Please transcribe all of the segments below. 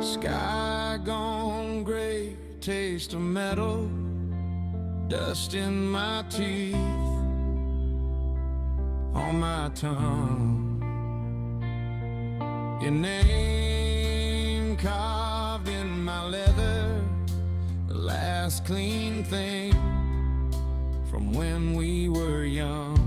Sky gone gray, taste of metal, dust in my teeth, on my tongue. Your name carved in my leather, the last clean thing from when we were young.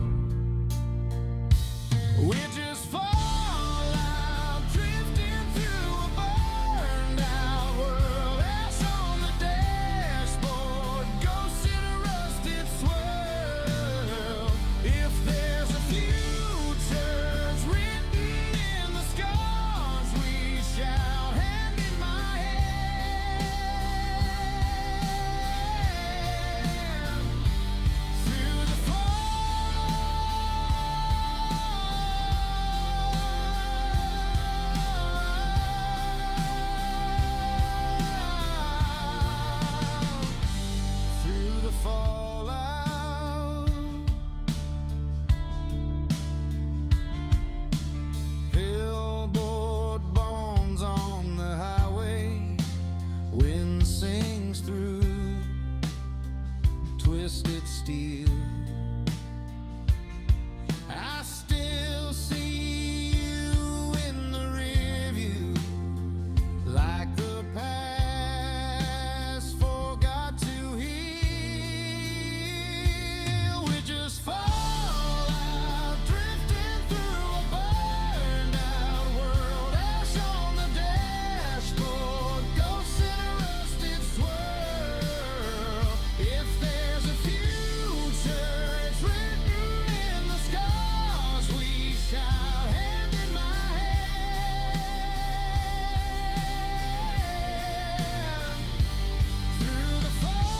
We're just fallout, drifting through a burned out world. Ash on the dashboard, ghosts in a rusted swirl. If there's a future, it's written in the scars we shout, hand in my hand. Through the fallout, billboard bones on the highway, wind sings through twisted steel. I still see you in the rearview, like the past forgot to heal. We're just fallout, drifting through a burned out world. Ash on the dashboard, ghosts in a rusted swirl. If there's a future, it's written in the scars we shout, hand in my hand. Through the fallout,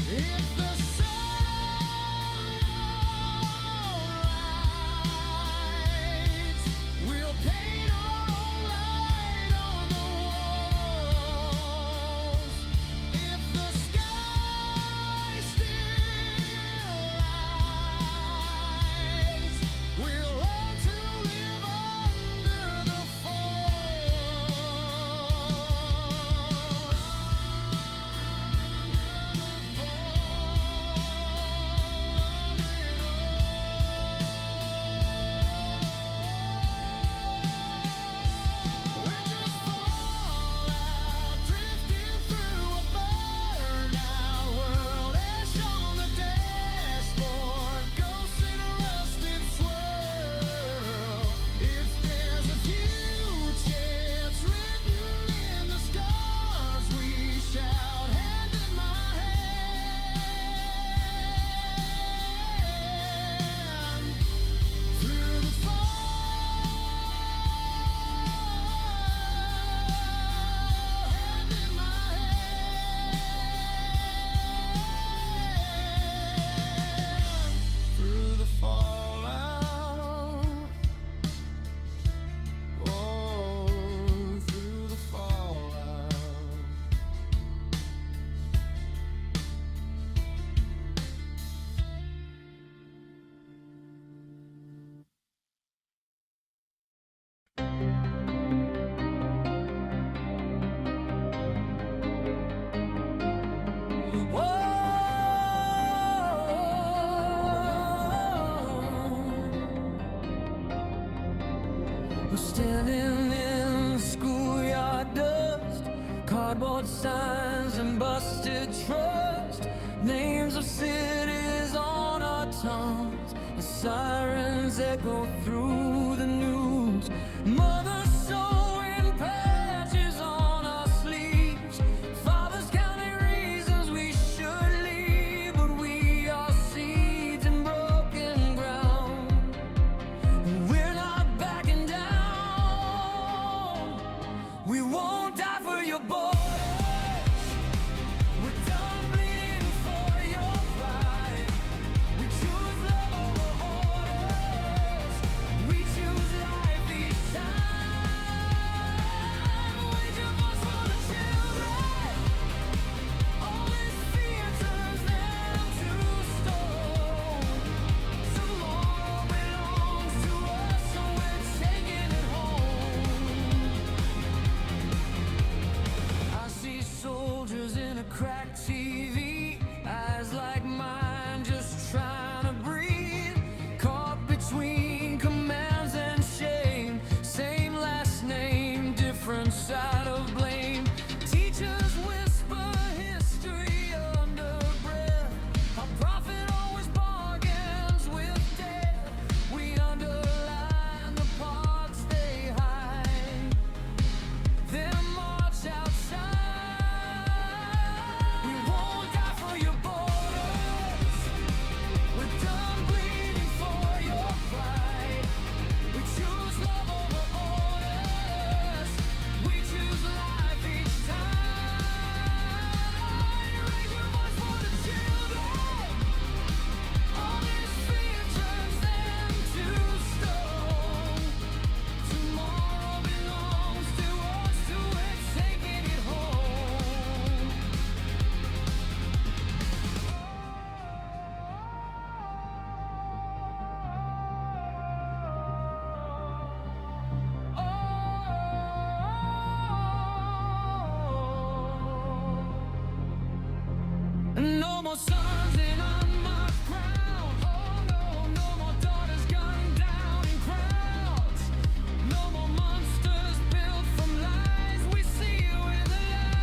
if the sun rises, we'll paint our own light on the walls. If the sky still lies, we'll learn to live under the We're just fallout, drifting through a burned out world. Ash on the dashboard, ghosts in a rusted swirl. If there's a future, it's written in the scars we shout, hand in my hand. Through the hand in my hand. Through the fallout, oh, through the fallout. We're standing in the schoolyard dust, cardboard signs and busted trust, names of cities on our tongues, the sirens echo through the news. Mothers sewing patches on our sleeves, fathers counting reasons we should leave, but we are seeds in broken ground. We're not backing down. We won't sons in unmarked ground. Oh no, no more daughters gunned down in crowds. No more monsters built from lies. We see you in the light.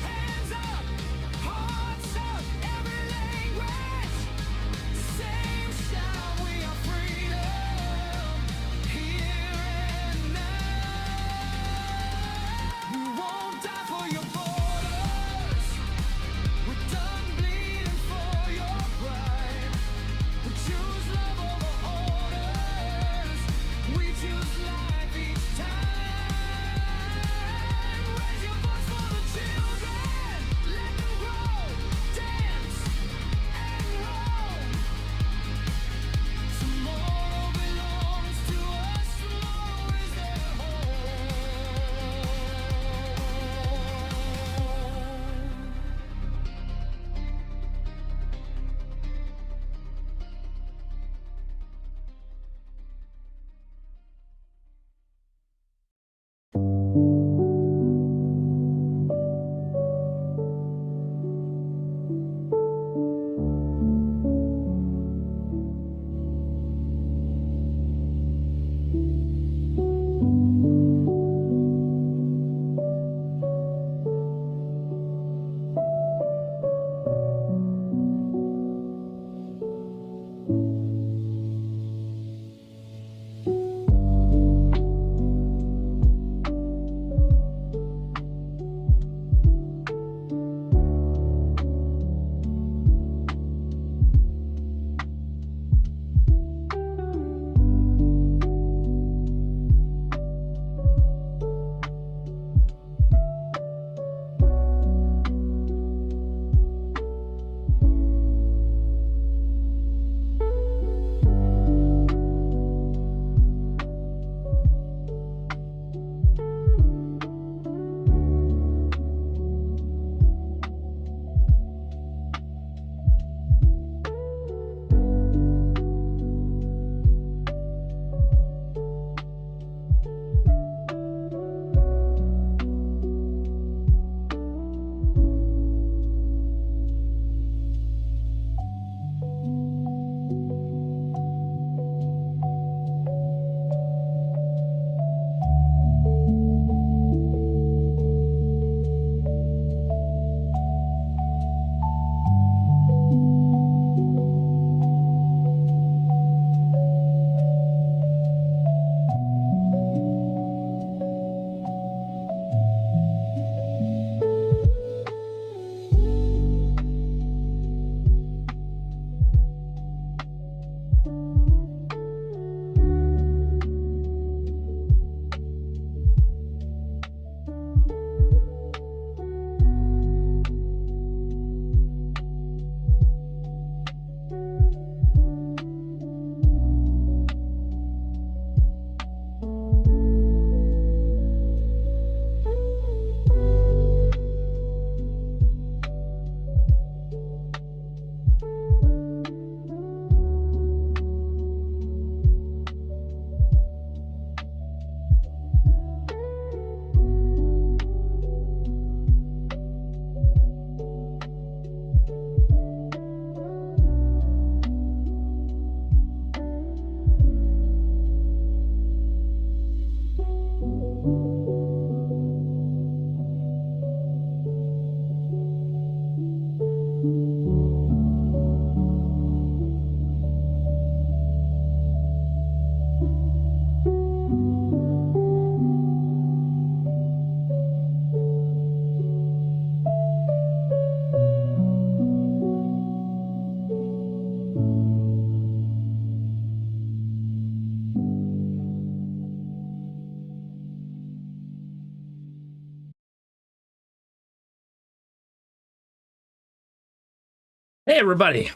Hands up, hearts up, every language. Same shout, we are freedom. Here and now. We won't die for your borders. We're done bleeding for your pride. We choose love over orders. We choose life each time. Raise your voice for the children. Let them grow, dance and roll. Tomorrow belongs to us. Tomorrow is their home. Hey everybody,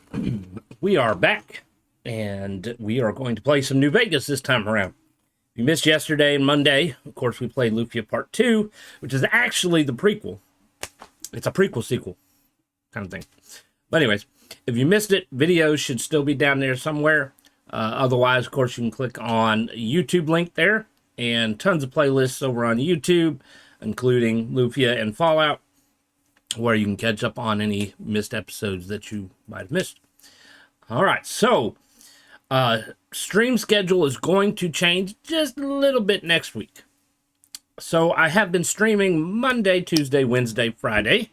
we are back and we are going to play some New Vegas this time around. If you missed yesterday and Monday, of course we played Lufia Part 2, which is actually the prequel. It's a prequel sequel kind of thing. But anyways, if you missed it, videos should still be down there somewhere. Otherwise, of course, you can click on YouTube link there and tons of playlists over on YouTube, including Lufia and Fallout. where you can catch up on any missed episodes that you might have missed. All right, so stream schedule is going to change just a little bit next week. So I have been streaming Monday, Tuesday, Wednesday, Friday.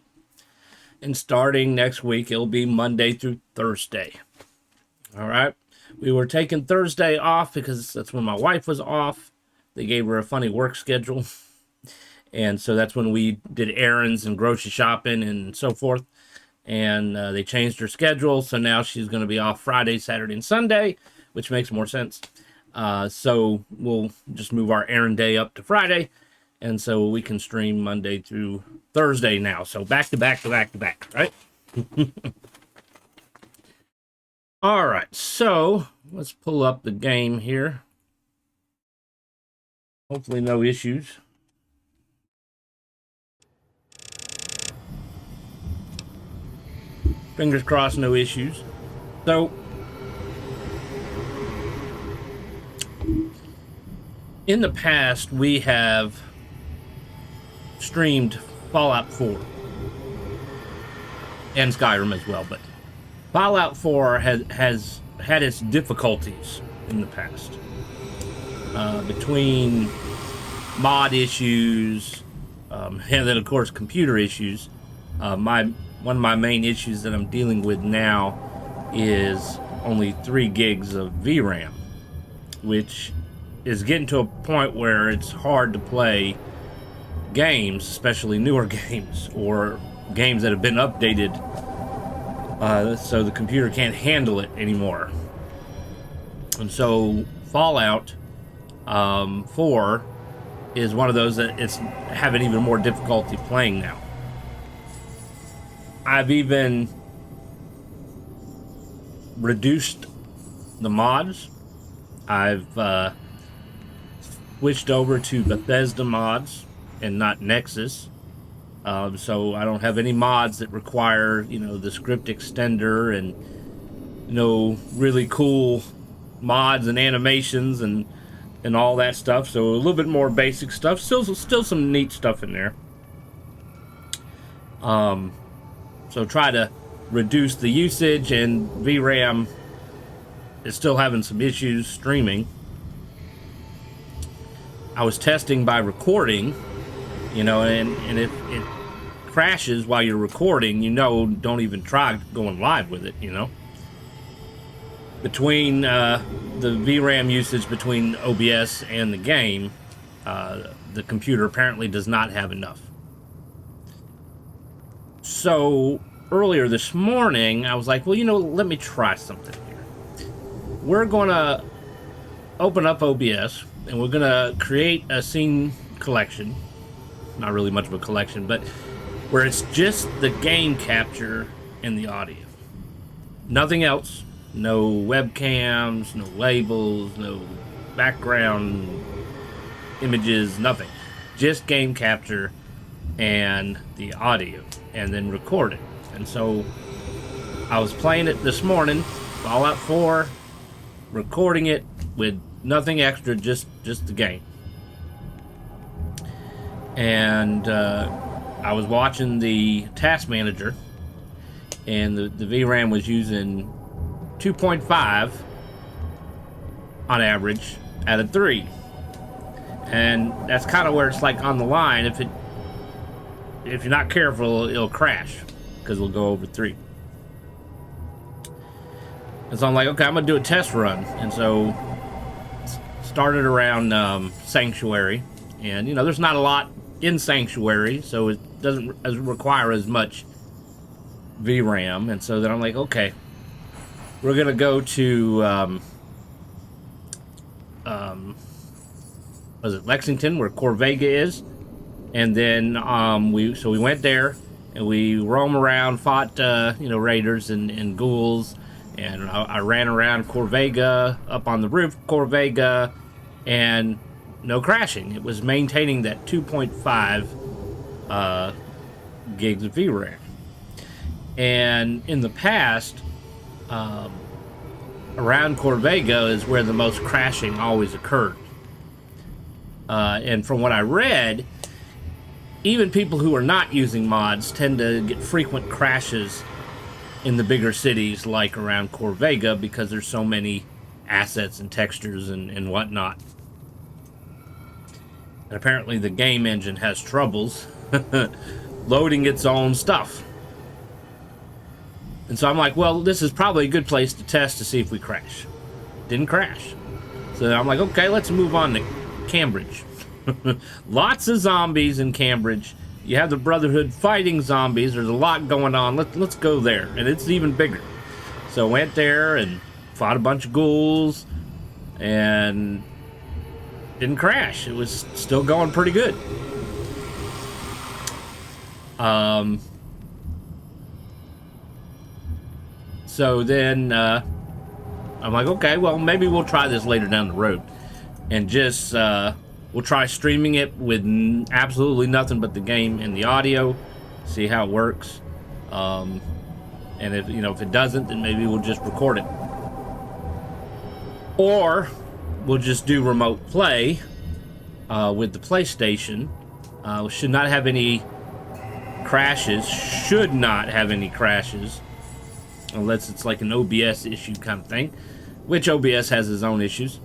And starting next week, it'll be Monday through Thursday. All right. We were taking Thursday off because that's when my wife was off. They gave her a funny work schedule. And so that's when we did errands and grocery shopping and so forth. And they changed her schedule. So now she's going to be off Friday, Saturday, and Sunday, which makes more sense. So we'll just move our errand day up to Friday. And so we can stream Monday through Thursday now. So back to back to back to back, right? All right. So let's pull up the game here. Hopefully no issues. Fingers crossed, no issues. So in the past, we have streamed Fallout 4 and Skyrim as well, but Fallout 4 has had its difficulties in the past between mod issues and then of course computer issues. One of my main issues that I'm dealing with now is only 3 gigs of VRAM, which is getting to a point where it's hard to play games, especially newer games or games that have been updated, so the computer can't handle it anymore. And so Fallout 4 is one of those that it's having even more difficulty playing now. I've even reduced the mods. I've switched over to Bethesda mods and not Nexus. So I don't have any mods that require, the script extender and, really cool mods and animations and all that stuff. So a little bit more basic stuff. Still some neat stuff in there. So try to reduce the usage, and VRAM is still having some issues streaming. I was testing by recording, and if it crashes while you're recording, don't even try going live with it, Between the VRAM usage between OBS and the game, the computer apparently does not have enough. So earlier this morning, I was like, well, let me try something here. We're going to open up OBS, and we're going to create a scene collection. Not really much of a collection, but where it's just the game capture and the audio. Nothing else. No webcams, no labels, no background images, nothing. Just game capture and the audio, and then record it. And so I was playing it this morning, Fallout 4, recording it with nothing extra, just the game. And I was watching the task manager, and the VRAM was using 2.5 on average out of 3. And that's kind of where it's like on the line. If you're not careful, it'll crash because it'll go over 3. And so I'm like, okay, I'm gonna do a test run. And so started around Sanctuary, and there's not a lot in Sanctuary, so it doesn't require as much VRAM. And so then I'm like, okay, we're gonna go to was it Lexington, where Corvega is? And then we went there, and we roamed around, fought raiders and ghouls, and I ran around Corvega, up on the roof of Corvega, and no crashing. It was maintaining that 2.5 gigs of VRAM. And in the past, around Corvega is where the most crashing always occurred. And from what I read, even people who are not using mods tend to get frequent crashes in the bigger cities like around Vega because there's so many assets and textures and whatnot. And apparently the game engine has troubles loading its own stuff. And so I'm like, well, this is probably a good place to test to see if we crash. Didn't crash. So I'm like, okay, let's move on to Cambridge. Lots of zombies in Cambridge. You have the Brotherhood fighting zombies. There's a lot going on. Let's go there. And it's even bigger. So went there and fought a bunch of ghouls and didn't crash. It was still going pretty good. So then I'm like, okay, well, maybe we'll try this later down the road. And just, we'll try streaming it with absolutely nothing but the game and the audio. See how it works. And if, if it doesn't, then maybe we'll just record it. Or we'll just do remote play with the PlayStation. We should not have any crashes. Should not have any crashes. Unless it's like an OBS issue kind of thing. Which OBS has its own issues.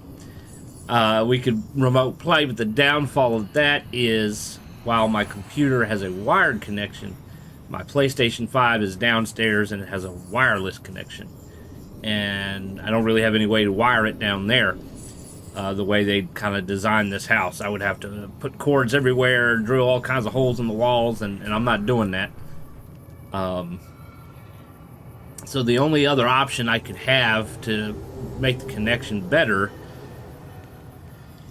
We could remote play, but the downfall of that is while my computer has a wired connection, my PlayStation 5 is downstairs and it has a wireless connection. And I don't really have any way to wire it down there. The way they kind of designed this house, I would have to put cords everywhere, drill all kinds of holes in the walls, and I'm not doing that. So the only other option I could have to make the connection better,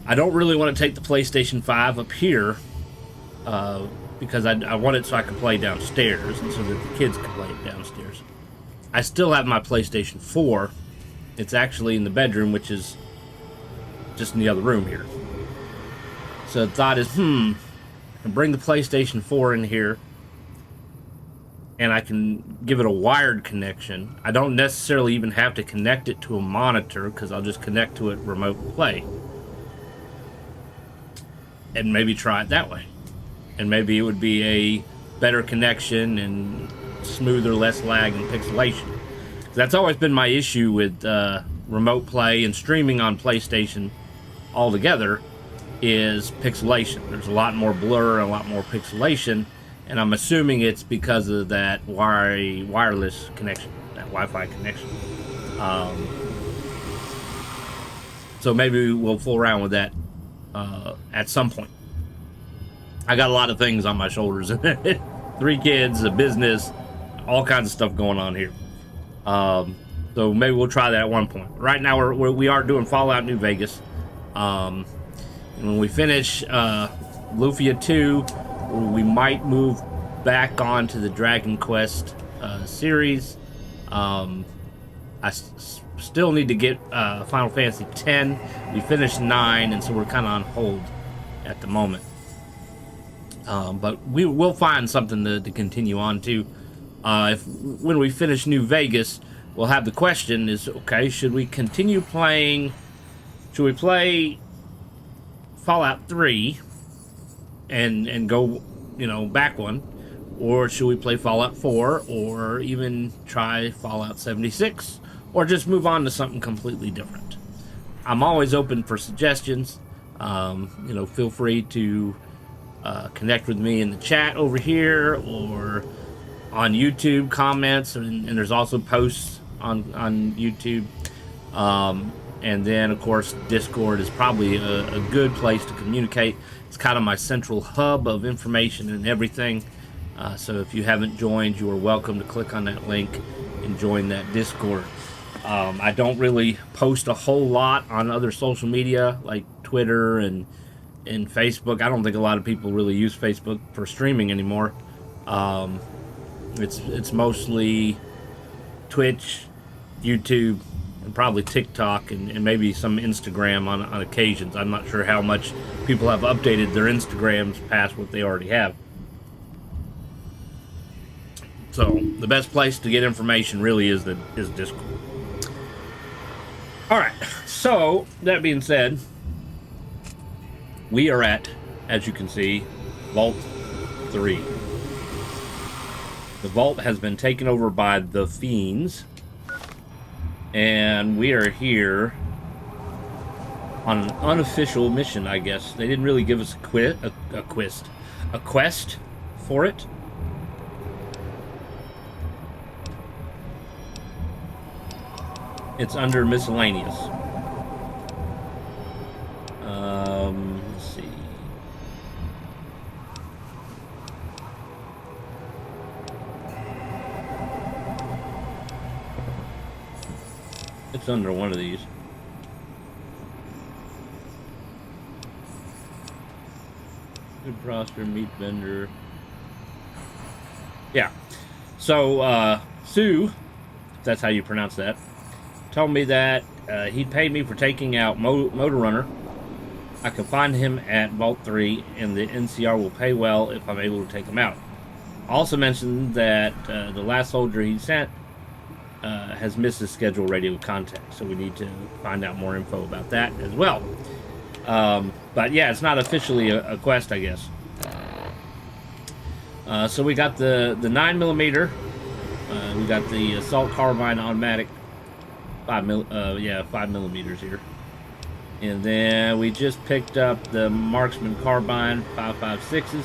I don't really want to take the PlayStation 5 up here because I want it so I can play downstairs and so that the kids can play it downstairs. I still have my PlayStation 4. It's actually in the bedroom, which is just in the other room here. So the thought is, I can bring the PlayStation 4 in here and I can give it a wired connection. I don't necessarily even have to connect it to a monitor because I'll just connect to it remote play. And maybe try it that way. And maybe it would be a better connection and smoother, less lag and pixelation. That's always been my issue with remote play and streaming on PlayStation altogether is pixelation. There's a lot more blur and a lot more pixelation, and I'm assuming it's because of that wireless connection, that Wi-Fi connection. So maybe we'll fool around with that at some point. I got a lot of things on my shoulders. 3 kids, a business, all kinds of stuff going on here. So maybe we'll try that at one point. Right now we are doing Fallout New Vegas. When we finish Lufia 2, we might move back on to the Dragon Quest series. Still need to get Final Fantasy X. We finished 9, and so we're kind of on hold at the moment. But we'll find something to continue on to. When we finish New Vegas, we'll have the question is, okay, should we continue playing? Should we play Fallout 3 and go, back one? Or should we play Fallout 4 or even try Fallout 76? Or just move on to something completely different? I'm always open for suggestions. Feel free to connect with me in the chat over here or on YouTube comments, and there's also posts on YouTube. And then, of course, Discord is probably a good place to communicate. It's kind of my central hub of information and everything. So if you haven't joined, you are welcome to click on that link and join that Discord. I don't really post a whole lot on other social media like Twitter and Facebook. I don't think a lot of people really use Facebook for streaming anymore. It's mostly Twitch, YouTube, and probably TikTok, and maybe some Instagram on occasions. I'm not sure how much people have updated their Instagrams past what they already have. So the best place to get information really is Discord. All right. So that being said, we are at, as you can see, Vault 3. The vault has been taken over by the Fiends. And we are here on an unofficial mission, I guess. They didn't really give us a quest for it. It's under miscellaneous. Let's see. It's under one of these. Good roster, meat vendor. Yeah. So, Sue, if that's how you pronounce that, told me that he'd pay me for taking out Motor Runner. I can find him at Vault 3, and the NCR will pay well if I'm able to take him out. Also mentioned that the last soldier he sent has missed his scheduled radio contact, so we need to find out more info about that as well. But yeah, it's not officially a quest, I guess. So we got the 9mm. We got the assault carbine automatic, 5mm here. And then we just picked up the marksman carbine 5.56s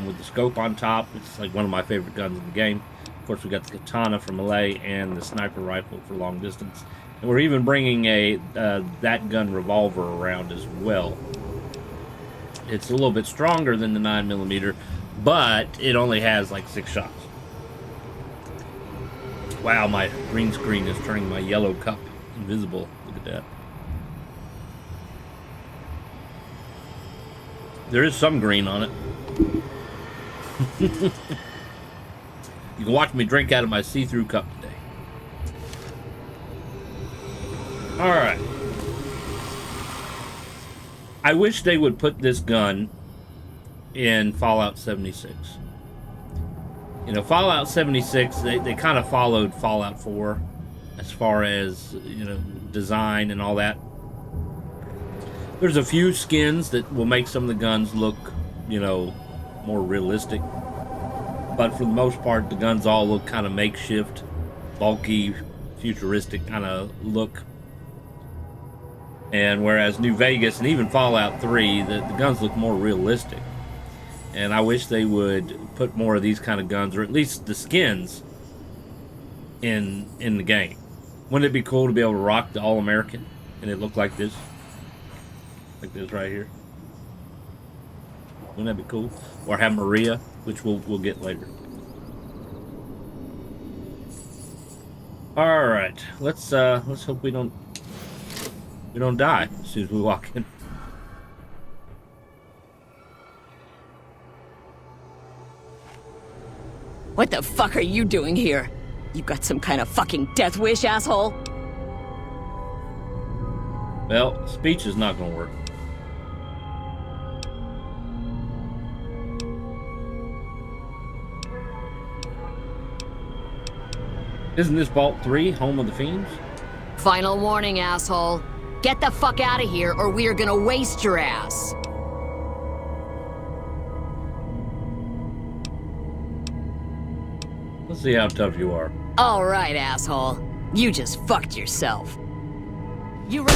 with the scope on top. It's like one of my favorite guns in the game. Of course, we got the katana from Malay and the sniper rifle for long distance. And we're even bringing a that gun revolver around as well. It's a little bit stronger than the 9mm, but it only has like 6 shots. Wow, my green screen is turning my yellow cup invisible. Look at that. There is some green on it. You can watch me drink out of my see-through cup today. Alright. I wish they would put this gun in Fallout 76. You know, Fallout 76, they kind of followed Fallout 4 as far as, you know, design and all that. There's a few skins that will make some of the guns look, you know, more realistic. But for the most part, the guns all look kind of makeshift, bulky, futuristic kind of look. And whereas New Vegas and even Fallout 3, the guns look more realistic. And I wish they would put more of these kind of guns, or at least the skins, in the game. Wouldn't it be cool to be able to rock the All-American and it look like this? Like this right here. Wouldn't that be cool? Or have Maria, which we'll get later. All right, let's hope we don't die as soon as we walk in. What the fuck are you doing here? You got some kind of fucking death wish, asshole? Well, speech is not gonna work. Isn't this Vault 3, home of the Fiends? Final warning, asshole. Get the fuck out of here or we are gonna waste your ass. Let's see how tough you are. All right, asshole. You just fucked yourself. You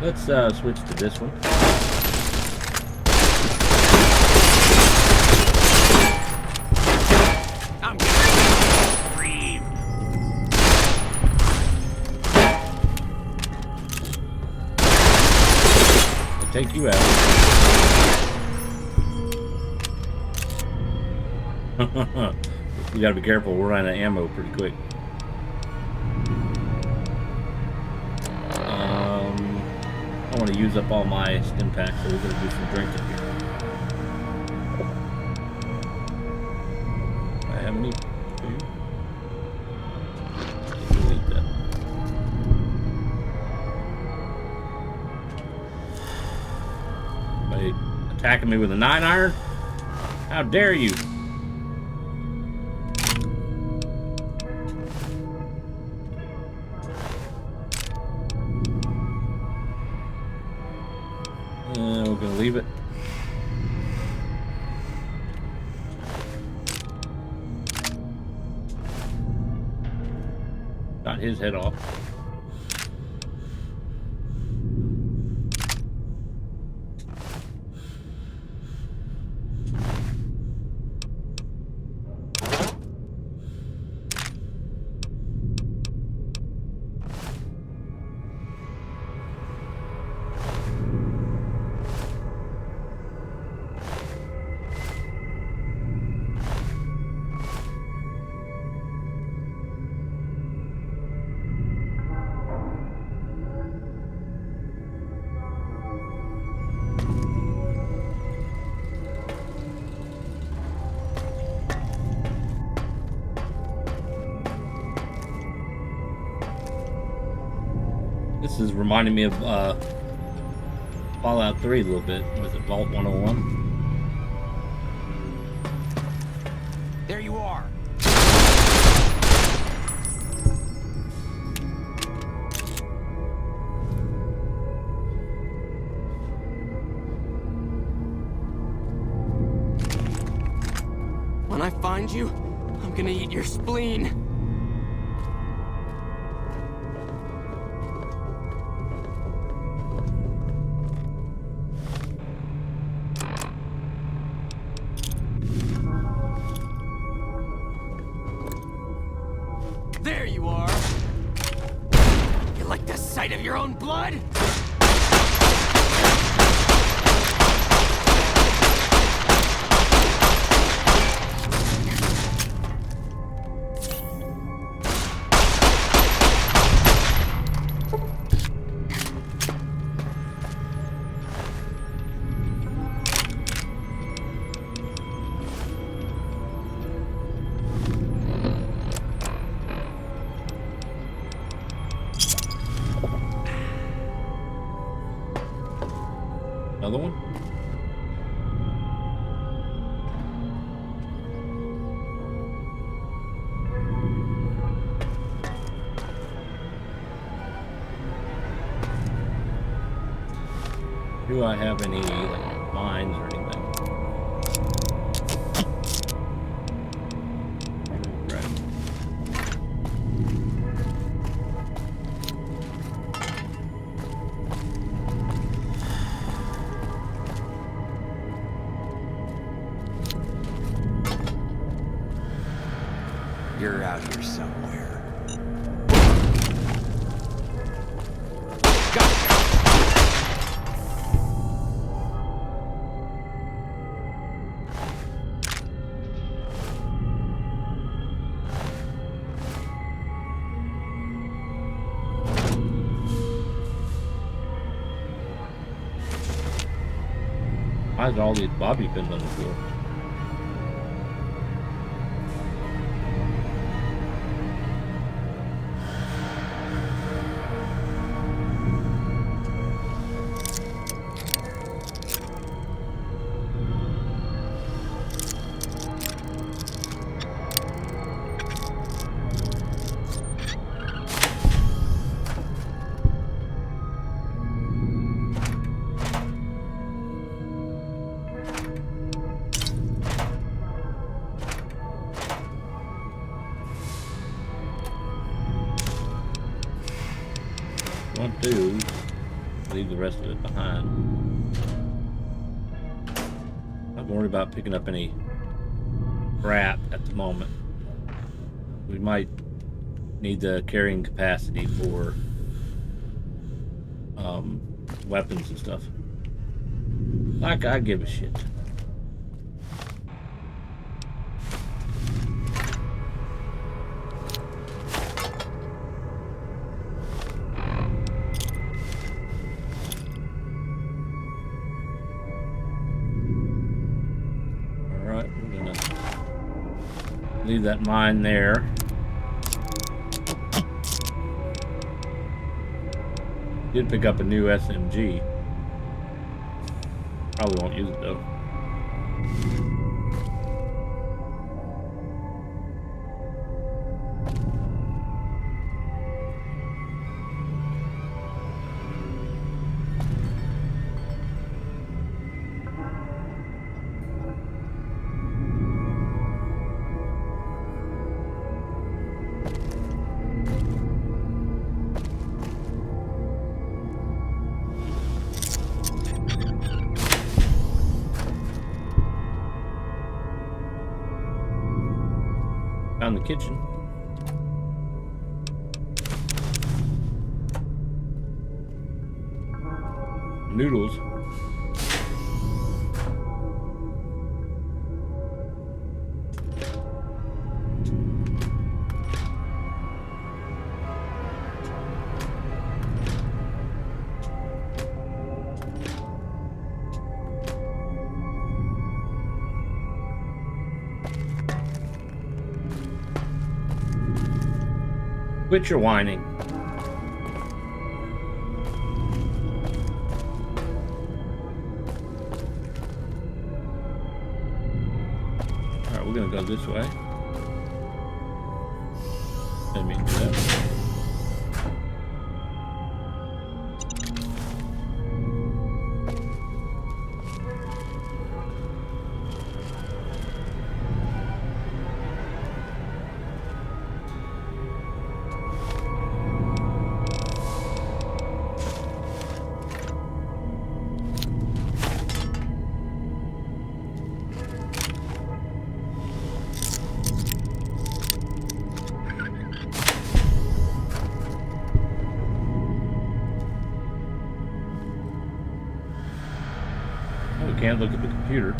Let's switch to this one. I'm gonna scream. I'll take you out. We gotta be careful, we're running out of ammo pretty quick. I want to use up all my stim packs, so we're gonna do some drinking here. Do I have any food? We'll eat that. Somebody attacking me with a 9-iron? How dare you? leave it. Got his head off. This is reminding me of Fallout 3 a little bit. Was it Vault 101? There you are. When I find you, I'm gonna eat your spleen. There you are. You like the sight of your own blood? Another one? Do I have any like mines or anything? Right. You're out here somewhere. Gotcha! Why is all these bobby pins on the floor? Won't do. Leave the rest of it behind. I'm worried about picking up any crap at the moment. We might need the carrying capacity for weapons and stuff. Like I give a shit. Alright, we're gonna leave that mine there. Did pick up a new SMG. Probably won't use it though. Found the kitchen. Noodles. Quit your whining. Alright, we're gonna go this way. Didn't mean to do that. Can't look at the computer.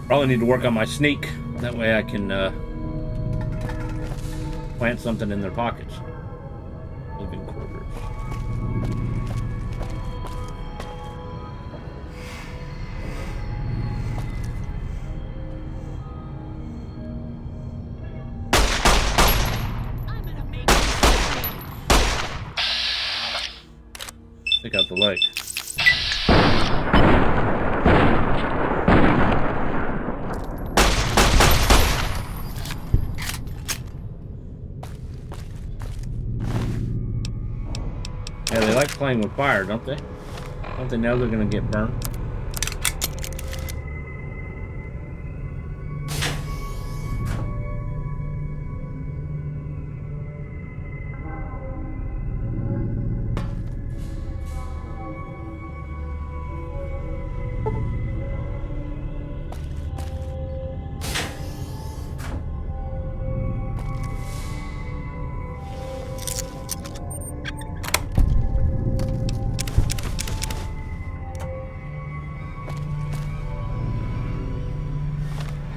Probably need to work on my sneak. That way I can plant something in their pockets. Living quarters. Take out the leg. Yeah, they like playing with fire, don't they? Don't they know they're gonna get burned?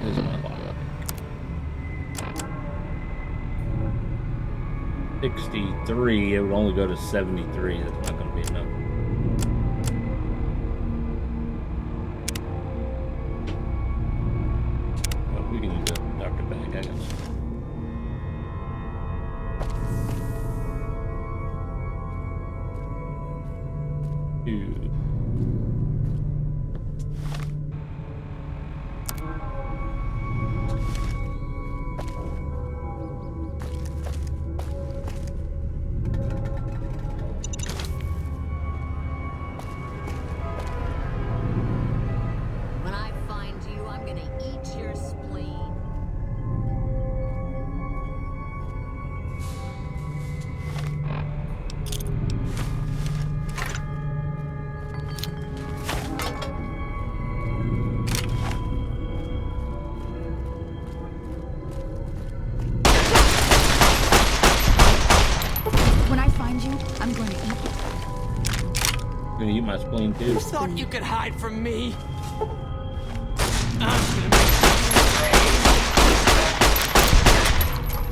There's my log. 63, it would only go to 73. That's not going to be enough. Well, we can use a doctor bag, I guess. Two. Gonna eat my spleen too. You thought you could hide from me?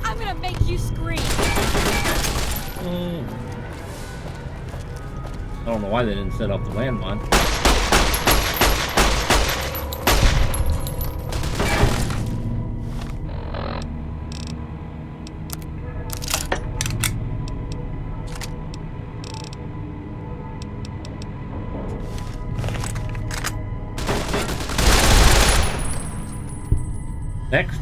I'm gonna make you scream. I don't know why they didn't set off the landmine. Next.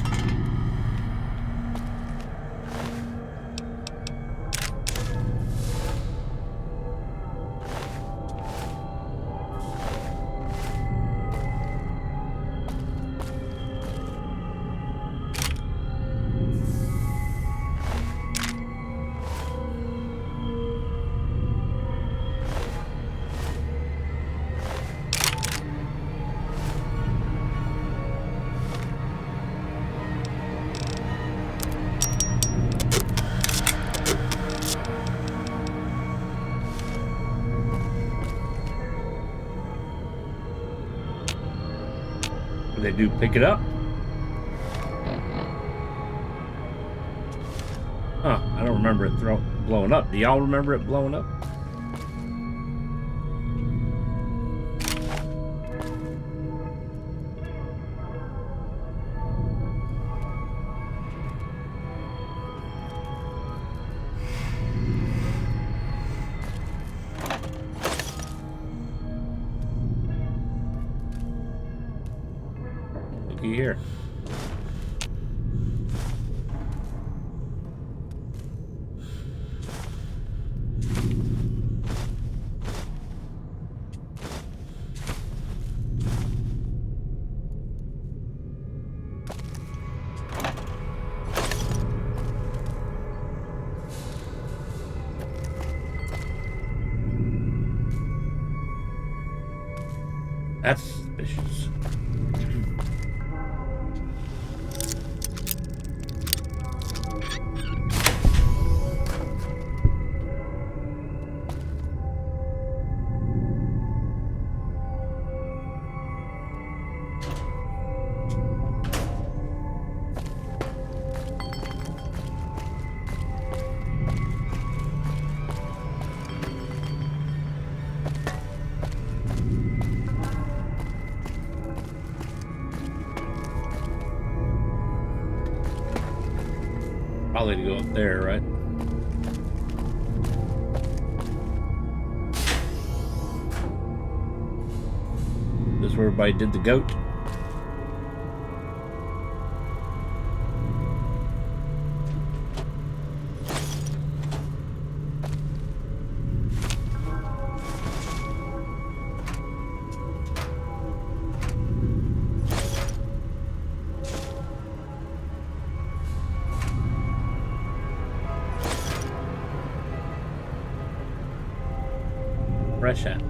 They do pick it up. Huh, I don't remember it blowing up. Do y'all remember it blowing up? Looky here. That's suspicious. Probably to go up there, right? This is where everybody did the goat. Fresh hat.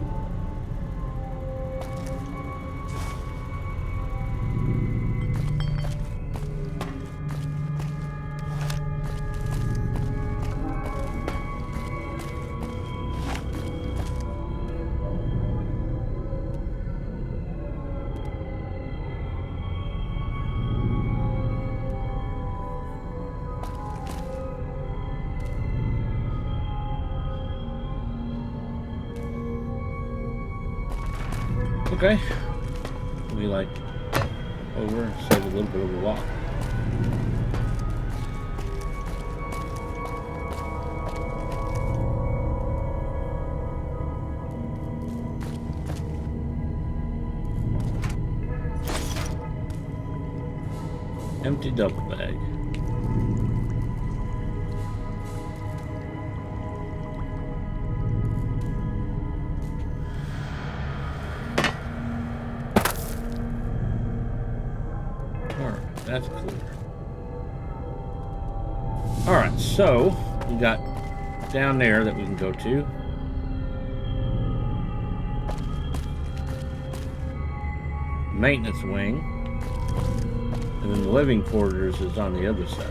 Okay, we like over and save a little bit of a walk. Empty duffel bag. That's clear. Alright, so we got down there that we can go to. Maintenance wing. And then the living quarters is on the other side.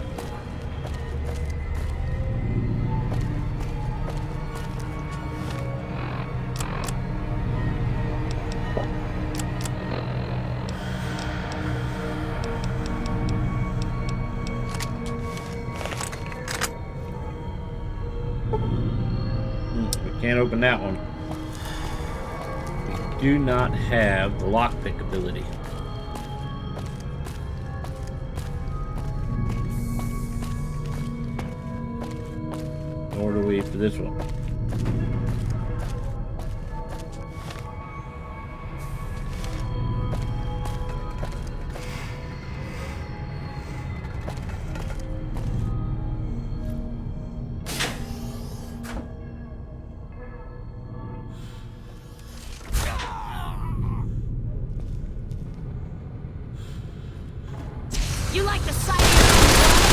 Can't open that one. We do not have the lockpick ability. Nor do we for this one. You like the sight of your own blood?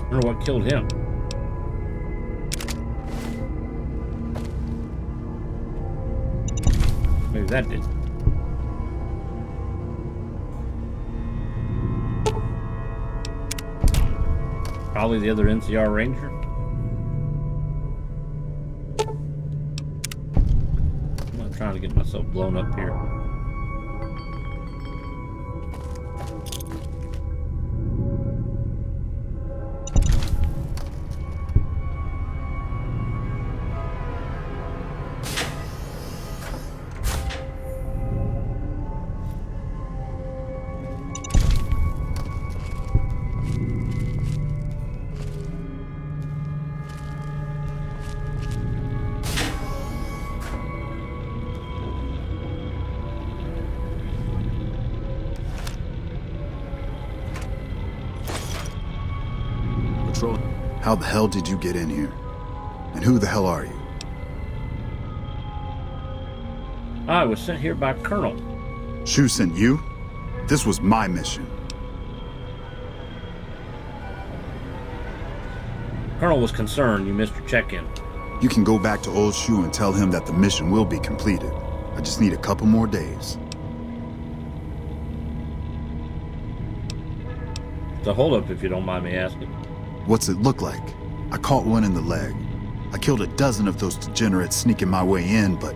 I wonder what killed him. Maybe that did. Probably the other NCR Ranger. I'm not trying to get myself blown up here. How the hell did you get in here? And who the hell are you? I was sent here by Colonel. Shu sent you? This was my mission. Colonel was concerned you missed your check-in. You can go back to old Shu and tell him that the mission will be completed. I just need a couple more days. It's a holdup, if you don't mind me asking. What's it look like? I caught one in the leg. I killed a dozen of those degenerates sneaking my way in, but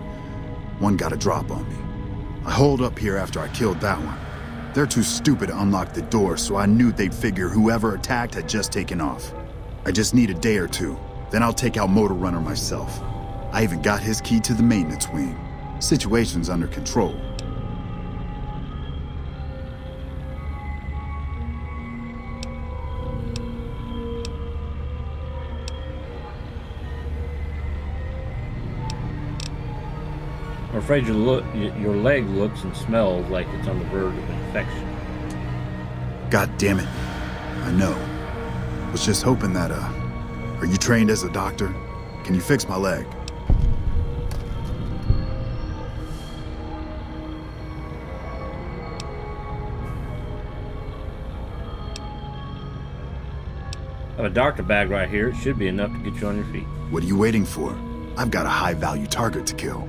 one got a drop on me. I holed up here after I killed that one. They're too stupid to unlock the door, so I knew they'd figure whoever attacked had just taken off. I just need a day or two, then I'll take out Motor Runner myself. I even got his key to the maintenance wing. Situation's under control. I'm afraid your leg looks and smells like it's on the verge of infection. God damn it. I know. Was just hoping that, are you trained as a doctor? Can you fix my leg? I have a doctor bag right here. It should be enough to get you on your feet. What are you waiting for? I've got a high-value target to kill.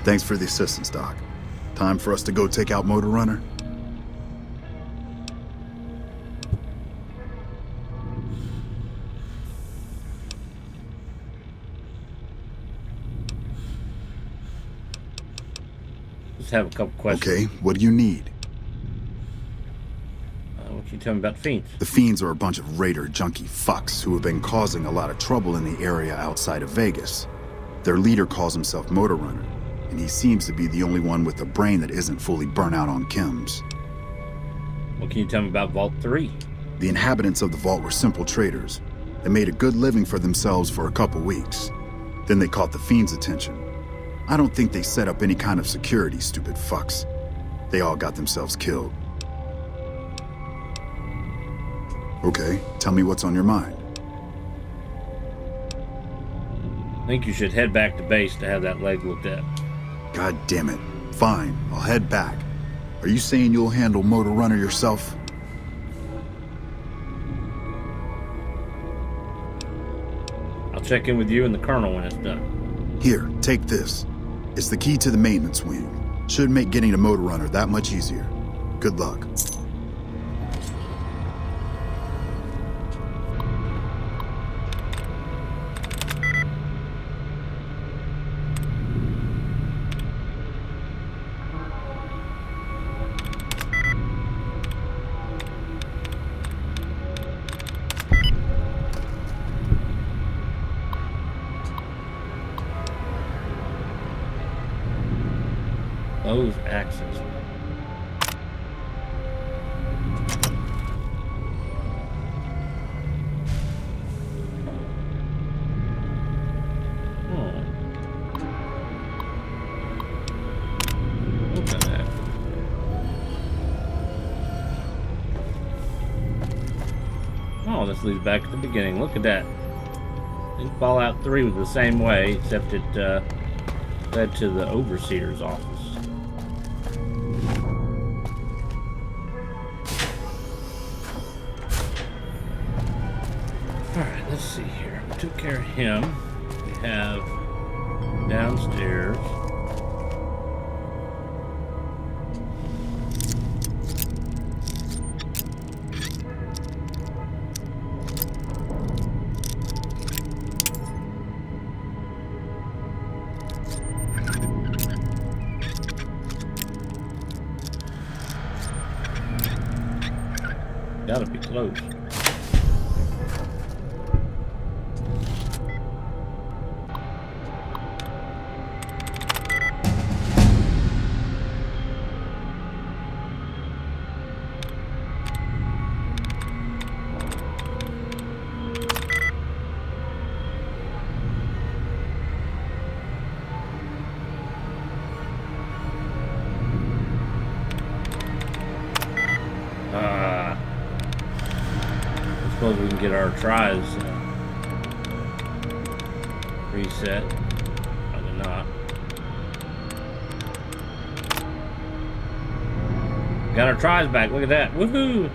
Thanks for the assistance, Doc. Time for us to go take out Motor Runner? Just have a couple questions. Okay, what do you need? What can you tell me about the Fiends? The Fiends are a bunch of raider junkie fucks who have been causing a lot of trouble in the area outside of Vegas. Their leader calls himself Motor Runner, and he seems to be the only one with a brain that isn't fully burnt out on chems. What can you tell me about Vault 3? The inhabitants of the vault were simple traders. They made a good living for themselves for a couple weeks. Then they caught the Fiends' attention. I don't think they set up any kind of security, stupid fucks. They all got themselves killed. Okay, tell me what's on your mind. I think you should head back to base to have that leg looked at. God damn it. Fine, I'll head back. Are you saying you'll handle Motor Runner yourself? I'll check in with you and the Colonel when it's done. Here, take this. It's the key to the maintenance wing. Should make getting to Motor Runner that much easier. Good luck. Those axes. Oh, this leads back to the beginning. Look at that. I think Fallout 3 was the same way, except it led to the Overseer's office. Alright, let's see here. We took care of him. We have downstairs. Gotta be close. Suppose we can get our tries reset. Probably not. Got our tries back. Look at that. Woohoo!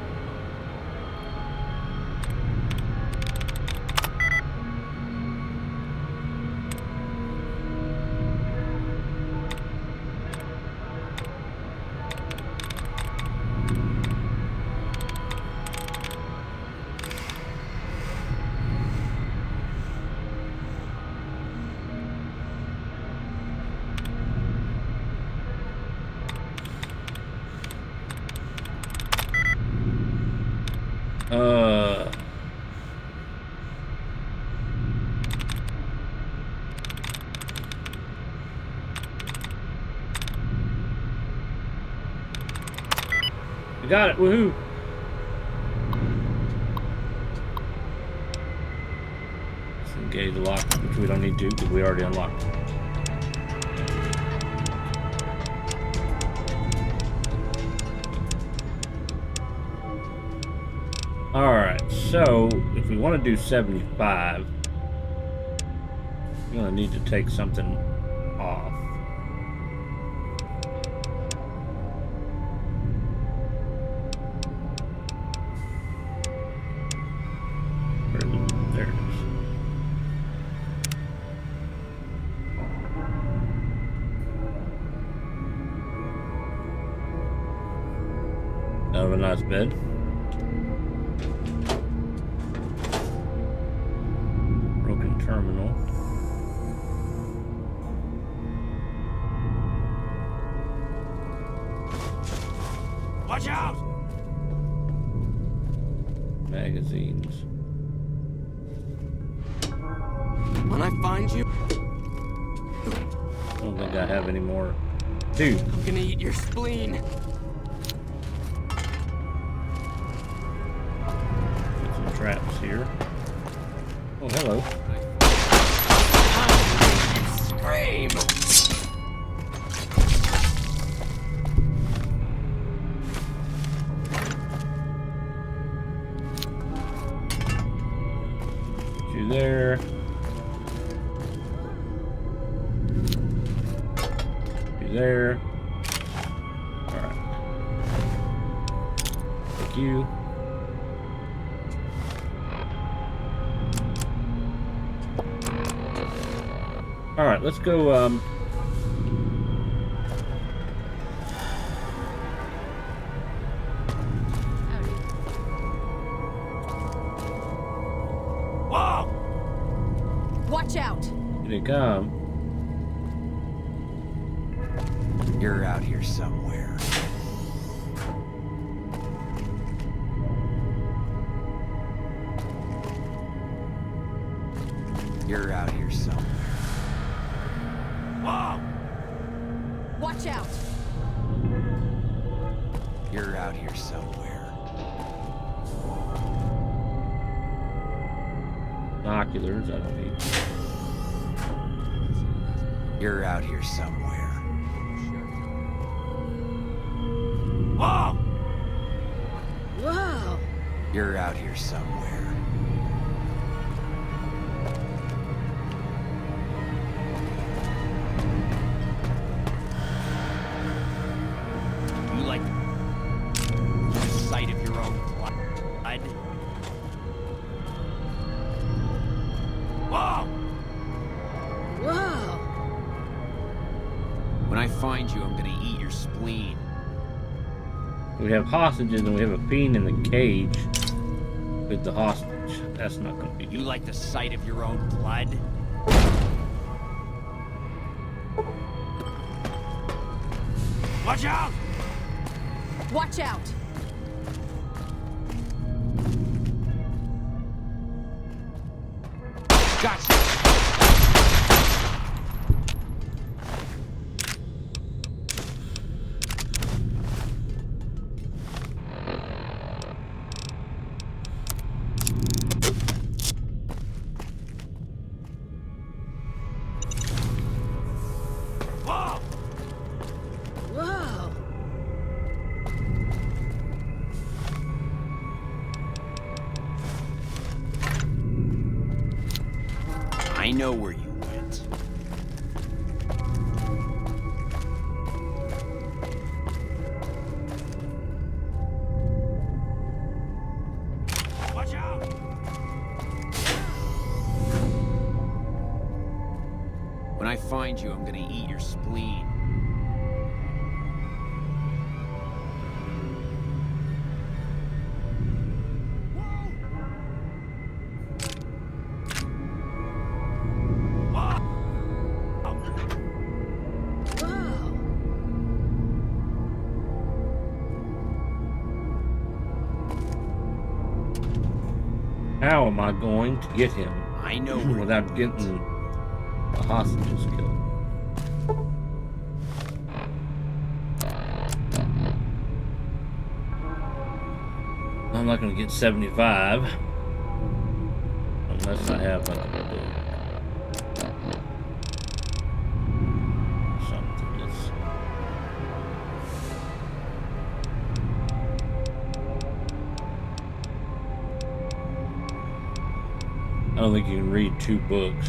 We got it, woohoo! Let's engage the lock, which we don't need to because we already unlocked it. Alright, so if we want to do 75, we're going to need to take something off. There it is. That was a nice bed. Terminal. Watch out! Magazines. When I find you, I don't think I have any more. Dude. I'm gonna eat your spleen. Put some traps here. Oh, hello. Scream! Put you there. Put you there. Alright. Thank you. Alright, let's go, Whoa! Watch out! here they come. You're out here somewhere. You're out here somewhere. Whoa! Watch out! You're out here somewhere. Binoculars, I don't need. You're out here somewhere. Whoa! Whoa! You're out here somewhere. You like the sight of your own blood? Whoa! Whoa! When I find you, I'm gonna eat your spleen. We have hostages and we have a fiend in the cage with the hostage. That's not going to be You good. like the sight of your own blood? Watch out! Watch out! Gotcha! Whoa! Whoa! I know where you went. Watch out! When I find you, I'm gonna eat your spleen. Whoa! How am I going to get him I know where without you went. getting the hostages killed? I'm not going to get 75 unless I have like a something that's I don't think you can read 2 books.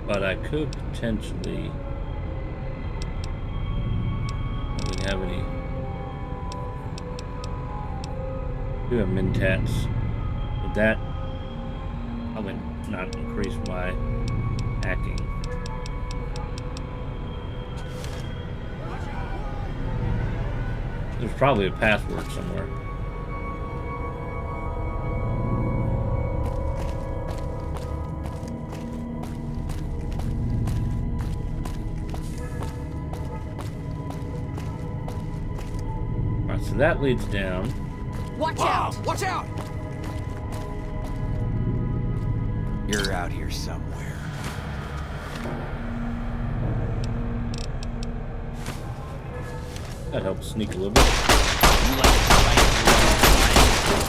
But I could potentially. I don't have any. Do have min-tats. Would that probably not increase my hacking? There's probably a password somewhere. Alright, so that leads down. Watch Whoa! out! Watch out! You're out here somewhere. That helps sneak a little bit. You like the sight of your own blood?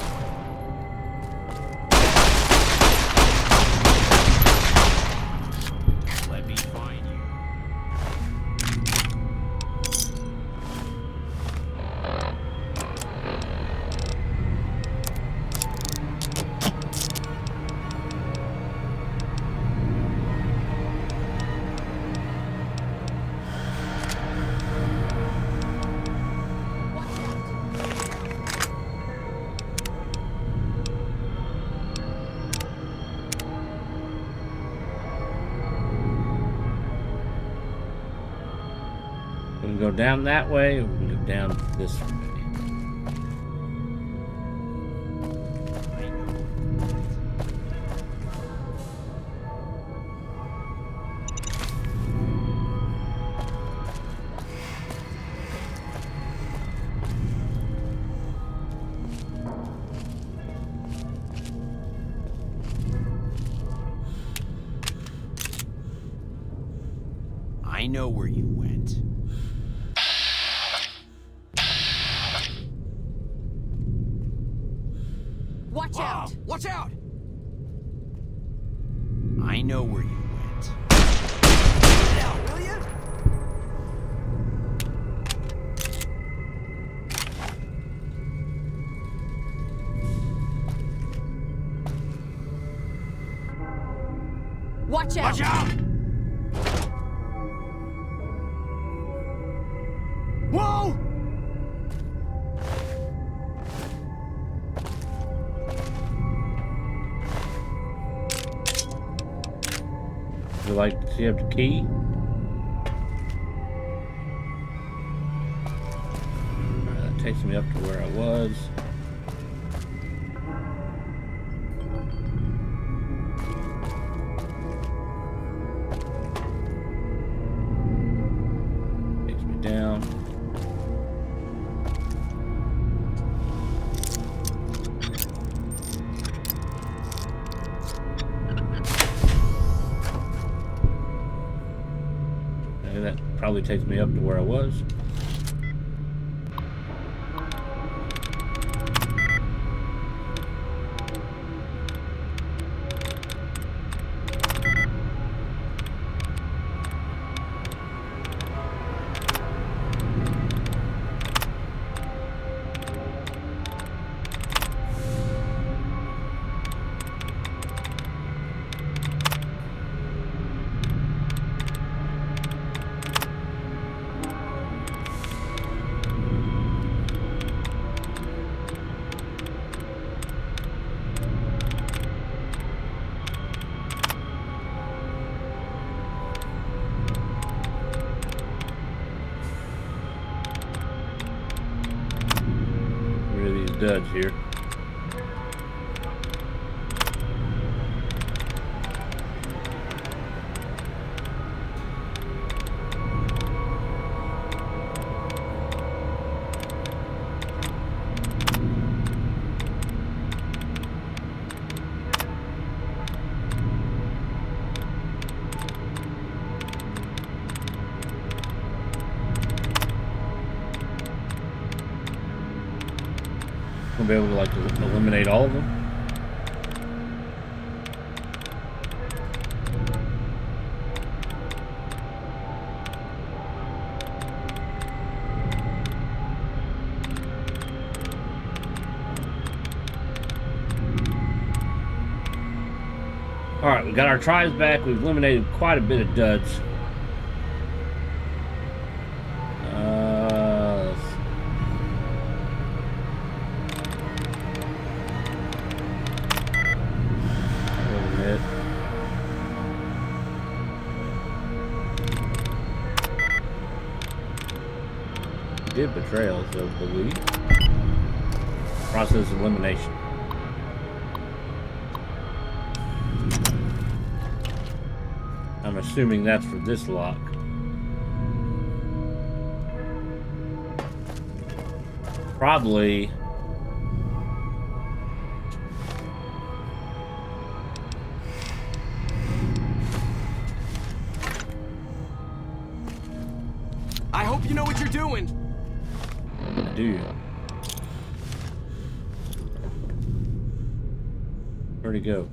Let me find you. We can go down that way, or we can go down this way. I know. I know where you went. Watch out! Watch out! I know where you went. Get out, will you? Watch out! Watch out! Whoa! Would you like to see up the key? Alright, that takes me up to where I was. Takes me down. That probably takes me up to where I was. Duds here. We'll be able to like eliminate all of them. All right, we got our tribes back. We've eliminated quite a bit of duds. Did betrayals, I believe. Process elimination. I'm assuming that's for this lock. Probably. I hope you know what you're doing. I do. Where'd he go?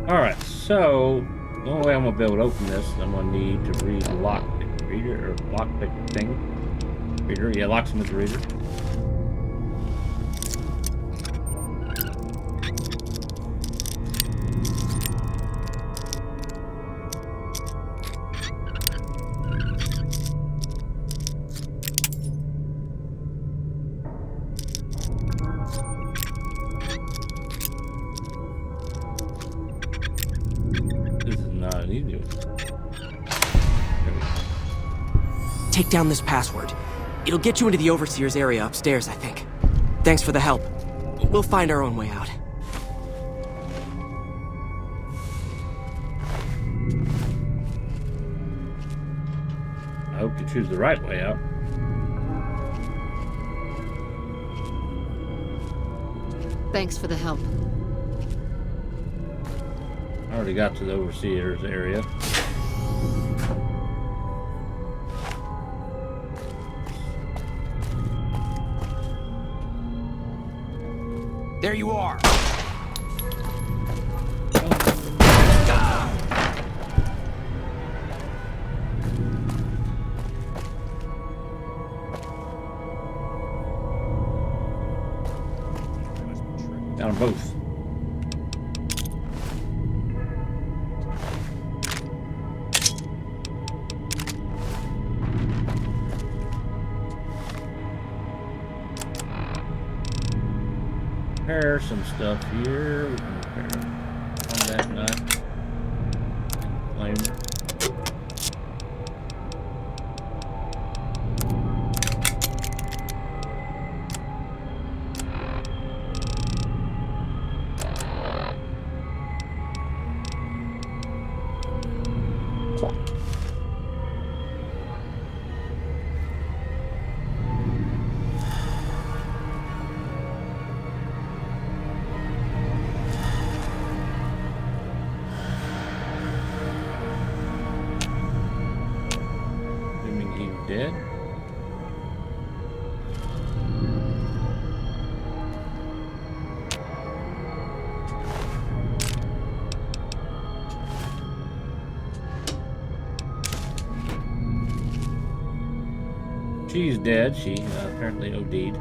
Alright, so the only way I'm gonna be able to open this, I'm gonna need to read the lockpick reader or lockpick thing. Reader, yeah, locksmith reader. you doing? Take down this password. It'll get you into the Overseer's area upstairs, I think. Thanks for the help. We'll find our own way out. I hope you choose the right way out. Thanks for the help. I already got to the Overseer's area. There you are. Down both. Repair some stuff here. We can repair on that nut. Flame. Dead. She's dead. She apparently OD'd.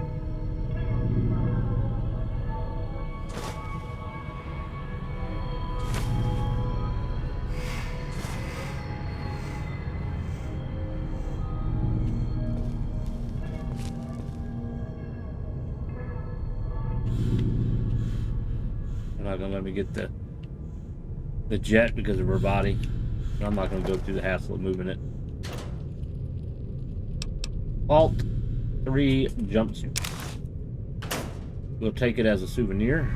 Not gonna let me get the jet because of her body. I'm not gonna go through the hassle of moving it. Alt 3 jumpsuit. We'll take it as a souvenir.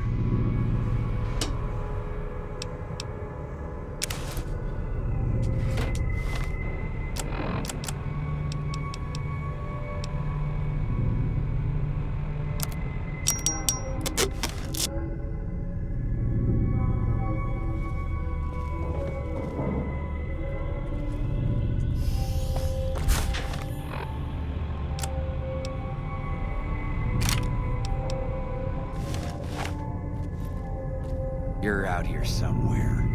You're out here somewhere.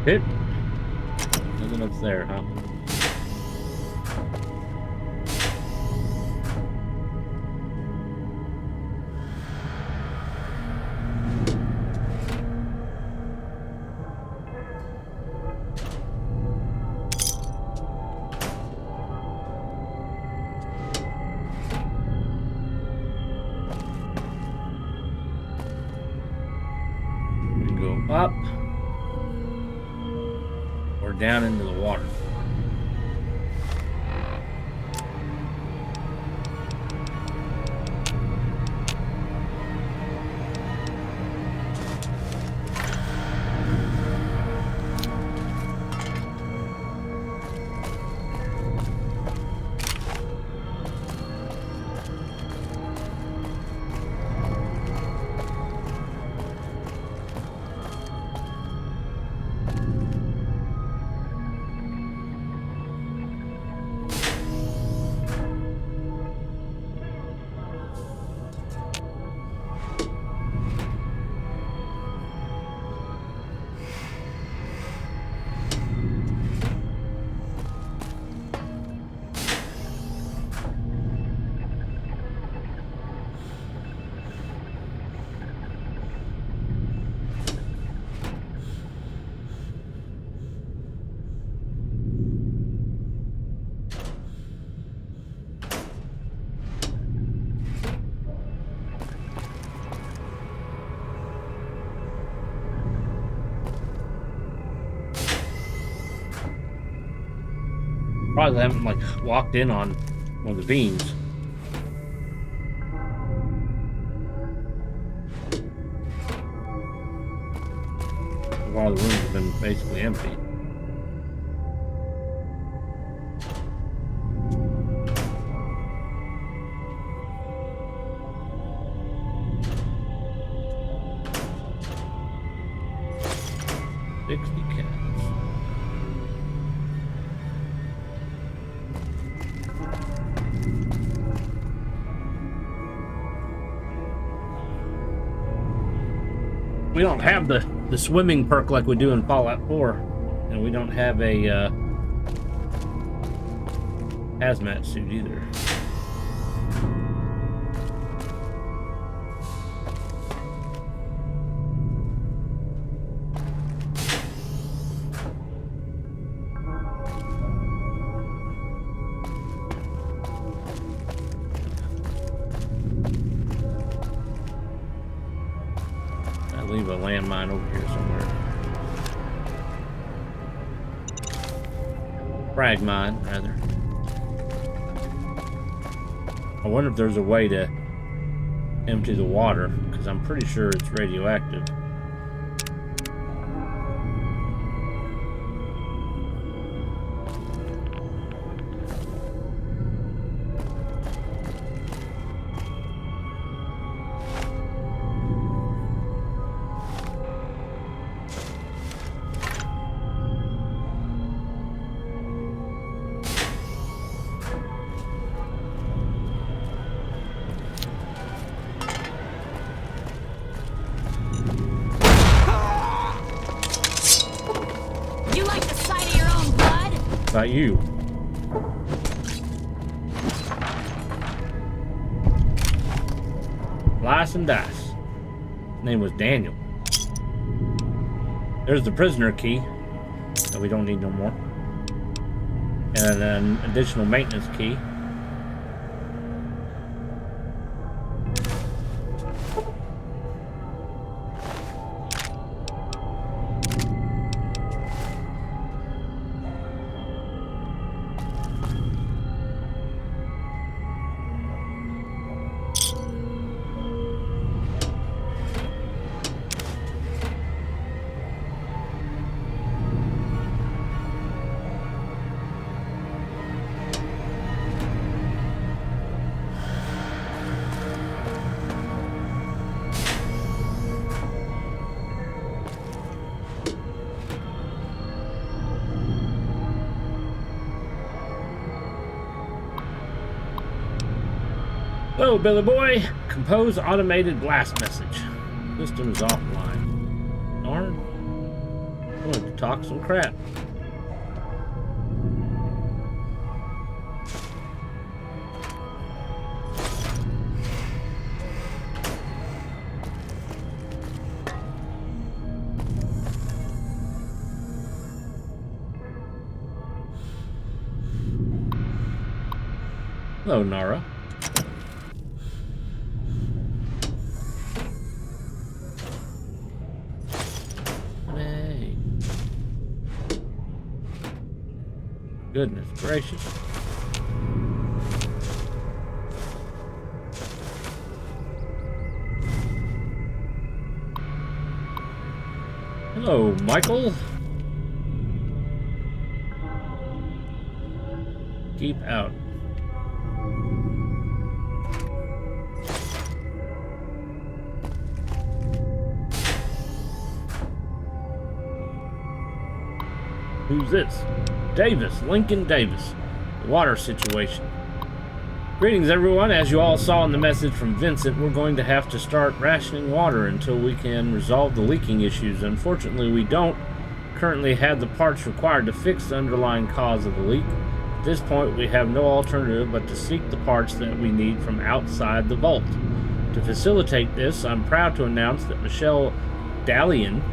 Hit. Nothing up there, huh? up or down into the water. Probably haven't like walked in on one of the beams. All the rooms have been basically empty. We don't have the swimming perk like we do in Fallout 4, and we don't have a hazmat suit either. Leave a landmine over here somewhere. Frag mine, rather. I wonder if there's a way to empty the water, because I'm pretty sure it's radioactive. About you. Slice and dice. His name was Daniel. There's the prisoner key that we don't need no more. And an additional maintenance key. Hello, Billy Boy. Compose automated blast message. System is offline. Darn. I'm going to talk some crap. Hello, Nara. Goodness gracious. Hello, Michael. Keep out. Who's this? Davis, Lincoln Davis. The water situation. Greetings, everyone. As you all saw in the message from Vincent, we're going to have to start rationing water until we can resolve the leaking issues. Unfortunately, we don't currently have the parts required to fix the underlying cause of the leak. At this point, we have no alternative but to seek the parts that we need from outside the vault. To facilitate this, I'm proud to announce that Michelle Dallian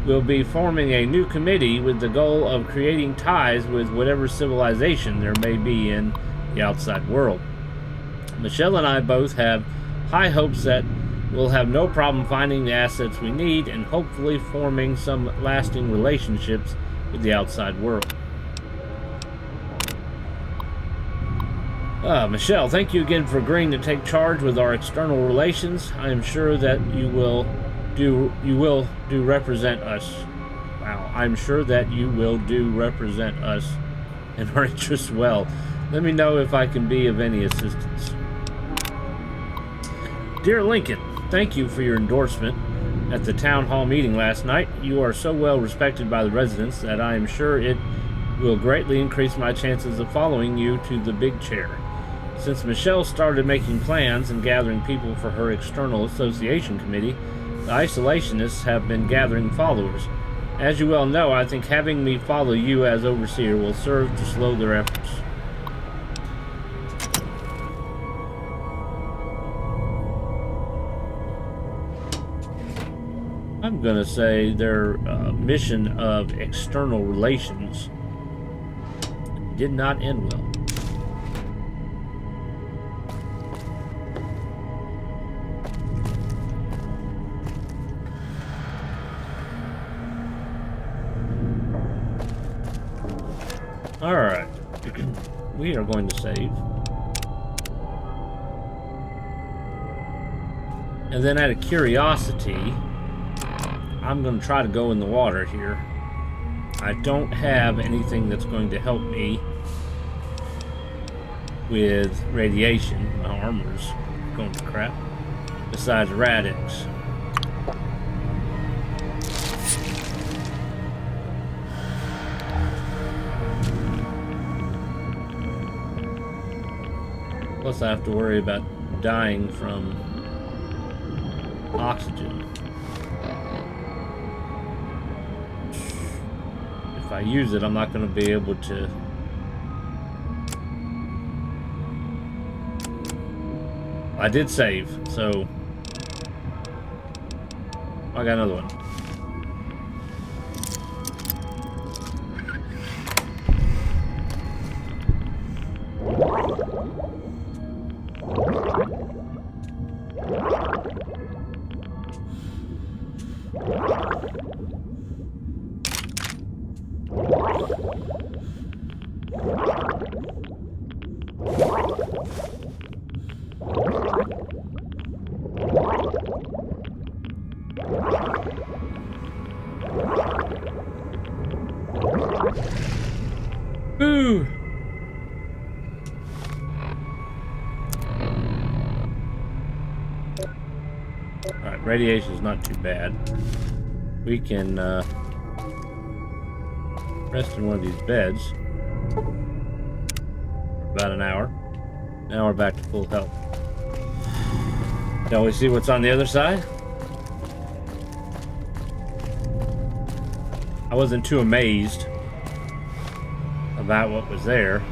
will be forming a new committee with the goal of creating ties with whatever civilization there may be in the outside world. Michelle and I both have high hopes that we'll have no problem finding the assets we need and hopefully forming some lasting relationships with the outside world. Michelle, thank you again for agreeing to take charge with our external relations. I am sure that you will do represent us. Wow, I'm sure that you will do represent us and our interests well. Let me know if I can be of any assistance. Dear Lincoln, thank you for your endorsement at the town hall meeting last night. You are so well respected by the residents that I am sure it will greatly increase my chances of following you to the big chair. Since Michelle started making plans and gathering people for her external association committee, the isolationists have been gathering followers. As you well know, I think having me follow you as overseer will serve to slow their efforts. I'm gonna say their mission of external relations did not end well. Alright, we are going to save. And then out of curiosity, I'm going to try to go in the water here. I don't have anything that's going to help me with radiation. My armor's going to crap. Besides Radix. Plus I have to worry about dying from oxygen. If I use it, I'm not going to be able to... I did save, so... I got another one. Ooh. Alright, radiation is not too bad. We can rest in one of these beds for about an hour. Now we're back to full health. Shall we see what's on the other side? I wasn't too amazed about what was there.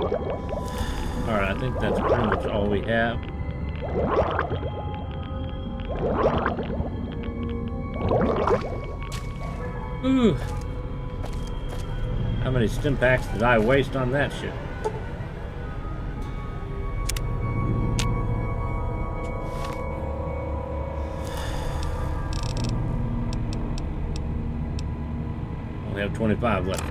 Alright, I think that's pretty much all we have. Ooh. How many stim packs did I waste on that shit? Only have 25 left.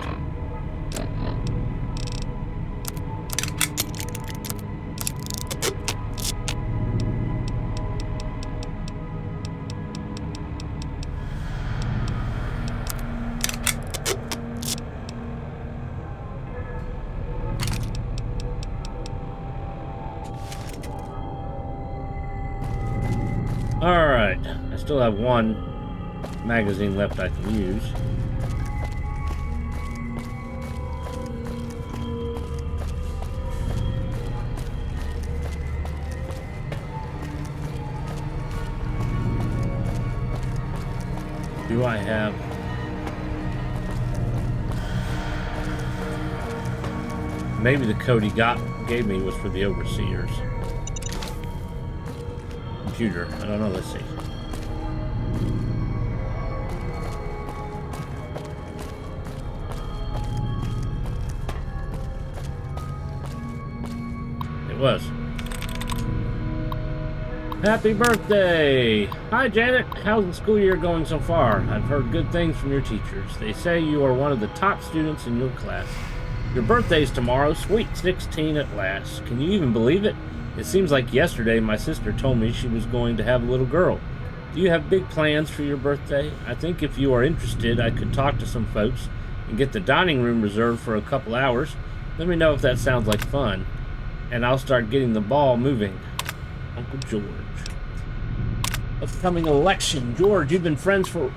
Alright, I still have one magazine left I can use. Do I have... Maybe the code he gave me was for the overseers. Computer. I don't know. Let's see. It was. Happy birthday! Hi, Janet. How's the school year going so far? I've heard good things from your teachers. They say you are one of the top students in your class. Your birthday's tomorrow. Sweet 16 at last. Can you even believe it? It seems like yesterday my sister told me she was going to have a little girl. Do you have big plans for your birthday? I think if you are interested, I could talk to some folks and get the dining room reserved for a couple hours. Let me know if that sounds like fun, and I'll start getting the ball moving. Uncle George. Upcoming election. George, we've been friends for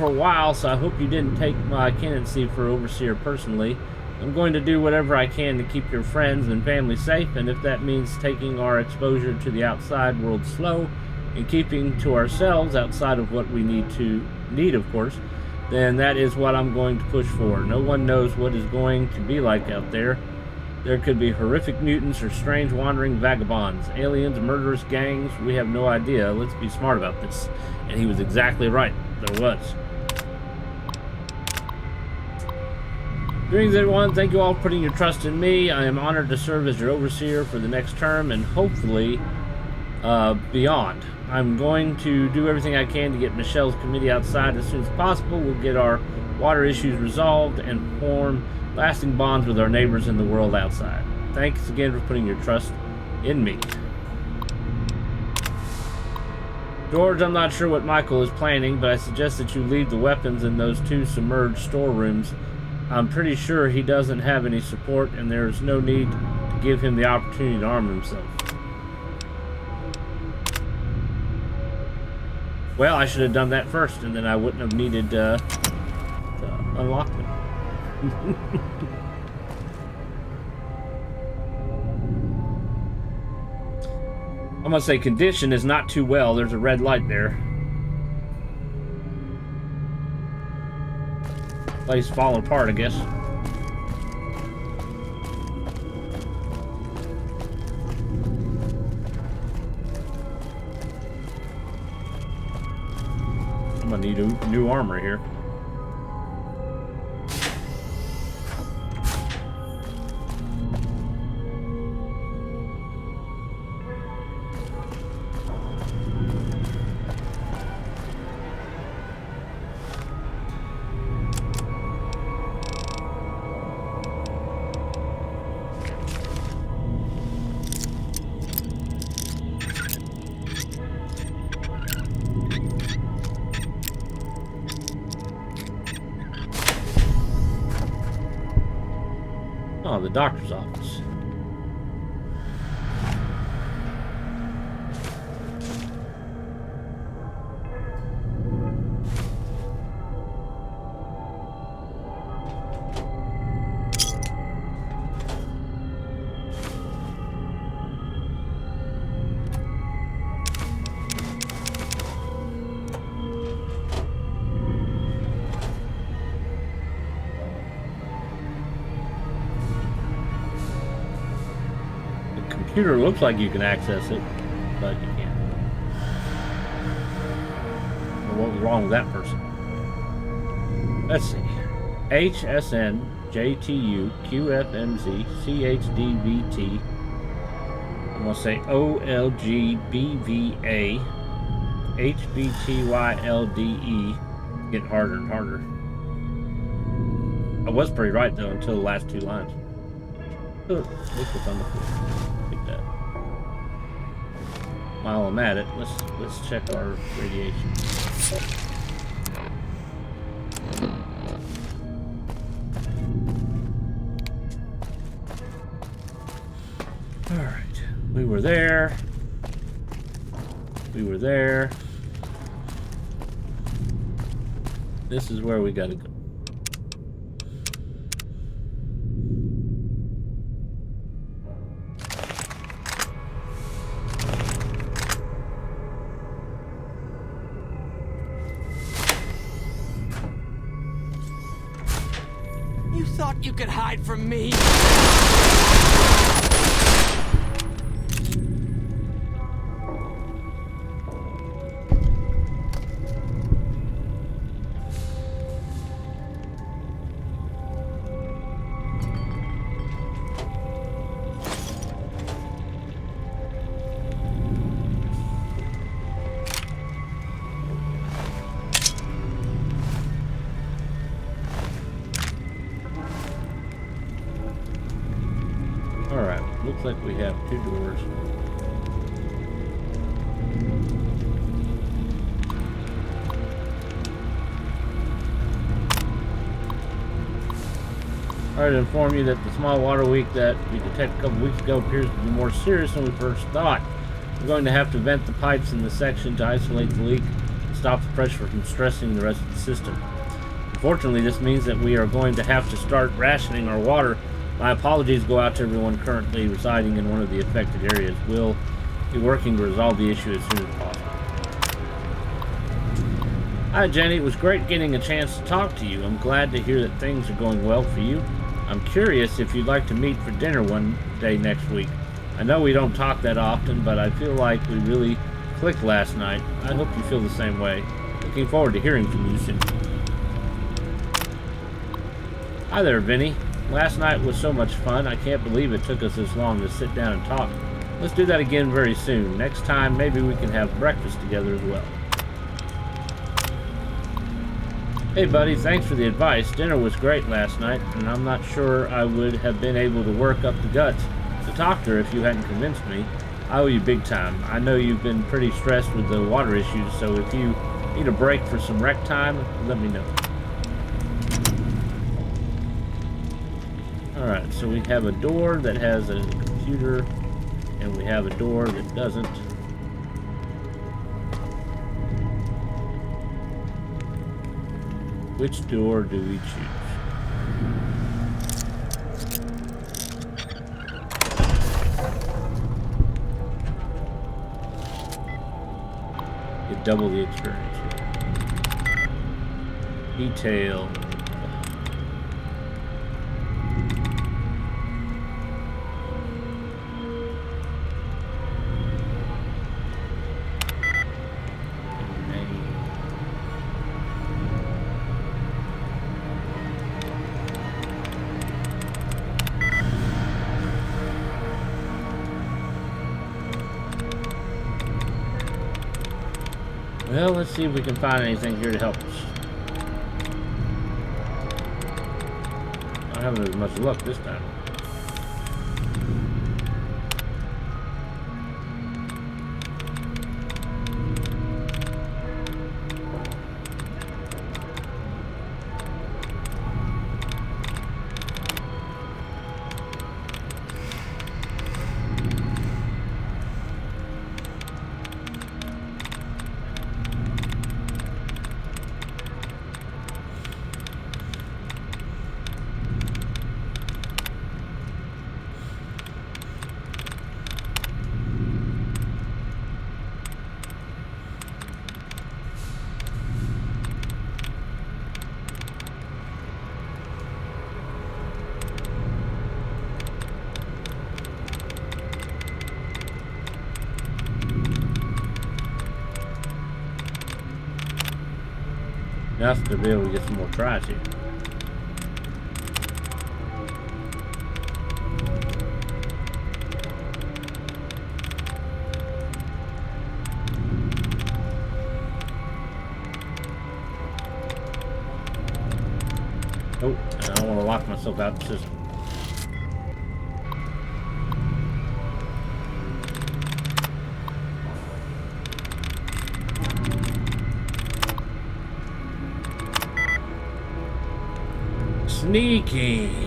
a while, so I hope you didn't take my candidacy for overseer personally. I'm going to do whatever I can to keep your friends and family safe, and if that means taking our exposure to the outside world slow and keeping to ourselves outside of what we need, of course, then that is what I'm going to push for. No one knows what it's going to be like out there. There could be horrific mutants or strange wandering vagabonds, aliens, murderous gangs. We have no idea. Let's be smart about this. And he was exactly right. There was. Greetings, everyone. Thank you all for putting your trust in me. I am honored to serve as your overseer for the next term and hopefully beyond. I'm going to do everything I can to get Michelle's committee outside as soon as possible. We'll get our water issues resolved and form lasting bonds with our neighbors in the world outside. Thanks again for putting your trust in me. George, I'm not sure what Michael is planning, but I suggest that you leave the weapons in those two submerged storerooms. I'm pretty sure he doesn't have any support, and there's no need to give him the opportunity to arm himself. Well, I should have done that first, and then I wouldn't have needed to unlock them. I'm gonna say condition is not too well. There's a red light there. Place falling apart, I guess. I'm gonna need new armor here. Oh, the doctor's office. computer looks like you can access it, but you can't. Well, what was wrong with that person? Let's see. HSN, JTU, QFMZ, CHDVT. I'm going to say OLGBVA, HBTYLDE. Getting harder and harder. I was pretty right, though, until the last two lines. Oh, look what's on the floor. Take that. While I'm at it, let's check our radiation. All right, we were there. We were there. This is where we gotta go. You thought you could hide from me? Alright, looks like we have two doors. Sorry to inform you that the small water leak that we detected a couple weeks ago appears to be more serious than we first thought. We're going to have to vent the pipes in the section to isolate the leak and stop the pressure from stressing the rest of the system. Unfortunately, this means that we are going to have to start rationing our water. My apologies go out to everyone currently residing in one of the affected areas. We'll be working to resolve the issue as soon as possible. Hi, Jenny. It was great getting a chance to talk to you. I'm glad to hear that things are going well for you. I'm curious if you'd like to meet for dinner one day next week. I know we don't talk that often, but I feel like we really clicked last night. I hope you feel the same way. Looking forward to hearing from you soon. Hi there, Vinny. Last night was so much fun. I can't believe it took us this long to sit down and talk. Let's do that again very soon. Next time, maybe we can have breakfast together as well. Hey, buddy, thanks for the advice. Dinner was great last night, and I'm not sure I would have been able to work up the guts to talk to her if you hadn't convinced me. I owe you big time. I know you've been pretty stressed with the water issues, so if you need a break for some rec time, let me know. Alright, so we have a door that has a computer, and we have a door that doesn't. Which door do we choose? Get double the experience here. Detail. Well, let's see if we can find anything here to help us. Not having as much luck this time. Enough to be able to get some more tries here. Oh, I don't want to lock myself out of the system. Sneaking.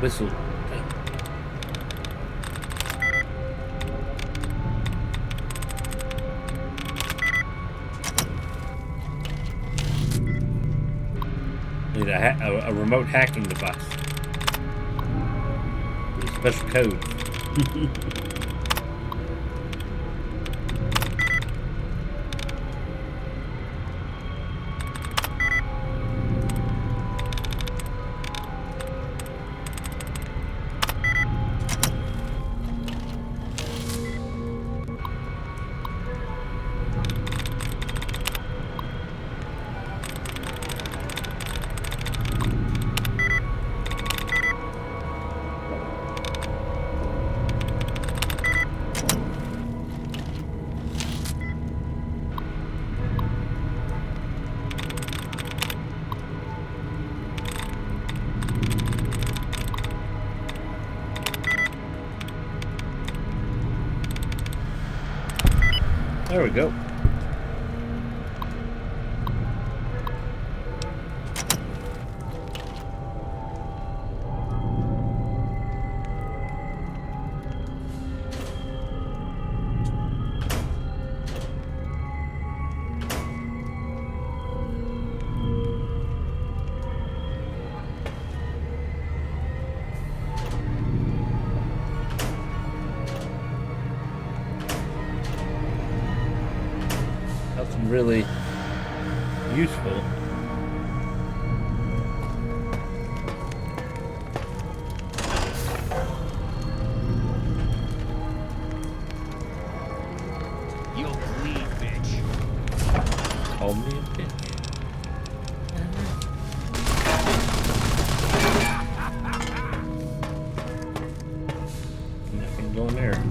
Whistle. Need a remote hacking device. With a special code. There we go. Really useful. You'll bleed, bitch. Call me a bitch. Nothing going there.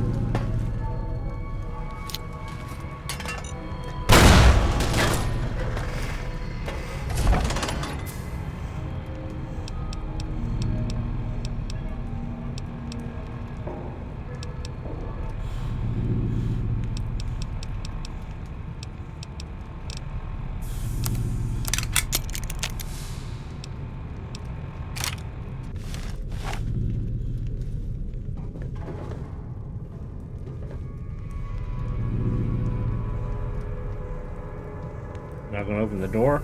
Not gonna open the door.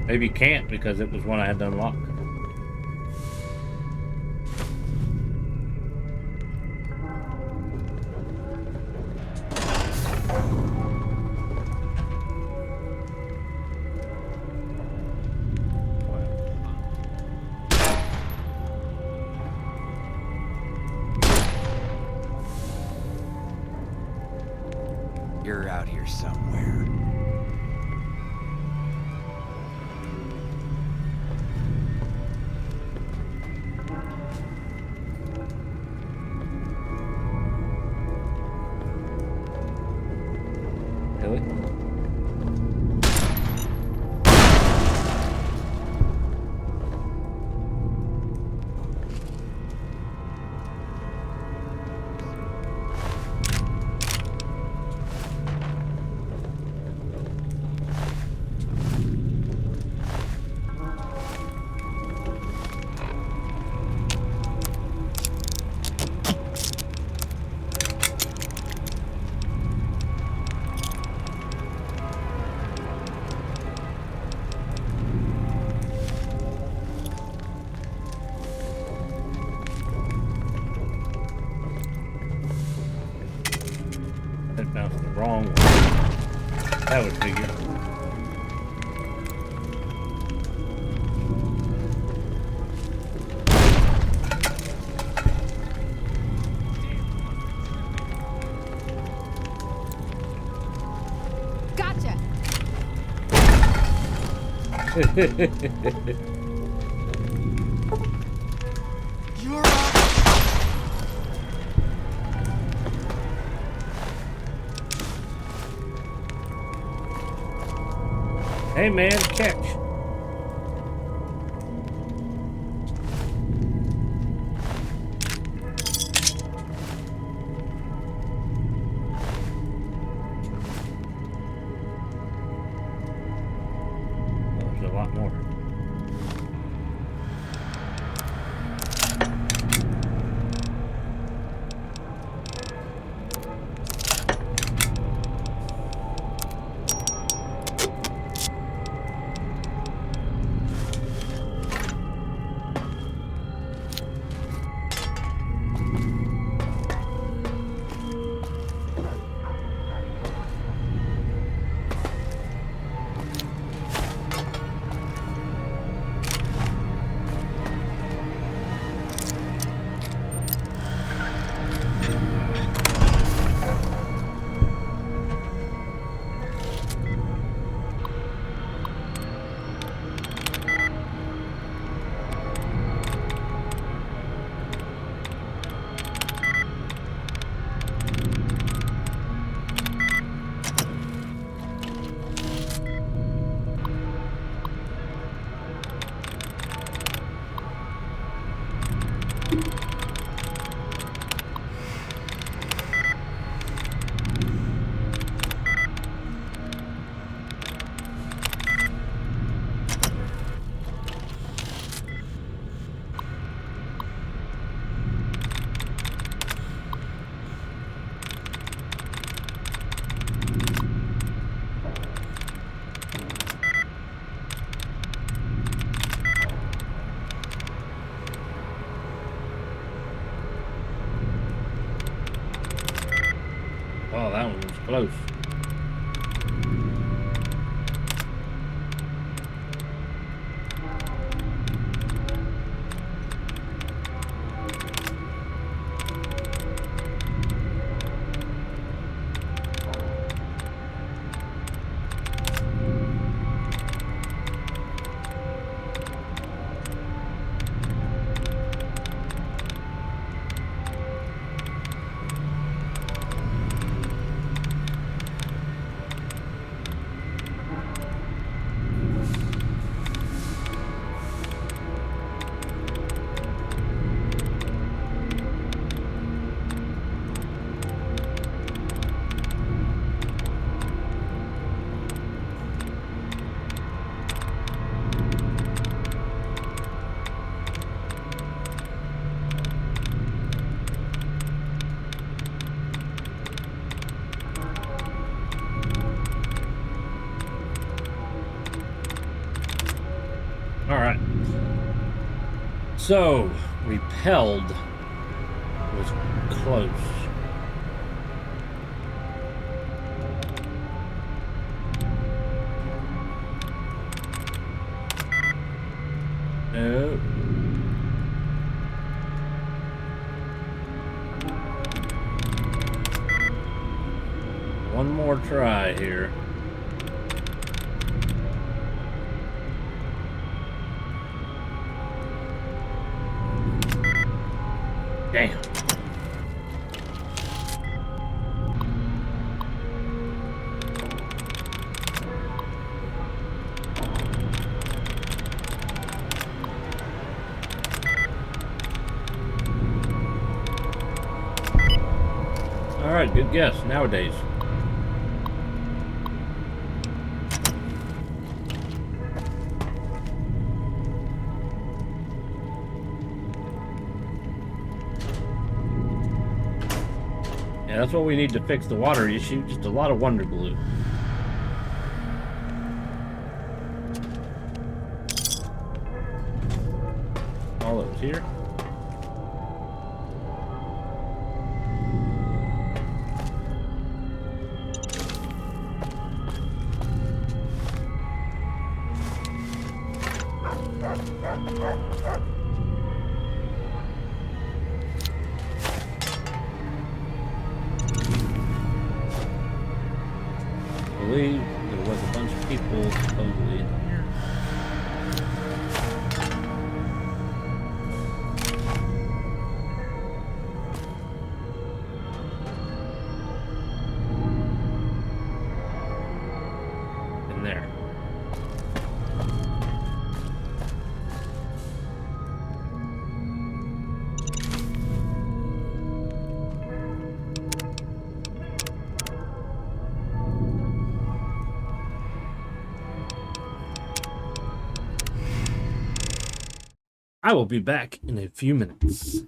Maybe can't because it was one I had to unlock. You're out here somewhere. Really? wrong way. That would figure. Gotcha. You're up. Hey man, catch. There's a lot more. Oh, that one was close. All right. So, repelled was close. No. One more try here. Damn. All right, good guess. Nowadays. Yeah, that's what we need to fix the water issue. Just a lot of wonder glue. All up here. I will be back in a few minutes.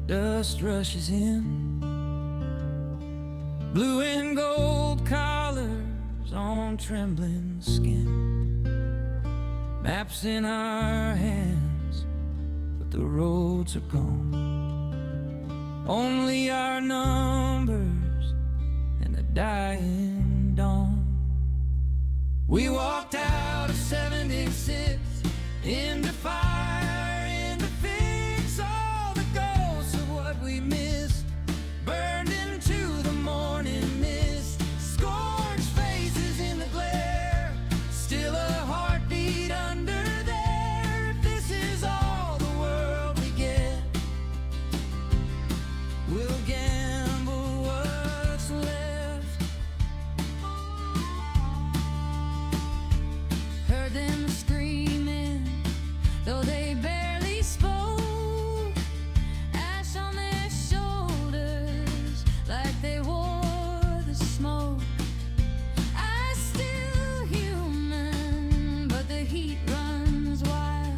Dust rushes in, blue and gold collars on trembling skin. Maps in our hands, but the roads are gone. Only our numbers and the dying dawn. We walked out of 76 into fire, into fix all the ghosts of what we missed. Burned into the morning mist, scorched faces in the glare. Still a heartbeat under there. If this is all the world we get, we'll gamble what's left. Heard them screaming, though they barely spoke. Ash on their shoulders, like they wore the smoke. I still human, but the heat runs wild.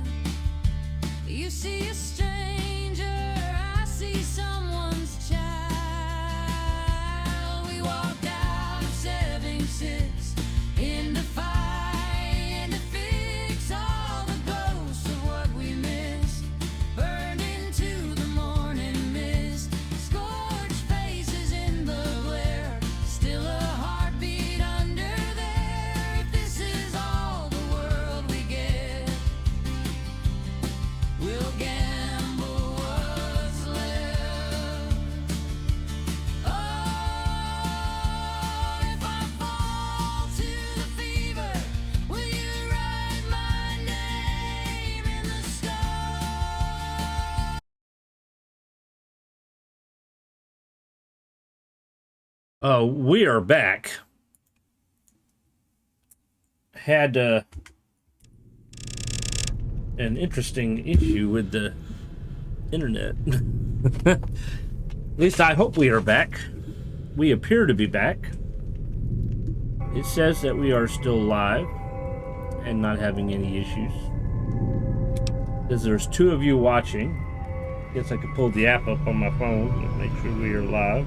You see a stranger, I see someone's child. We walked out of 76 into fire, into fix all the ghosts of what we missed. Burned into the morning mist, scorched faces in the glare. Still a heartbeat under there. If this is all the world we get, we'll gamble what's left. Oh, if I fall to the fever, will you write my name in the sky? We are back. Had an interesting issue with the internet. At least I hope we are back. We appear to be back. It says that we are still live and not having any issues. Because there's 2 of you watching. Guess I could pull the app up on my phone and make sure we are live.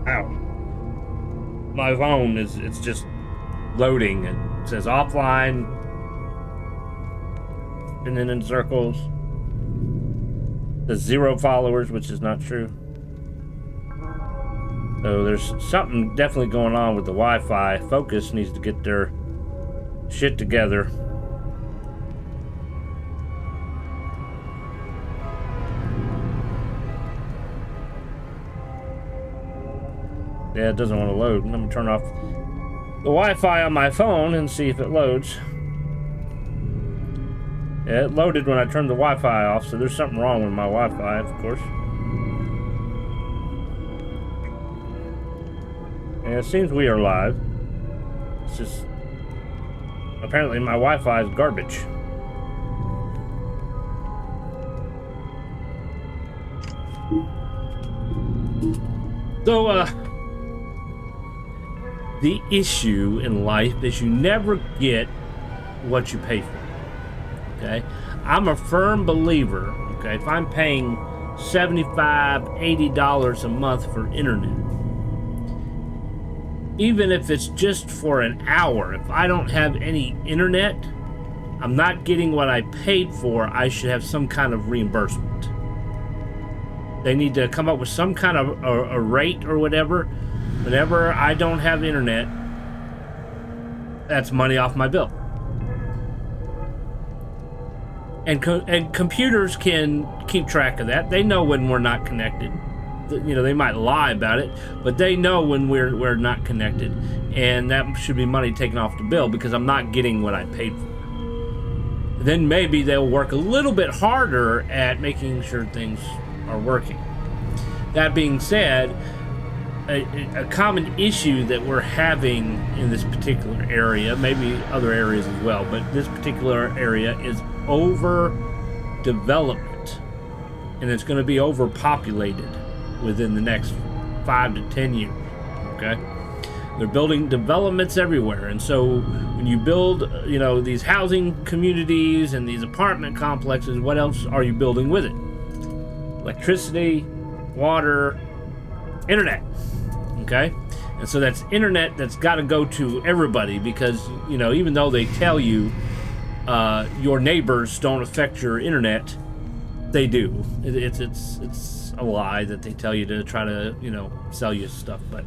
Ow. My phone it's just loading. It says offline, and then in circles. There's 0 followers, which is not true. So there's something definitely going on with the Wi-Fi. Focus needs to get their shit together. Yeah, it doesn't want to load. Let me turn off the Wi-Fi on my phone and see if it loads. Yeah, it loaded when I turned the Wi-Fi off, so there's something wrong with my Wi-Fi, of course. And it seems we are live. It's just... apparently my Wi-Fi is garbage. So, the issue in life is you never get what you pay for. Okay? I'm a firm believer, okay, if I'm paying $75, $80 a month for internet, even if it's just for an hour, if I don't have any internet, I'm not getting what I paid for. I should have some kind of reimbursement. They need to come up with some kind of a rate or whatever. Whenever I don't have internet, that's money off my bill. And computers can keep track of that. They know when we're not connected. You know, they might lie about it, but they know when we're not connected, and that should be money taken off the bill because I'm not getting what I paid for. Then maybe they'll work a little bit harder at making sure things are working. That being said, a common issue that we're having in this particular area, maybe other areas as well, but this particular area is overdevelopment. and it's going to be overpopulated within the next 5 to 10 years. Okay, they're building developments everywhere, and so when you build, these housing communities and these apartment complexes, what else are you building with it? Electricity, water, internet. Okay, and so that's internet that's got to go to everybody, because even though they tell you your neighbors don't affect your internet, they do. It's a lie that they tell you to try to sell you stuff. But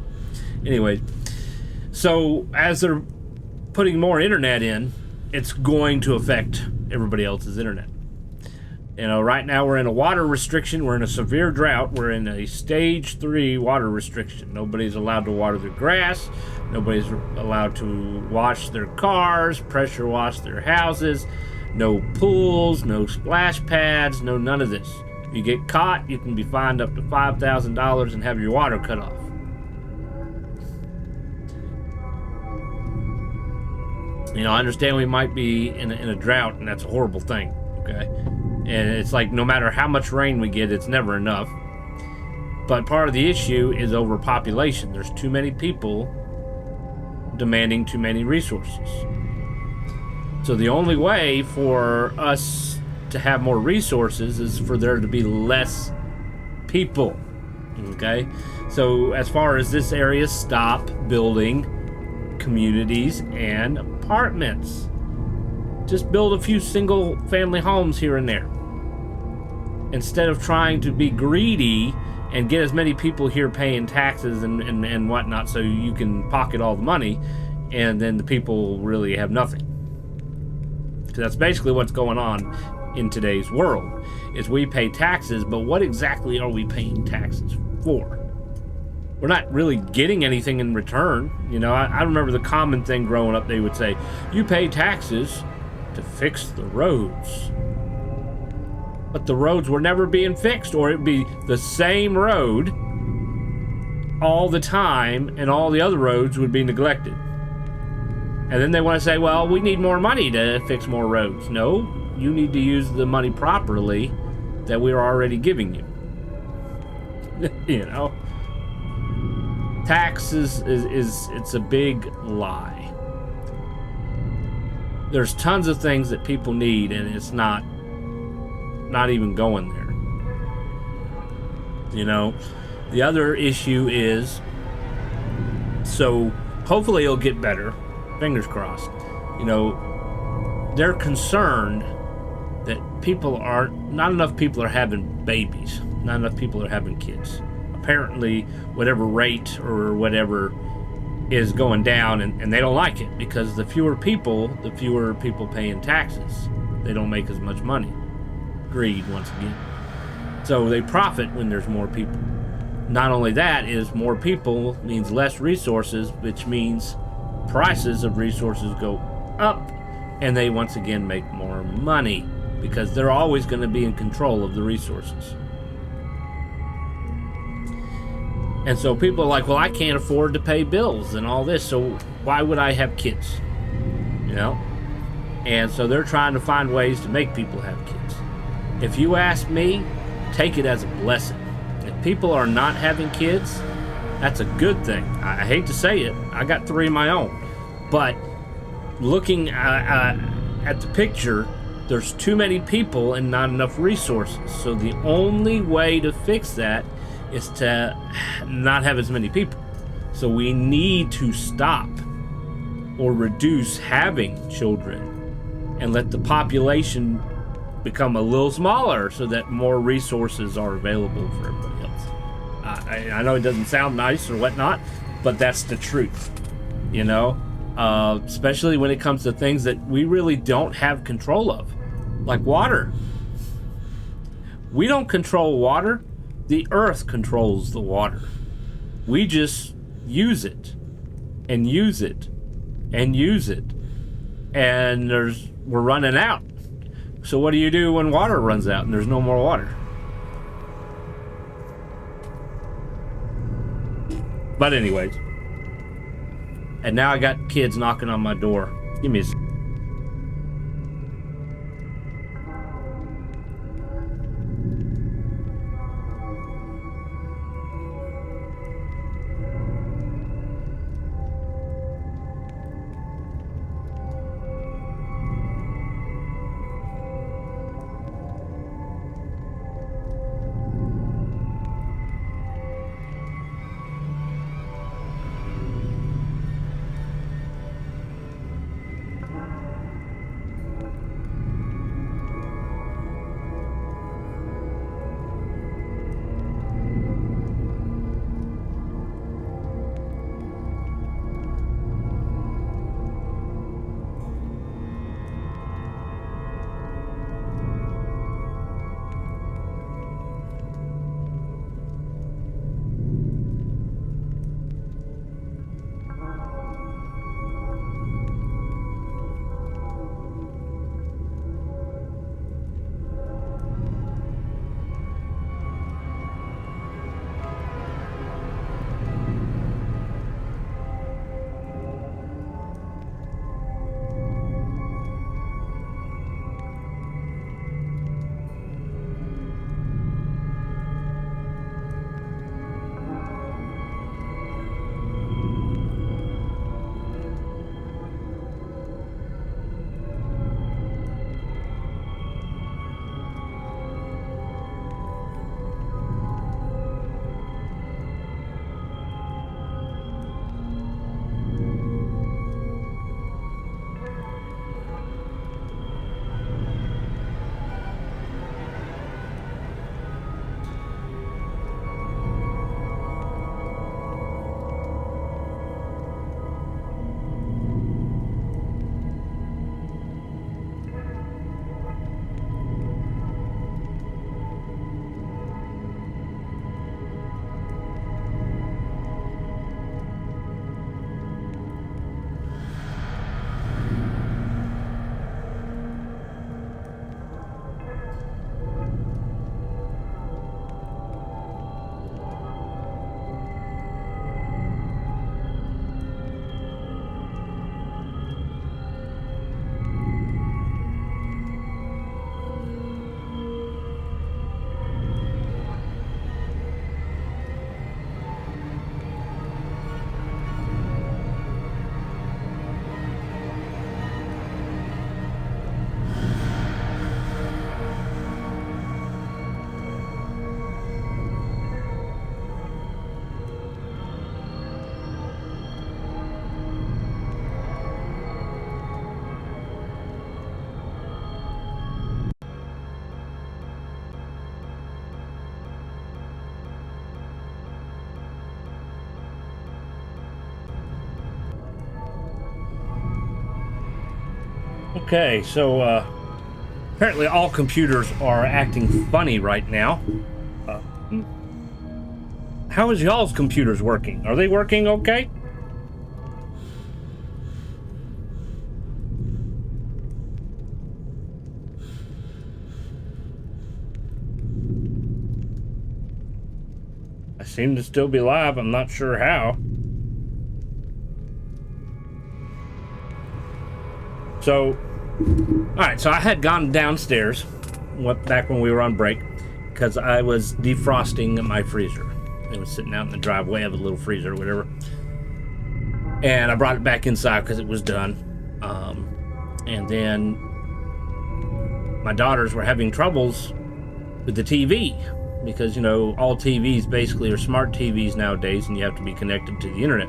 anyway, so as they're putting more internet in, it's going to affect everybody else's internet. Right now we're in a water restriction. We're in a severe drought. We're in a stage 3 water restriction. Nobody's allowed to water their grass. Nobody's allowed to wash their cars, pressure wash their houses. No pools, no splash pads, no none of this. If you get caught, you can be fined up to $5,000 and have your water cut off. I understand we might be in a drought, and that's a horrible thing, okay? And it's like no matter how much rain we get, it's never enough. But part of the issue is overpopulation. There's too many people demanding too many resources. So the only way for us to have more resources is for there to be less people. Okay? So as far as this area, stop building communities and apartments. Just build a few single family homes here and there, instead of trying to be greedy and get as many people here paying taxes and whatnot, so you can pocket all the money, and then the people really have nothing. Because that's basically what's going on in today's world, is we pay taxes, but what exactly are we paying taxes for? We're not really getting anything in return. I remember the common thing growing up. They would say, you pay taxes to fix the roads. But the roads were never being fixed, or it'd be the same road all the time, and all the other roads would be neglected. And then they want to say, well, we need more money to fix more roads. No, you need to use the money properly that we're already giving you. Taxes it's a big lie. There's tons of things that people need, and it's not even going there. The other issue is, so hopefully it'll get better, fingers crossed. They're concerned that not enough people are having babies, not enough people are having kids. Apparently whatever rate or whatever is going down, and they don't like it, because the fewer people paying taxes. They don't make as much money. Greed once again. So they profit when there's more people. Not only that, is more people means less resources, which means prices of resources go up, and they once again make more money, because they're always going to be in control of the resources. And so people are like, well, I can't afford to pay bills and all this, so why would I have kids? And so they're trying to find ways to make people have kids. If you ask me, take it as a blessing. If people are not having kids, that's a good thing. I hate to say it, I got 3 of my own. But looking at the picture, there's too many people and not enough resources. So the only way to fix that is to not have as many people. So we need to stop or reduce having children and let the population become a little smaller, so that more resources are available for everybody else. I know it doesn't sound nice or whatnot, but that's the truth. Especially when it comes to things that we really don't have control of, like water. We don't control water. The earth controls the water. We just use it and use it and use it, and we're running out. So what do you do when water runs out and there's no more water? But anyways, and now I got kids knocking on my door. Give me a second. Okay, so apparently all computers are acting funny right now. How is y'all's computers working? Are they working okay? I seem to still be live. I'm not sure how. So, alright, so I had gone downstairs back when we were on break because I was defrosting my freezer. It was sitting out in the driveway of a little freezer or whatever. And I brought it back inside because it was done. And then my daughters were having troubles with the TV because, you know, all TVs basically are smart TVs nowadays and you have to be connected to the internet.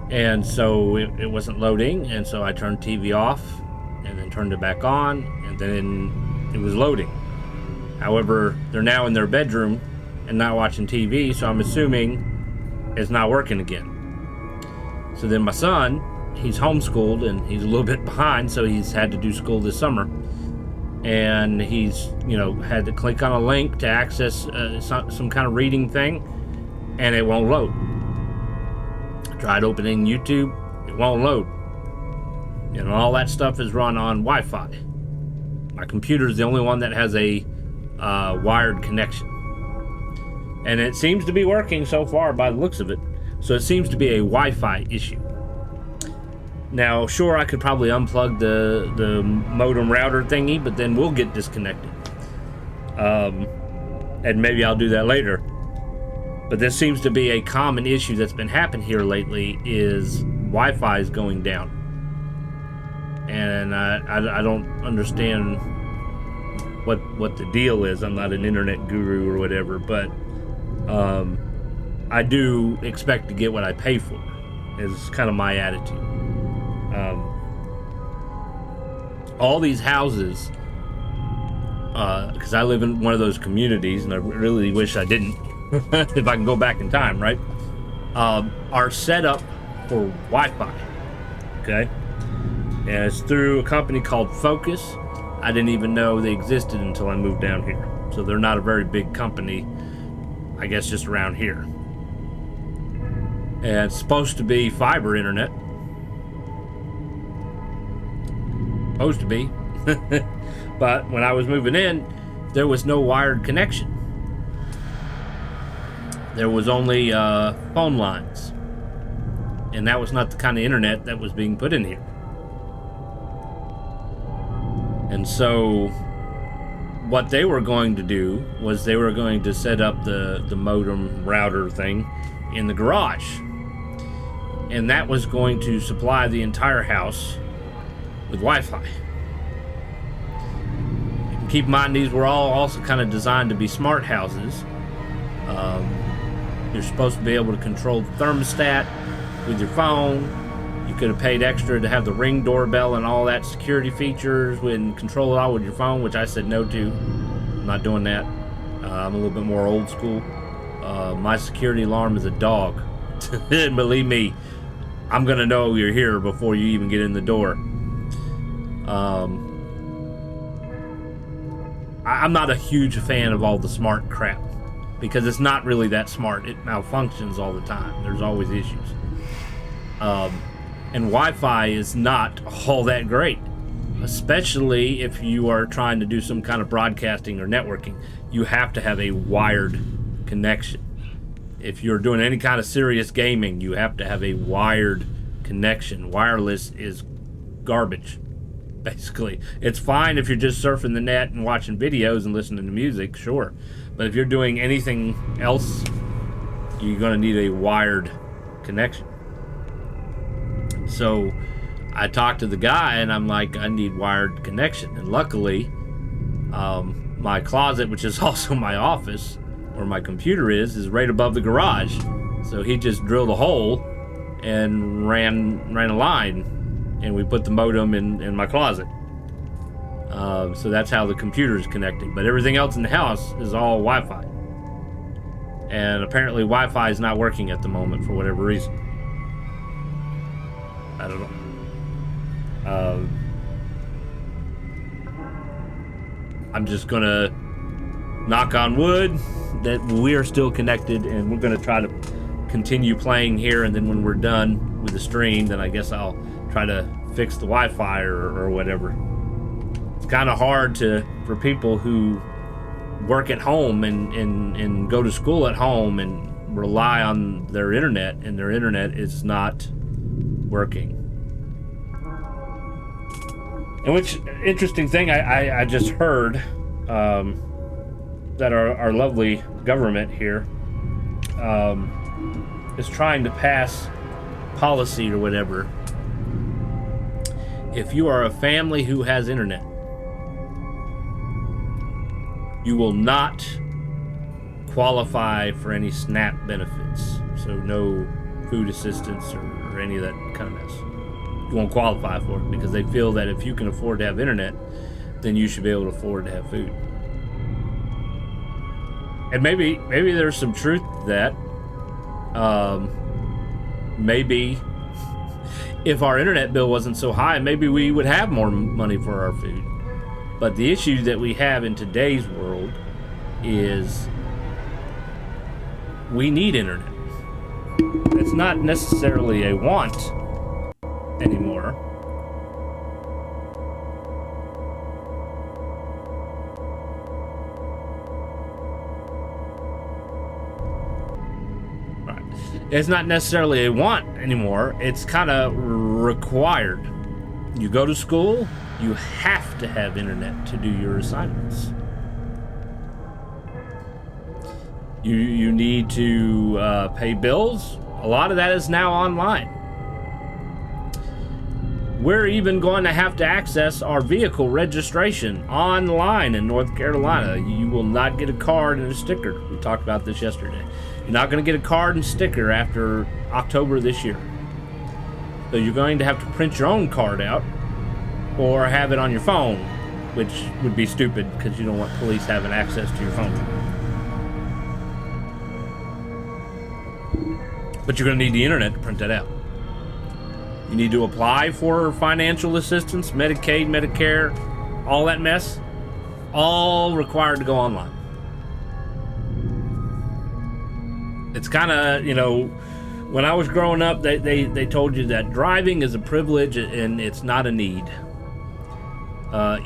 And so it wasn't loading, and so I turned TV off and then turned it back on, and then it was loading. However, they're now in their bedroom and not watching TV, so I'm assuming it's not working again. So then my son, he's homeschooled and he's a little bit behind, so he's had to do school this summer. And he's, you know, had to click on a link to access some kind of reading thing, and it won't load. Tried opening YouTube, it won't load. And all that stuff is run on Wi-Fi. My computer is the only one that has a wired connection. And it seems to be working so far by the looks of it. So it seems to be a Wi-Fi issue. Now, sure, I could probably unplug the modem router thingy, but then we'll get disconnected. And maybe I'll do that later. But this seems to be a common issue that's been happening here lately is Wi-Fi is going down. And I don't understand what the deal is. I'm not an internet guru or whatever, but I do expect to get what I pay for, is kind of my attitude. All these houses, because I live in one of those communities, and I really wish I didn't, if I can go back in time, right? Are set up for Wi-Fi, okay? And it's through a company called Focus. I didn't even know they existed until I moved down here. So they're not a very big company, I guess just around here. And it's supposed to be fiber internet. Supposed to be. But when I was moving in, there was no wired connection. There was only phone lines. And that was not the kind of internet that was being put in here. And so what they were going to do was they were going to set up the modem router thing in the garage. And that was going to supply the entire house with Wi-Fi. Keep in mind, these were all also kind of designed to be smart houses. You're supposed to be able to control the thermostat with your phone. You could have paid extra to have the Ring doorbell and all that security features and control it all with your phone, which I said no to. I'm not doing that. I'm a little bit more old school. My security alarm is a dog. And believe me, I'm going to know you're here before you even get in the door. I'm not a huge fan of all the smart crap because it's not really that smart. It malfunctions all the time. There's always issues. And Wi-Fi is not all that great, especially if you are trying to do some kind of broadcasting or networking. You have to have a wired connection. If you're doing any kind of serious gaming, you have to have a wired connection. Wireless is garbage, basically. It's fine if you're just surfing the net and watching videos and listening to music, sure. But if you're doing anything else, you're going to need a wired connection. So I talked to the guy and I'm like, I need wired connection. And luckily, my closet, which is also my office, where my computer is right above the garage. So he just drilled a hole and ran a line, and we put the modem in my closet. So that's how the computer is connected. But everything else in the house is all Wi-Fi. And apparently Wi-Fi is not working at the moment for whatever reason. I don't know. I'm just gonna knock on wood that we are still connected, and we're gonna try to continue playing here, and then when we're done with the stream, then I guess I'll try to fix the Wi-Fi or whatever. It's kind of hard for people who work at home and go to school at home and rely on their internet, and their internet is not working. And which interesting thing I just heard that our lovely government here is trying to pass policy or whatever. If you are a family who has internet, you will not qualify for any SNAP benefits. So no food assistance or any of that kind of mess. You won't qualify for it because they feel that if you can afford to have internet, then you should be able to afford to have food. And maybe there's some truth to that. Maybe if our internet bill wasn't so high, maybe we would have more money for our food. But the issue that we have in today's world is we need internet. It's not necessarily a want anymore. Right. It's not necessarily a want anymore. It's kind of required. You go to school, you have to have internet to do your assignments. You need to pay bills. A lot of that is now online. We're even going to have to access our vehicle registration online in North Carolina. You will not get a card and a sticker. We talked about this yesterday. You're not going to get a card and sticker after October this year. So you're going to have to print your own card out or have it on your phone, which would be stupid because you don't want police having access to your phone. But you're going to need the internet to print that out. You need to apply for financial assistance, Medicaid, Medicare, all that mess, all required to go online. It's kind of, when I was growing up, they told you that driving is a privilege and it's not a need.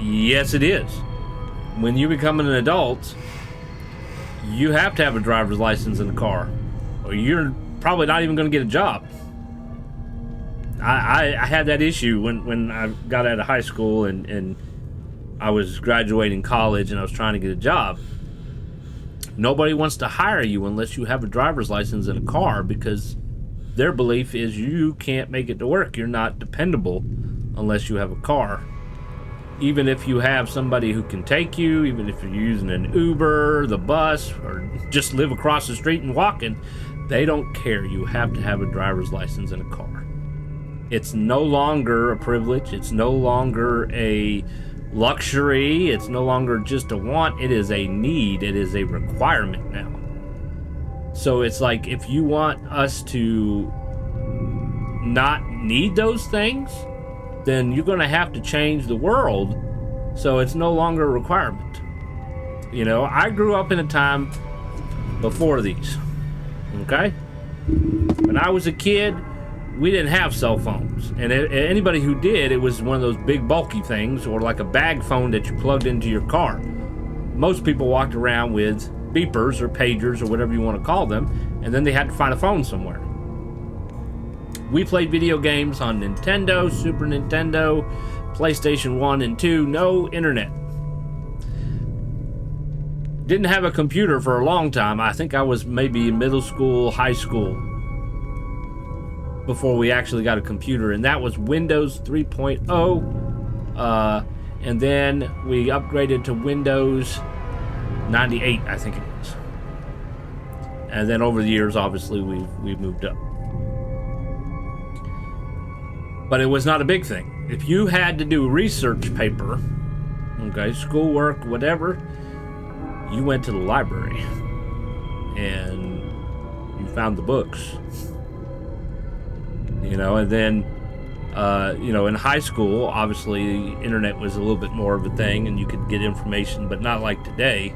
Yes, it is. When you become an adult, you have to have a driver's license in a car, or you're probably not even going to get a job. I had that issue when I got out of high school and I was graduating college and I was trying to get a job. Nobody wants to hire you unless you have a driver's license in a car because their belief is you can't make it to work. You're not dependable unless you have a car. Even if you have somebody who can take you, even if you're using an Uber, the bus, or just live across the street and walking, they don't care. You have to have a driver's license in a car. It's no longer a privilege. It's no longer a luxury. It's no longer just a want. It is a need. It is a requirement now. So it's like if you want us to not need those things, then you're going to have to change the world so it's no longer a requirement. I grew up in a time before these. Okay? When I was a kid, we didn't have cell phones. And anybody who did, it was one of those big bulky things or like a bag phone that you plugged into your car. Most people walked around with beepers or pagers or whatever you want to call them, and then they had to find a phone somewhere. We played video games on Nintendo, Super Nintendo, PlayStation 1 and 2, no internet. Didn't have a computer for a long time. I think I was maybe in middle school, high school before we actually got a computer, and that was Windows 3.0. And then we upgraded to Windows 98, I think it was. And then over the years, obviously, we've moved up. But it was not a big thing. If you had to do a research paper, okay, schoolwork, whatever, you went to the library and you found the books, and then You know, in high school, obviously, the internet was a little bit more of a thing, and you could get information, but not like today.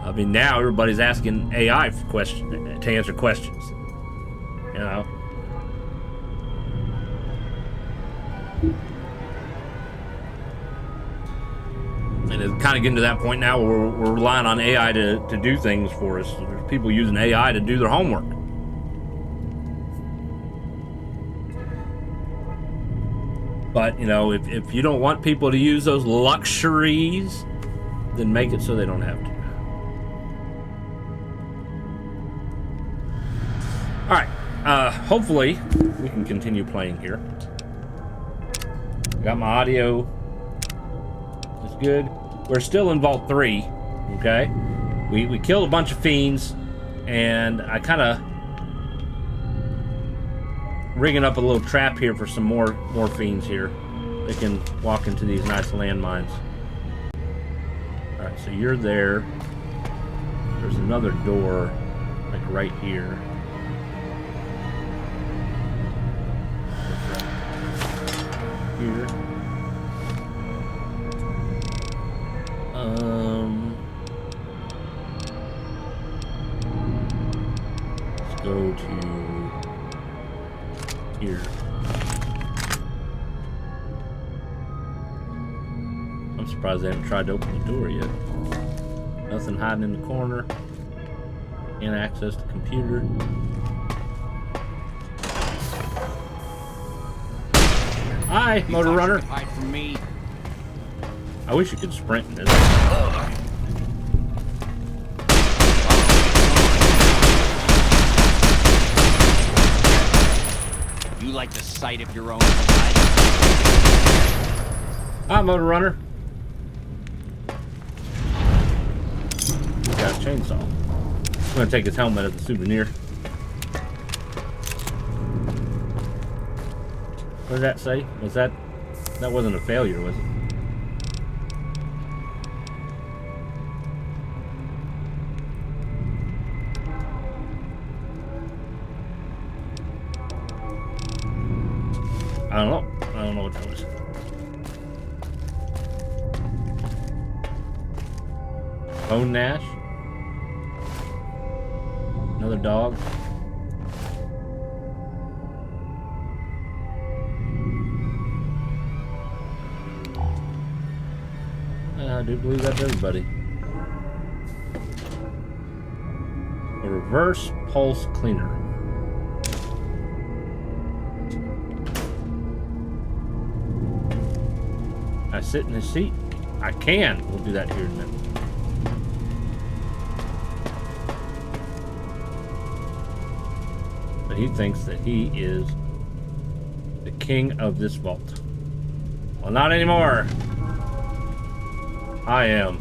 I mean, now everybody's asking AI for questions to answer questions. You know. And it's kind of getting to that point now where we're relying on AI to do things for us. There's people using AI to do their homework. But, you know, if you don't want people to use those luxuries, then make it so they don't have to. All right. Hopefully, we can continue playing here. Got my audio. It's good. We're still in Vault 3, okay? We killed a bunch of fiends, and I kind of rigging up a little trap here for some more fiends here. They can walk into these nice landmines. All right, so you're there. There's another door, like right here. Here. Let's go to here. I'm surprised they haven't tried to open the door yet. Nothing hiding in the corner. Can't access the computer. Hi, Motor Runner. Hide from me. I wish you could sprint in this. You like the sight of your own blood? Hi, Motor Runner. Got a chainsaw. I'm gonna take his helmet as a souvenir. What did that say? Was that wasn't a failure, was it? I don't know. I don't know what that was. Bone Nash. Another dog. I do believe that's everybody. A reverse pulse cleaner. I sit in his seat? I can. We'll do that here in a minute. But he thinks that he is the king of this vault. Well, not anymore. I am.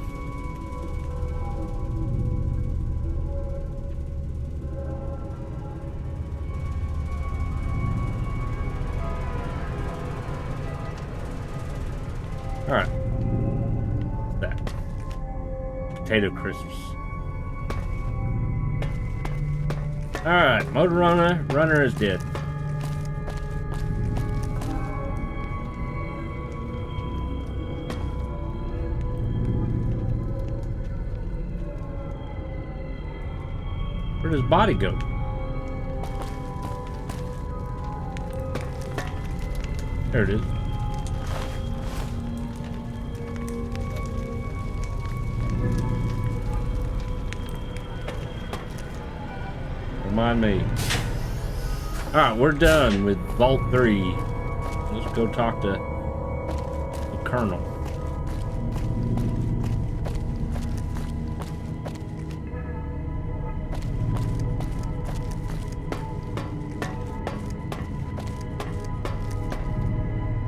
All right. What's that? Potato crisps. All right, Motor Runner is dead. Where'd his body go? There it is. Remind me. Alright, we're done with Vault 3. Let's go talk to the Colonel.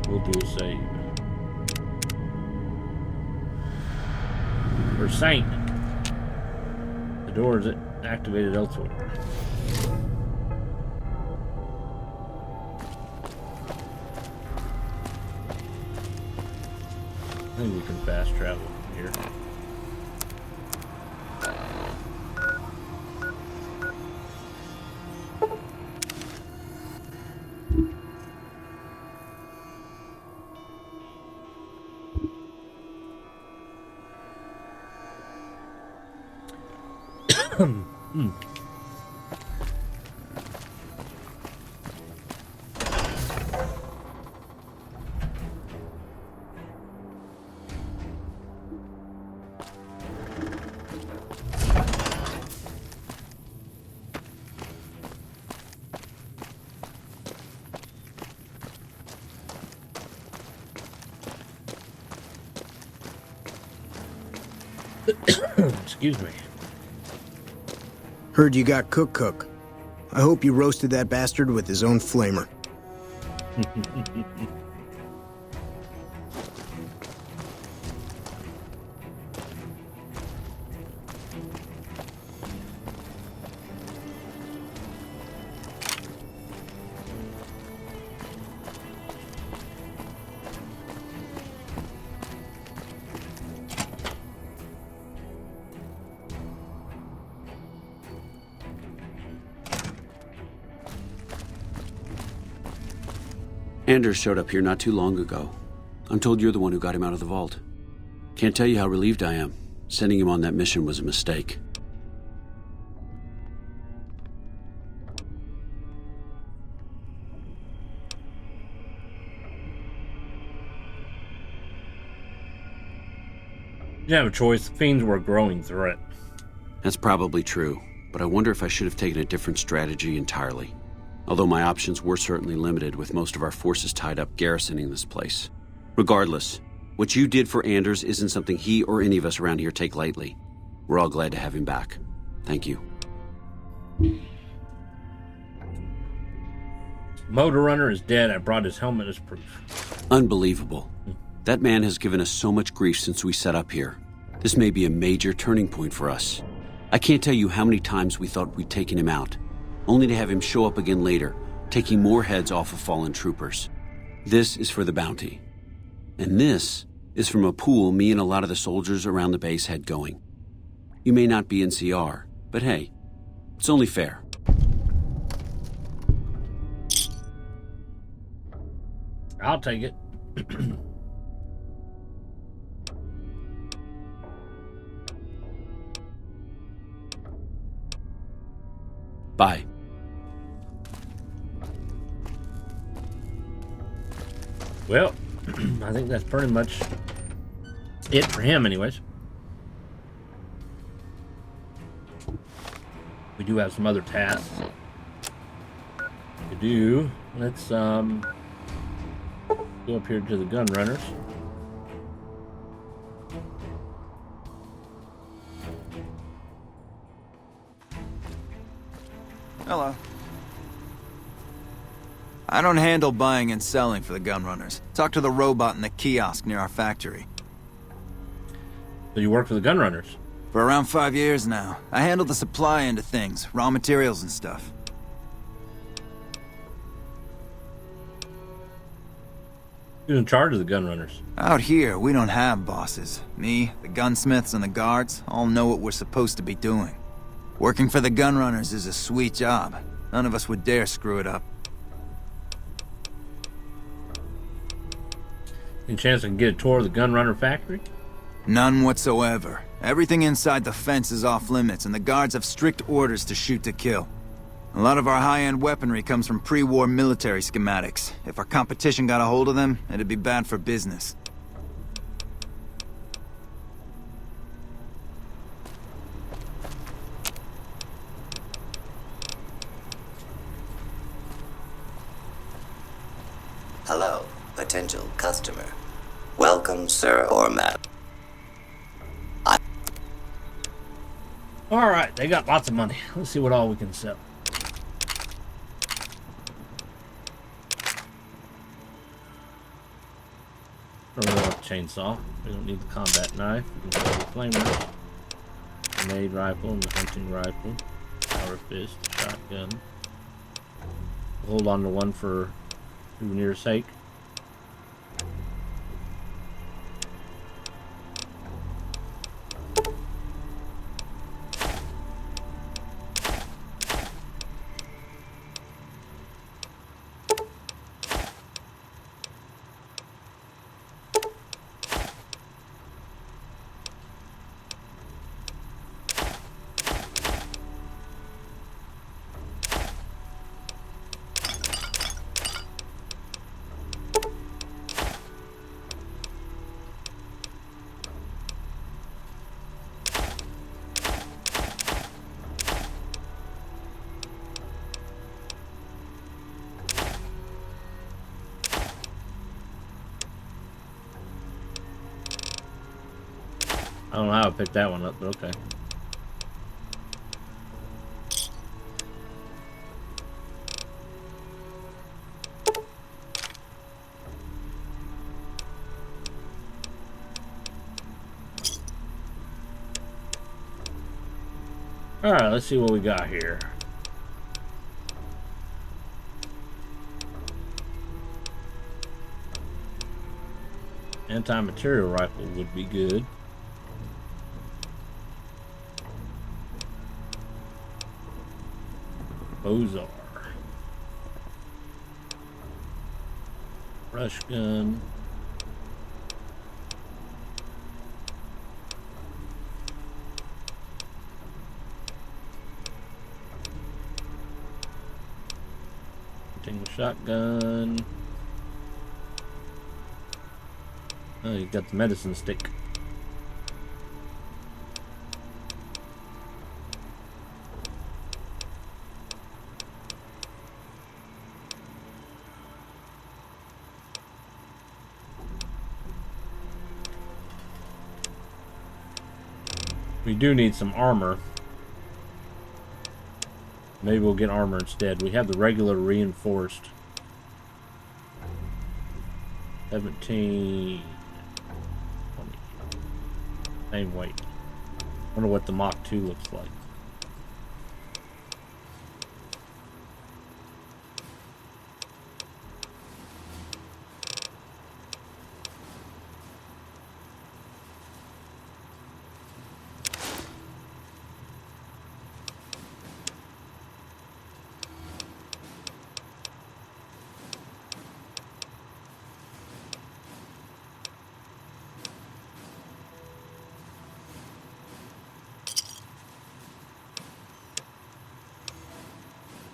We'll do a save. For Saint. The door is activated elsewhere. I think we can fast travel from here. Excuse me. Heard you got cook. I hope you roasted that bastard with his own flamer. Anders showed up here not too long ago. I'm told you're the one who got him out of the vault. Can't tell you how relieved I am. Sending him on that mission was a mistake. You didn't have a choice. The fiends were a growing threat. That's probably true, but I wonder if I should have taken a different strategy entirely. Although my options were certainly limited, with most of our forces tied up garrisoning this place. Regardless, what you did for Anders isn't something he or any of us around here take lightly. We're all glad to have him back. Thank you. Motor Runner is dead. I brought his helmet as proof. Unbelievable. That man has given us so much grief since we set up here. This may be a major turning point for us. I can't tell you how many times we thought we'd taken him out, only to have him show up again later, taking more heads off of fallen troopers. This is for the bounty. And this is from a pool me and a lot of the soldiers around the base had going. You may not be in CR, but hey, it's only fair. I'll take it. Bye. Well, I think that's pretty much it for him anyways. We do have some other tasks to do. Let's go up here to the gun runners. Hello. I don't handle buying and selling for the gun runners. Talk to the robot in the kiosk near our factory. So you work for the gun runners? For around 5 years now. I handle the supply end of things, raw materials and stuff. Who's in charge of the gun runners? Out here, we don't have bosses. Me, the gunsmiths, and the guards all know what we're supposed to be doing. Working for the gun runners is a sweet job. None of us would dare screw it up. Any chance I can get a tour of the gun runner factory? None whatsoever. Everything inside the fence is off limits, and the guards have strict orders to shoot to kill. A lot of our high-end weaponry comes from pre-war military schematics. If our competition got a hold of them, it'd be bad for business. Hello, potential customer. Welcome, sir or madam. All right, they got lots of money. Let's see what all we can sell. Throw it off the chainsaw. We don't need the combat knife. We can sell the flamer, grenade rifle, and the hunting rifle, power fist, shotgun. Hold on to one for souvenir's sake. don't know how I picked that one up, but okay. Alright, let's see what we got here. Anti-material rifle would be good. Bozar. Rush gun. Shotgun. Oh, you got the medicine stick. We do need some armor. Maybe we'll get armor instead. We have the regular reinforced. 17. 20. Same weight. Wonder what the Mach 2 looks like.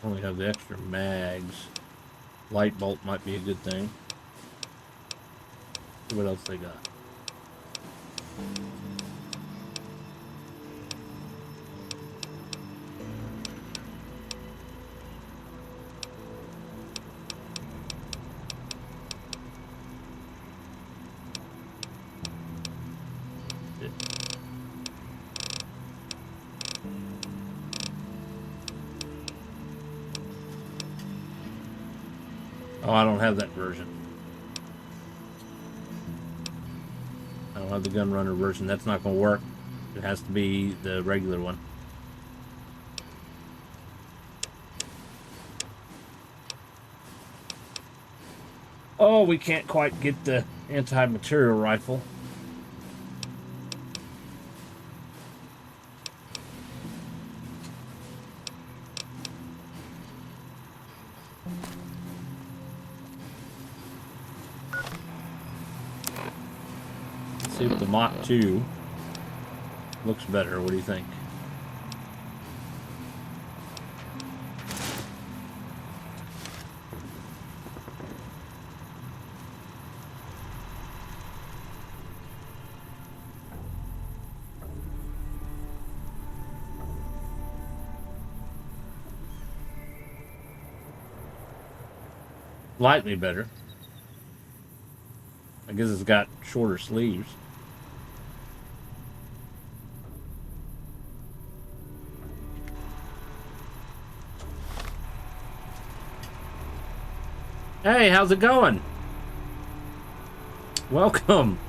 Only have the extra mags. Light bolt might be a good thing. See what else they got. Oh, I don't have that version. I don't have the gun runner version. That's not going to work. It has to be the regular one. Oh, we can't quite get the anti-material rifle. See if the Mach 2 looks better. What do you think? Slightly better. I guess it's got shorter sleeves. Hey, how's it going? Welcome.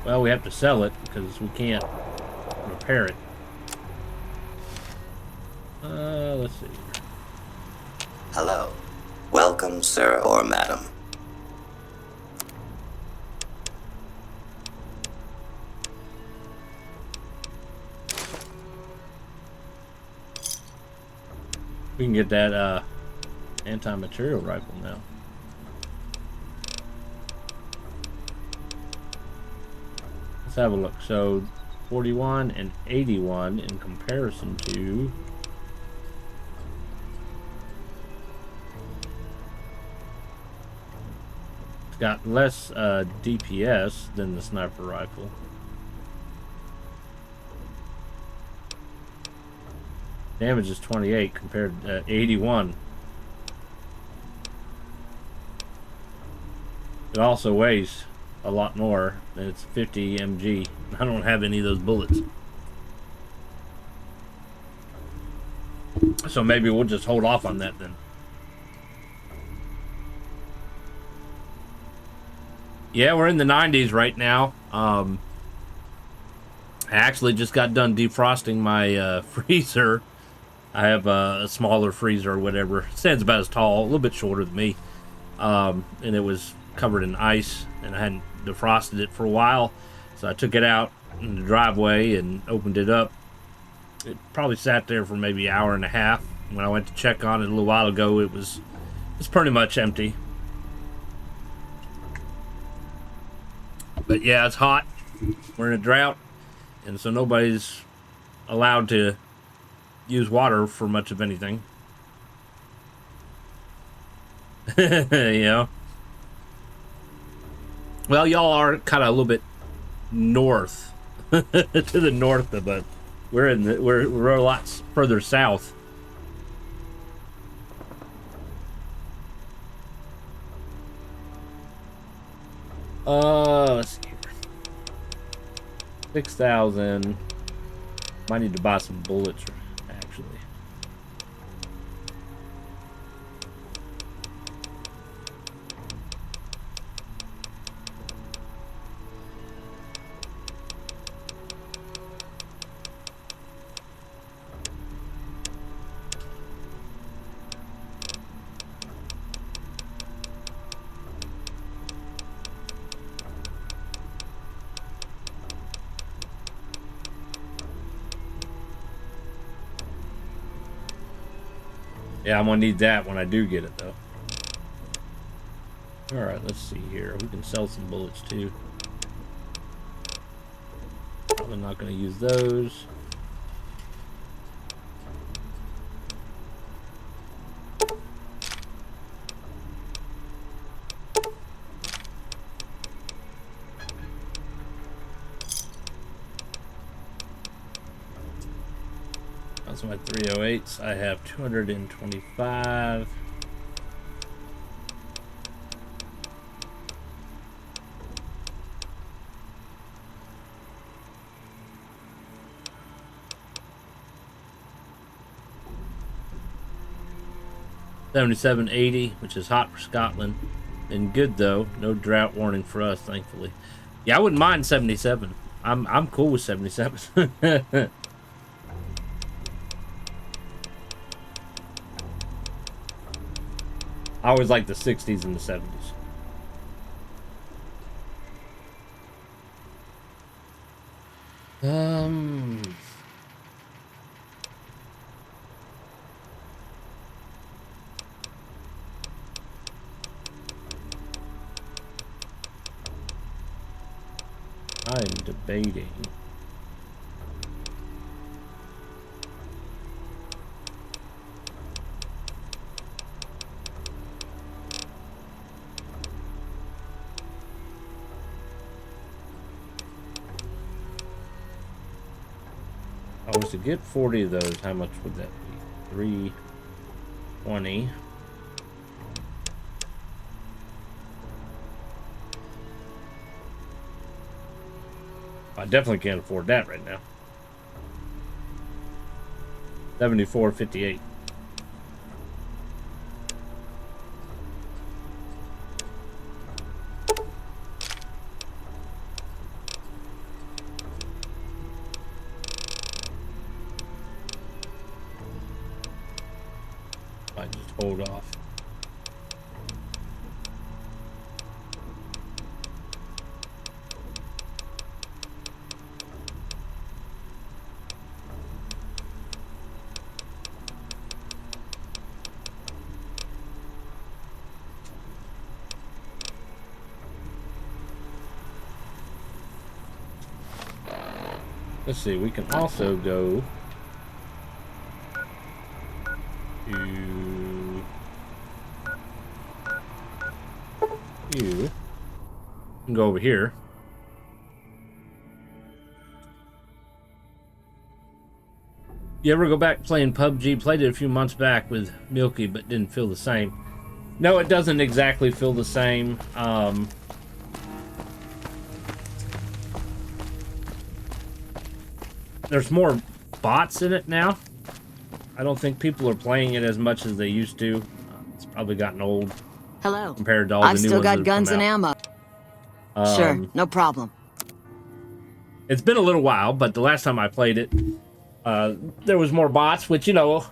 Well, we have to sell it because we can't repair it. Let's see. Hello. Welcome, sir or madam. We can get that anti-material rifle now. Let's have a look. So 41 and 81 in comparison to it's got less DPS than the sniper rifle. Damage is 28 compared to 81. It also weighs a lot more, and it's 50 mg. I don't have any of those bullets. So maybe we'll just hold off on that then. Yeah, we're in the 90s right now. I actually just got done defrosting my freezer. I have a smaller freezer or whatever. It stands about as tall, a little bit shorter than me. And it was covered in ice, and I hadn't defrosted it for a while. So I took it out in the driveway and opened it up. It probably sat there for maybe an hour and a half. When I went to check on it a little while ago, it's pretty much empty. But yeah, it's hot. We're in a drought, and so nobody's allowed to use water for much of anything. You know. Well, y'all are kind of a little bit north, to the north of us. We're a lot further south. Let's see here. 6,000. Might need to buy some bullets, actually. Yeah, I'm gonna need that when I do get it, though. Alright, let's see here. We can sell some bullets, too. Probably not gonna use those. That's my 308s. I have 225. $77.80, which is hot for Scotland, and good though. No drought warning for us, thankfully. Yeah, I wouldn't mind 77. I'm cool with 77. I always like the 60s and the 70s. I'm debating. I was to get 40 of those, how much would that be? 320. I definitely can't afford that right now. $74.58. I just hold off. Let's see, we can also go to you and go over here. You ever go back playing PUBG? Played it a few months back with Milky, but didn't feel the same. No, it doesn't exactly feel the same. there's more bots in it now. I don't think people are playing it as much as they used to. It's probably gotten old Hello. compared to all I've the new still ones got that have guns come and out. ammo. Sure, no problem. It's been a little while, but the last time I played it, there was more bots, which, you know,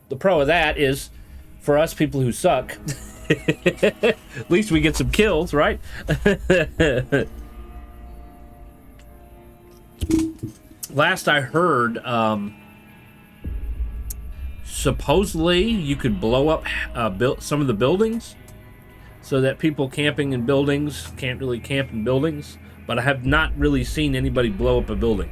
the pro of that is for us people who suck. At least we get some kills, right? Last I heard, supposedly you could blow up some of the buildings so that people camping in buildings can't really camp in buildings, but I have not really seen anybody blow up a building.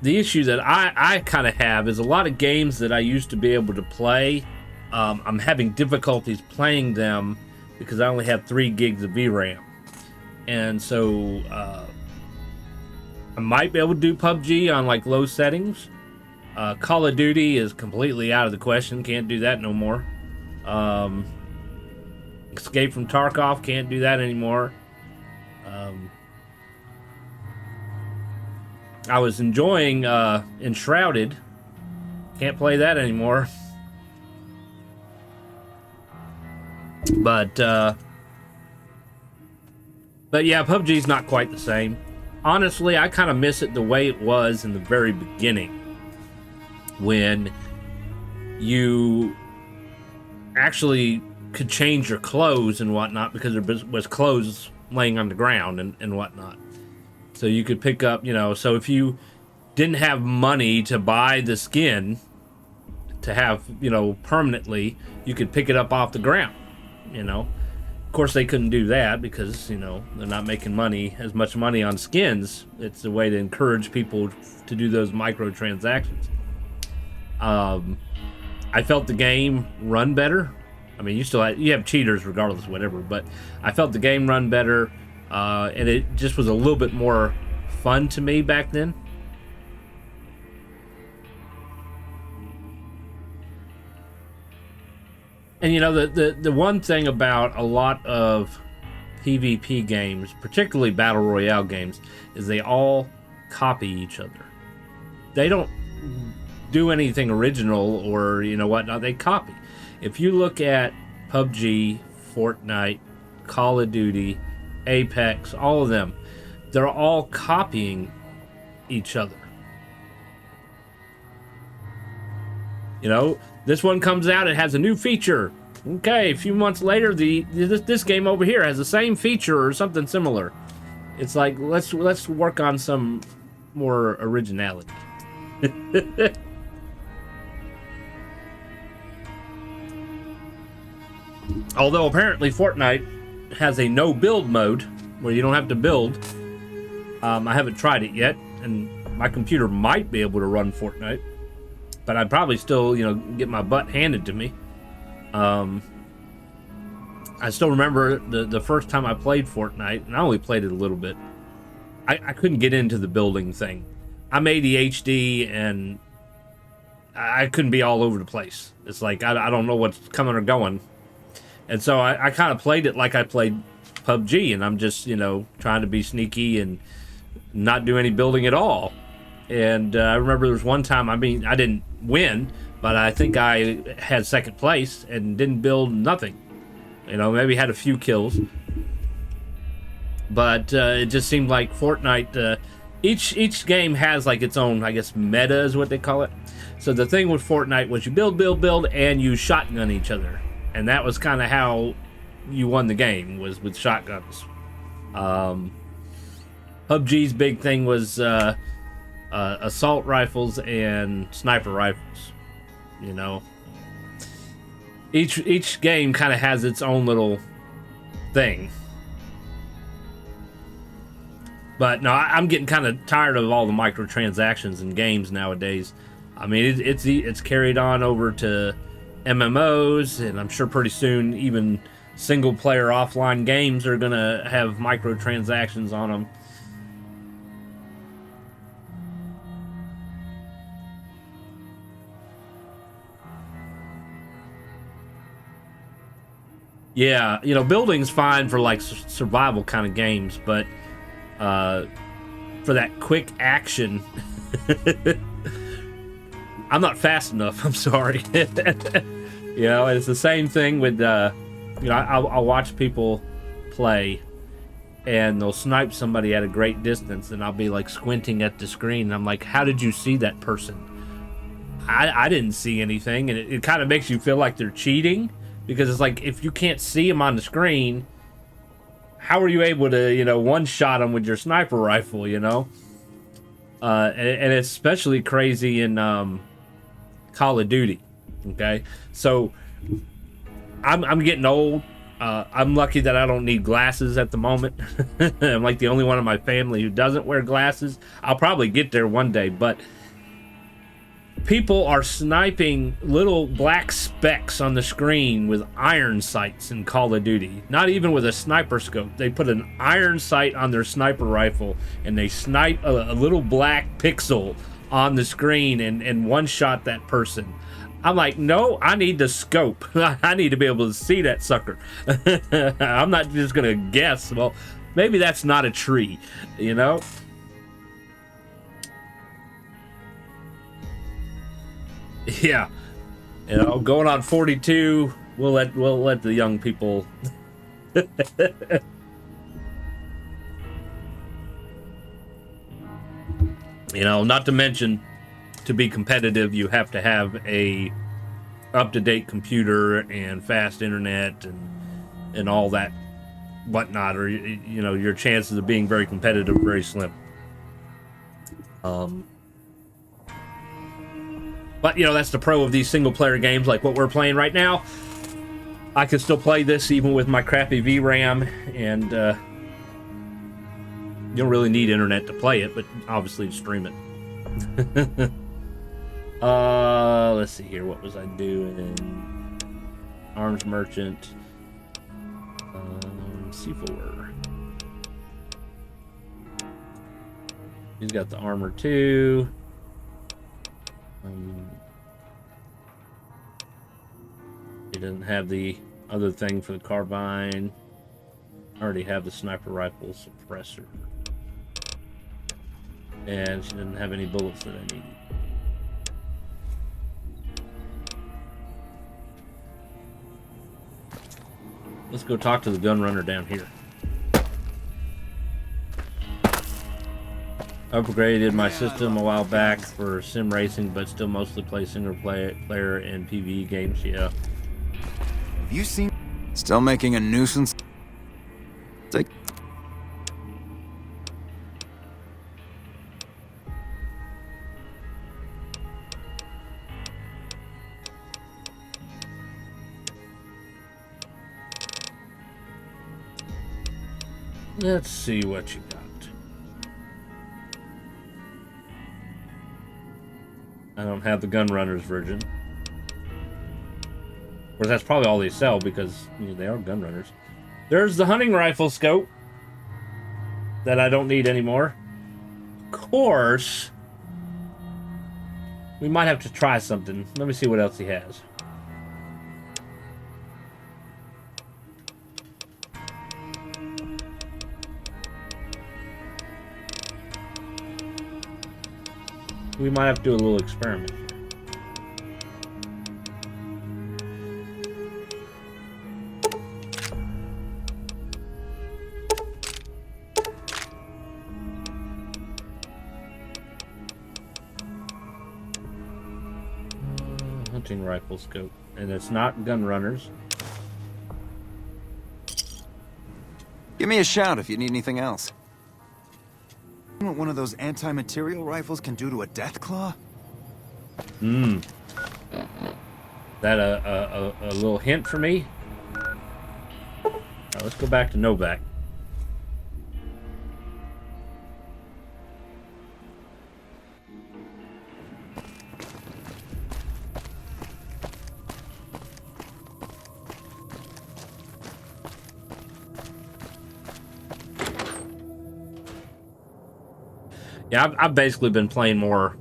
The issue that I kind of have is a lot of games that I used to be able to play, I'm having difficulties playing them because I only have 3 gigs of VRAM. And so I might be able to do PUBG on like low settings. Call of Duty is completely out of the question. Can't do that no more. Escape from Tarkov, can't do that anymore. I was enjoying Enshrouded. Can't play that anymore. But yeah, PUBG's not quite the same. Honestly, I kind of miss it the way it was in the very beginning, when you actually could change your clothes and whatnot, because there was clothes laying on the ground and whatnot. So you could pick up, you know, so if you didn't have money to buy the skin to have, you know, permanently, you could pick it up off the ground, you know. Of course, they couldn't do that because, you know, they're not making as much money on skins. It's a way to encourage people to do those microtransactions. I felt the game run better. I mean, you have cheaters regardless, whatever, but I felt the game run better, and it just was a little bit more fun to me back then. And you know, the one thing about a lot of PvP games, particularly Battle Royale games, is they all copy each other. They don't do anything original or, you know what, no, they copy. If you look at PUBG, Fortnite, Call of Duty, Apex, all of them, they're all copying each other. You know, this one comes out, it has a new feature. Okay, a few months later, this game over here has the same feature or something similar. It's like, let's work on some more originality. Although apparently Fortnite has a no build mode where you don't have to build. I haven't tried it yet, and my computer might be able to run Fortnite, but I'd probably still, you know, get my butt handed to me. I still remember the first time I played Fortnite, and I only played it a little bit. I couldn't get into the building thing. I'm ADHD, and I couldn't be all over the place. It's like, I don't know what's coming or going. And so I kind of played it like I played PUBG, and I'm just, you know, trying to be sneaky and not do any building at all. And I remember there was one time, I mean, I didn't win, but I think I had second place and didn't build nothing. You know, maybe had a few kills. But it just seemed like Fortnite, each game has like its own, I guess, meta is what they call it. So the thing with Fortnite was you build, and you shotgun each other. And that was kind of how you won the game, was with shotguns. PUBG's big thing was assault rifles and sniper rifles. You know, each game kind of has its own little thing. But no, I'm getting kind of tired of all the microtransactions in games nowadays. I mean, it's carried on over to MMOs, and I'm sure pretty soon even single-player offline games are gonna have microtransactions on them. Yeah, you know, building's fine for like survival kind of games, but for that quick action, I'm not fast enough. I'm sorry. You know, it's the same thing with, you know, I'll watch people play and they'll snipe somebody at a great distance, and I'll be like squinting at the screen. And I'm like, how did you see that person? I didn't see anything. And it kind of makes you feel like they're cheating, because it's like, if you can't see them on the screen, how are you able to, you know, one-shot them with your sniper rifle, you know? And it's especially crazy in Call of Duty, okay? So I'm getting old. I'm lucky that I don't need glasses at the moment. I'm like the only one in my family who doesn't wear glasses. I'll probably get there one day, but people are sniping little black specks on the screen with iron sights in Call of Duty. Not even with a sniper scope. They put an iron sight on their sniper rifle and they snipe a little black pixel on the screen and one-shot that person. I'm like, no, I need the scope. I need to be able to see that sucker. I'm not just gonna guess, well, maybe that's not a tree, you know? Yeah, you know, going on 42, we'll let the young people. You know, not to mention, to be competitive, you have to have a up-to-date computer and fast internet and all that whatnot, or you know, your chances of being very competitive are very slim. But you know, that's the pro of these single-player games like what we're playing right now. I can still play this even with my crappy VRAM, and you don't really need internet to play it, but obviously to stream it. Let's see here. What was I doing? Arms merchant. C4. He's got the armor too. He doesn't have the other thing for the carbine. I already have the sniper rifle suppressor. And she doesn't have any bullets that I need. Let's go talk to the gun runner down here. Upgraded my system a while back for sim racing, but still mostly play single player and PvE games. Yeah. Have you seen? Still making a nuisance? Take. Let's see what you got. I don't have the gun runners version. Of course, that's probably all they sell because, you know, they are gun runners. There's the hunting rifle scope that I don't need anymore. Of course, we might have to try something. Let me see what else he has. We might have to do a little experiment here. Hunting rifle scope. And it's not gun runners. Give me a shout if you need anything else. You know what one of those anti-material rifles can do to a death claw? That a little hint for me? Alright, let's go back to Novak. Yeah, I've basically been playing more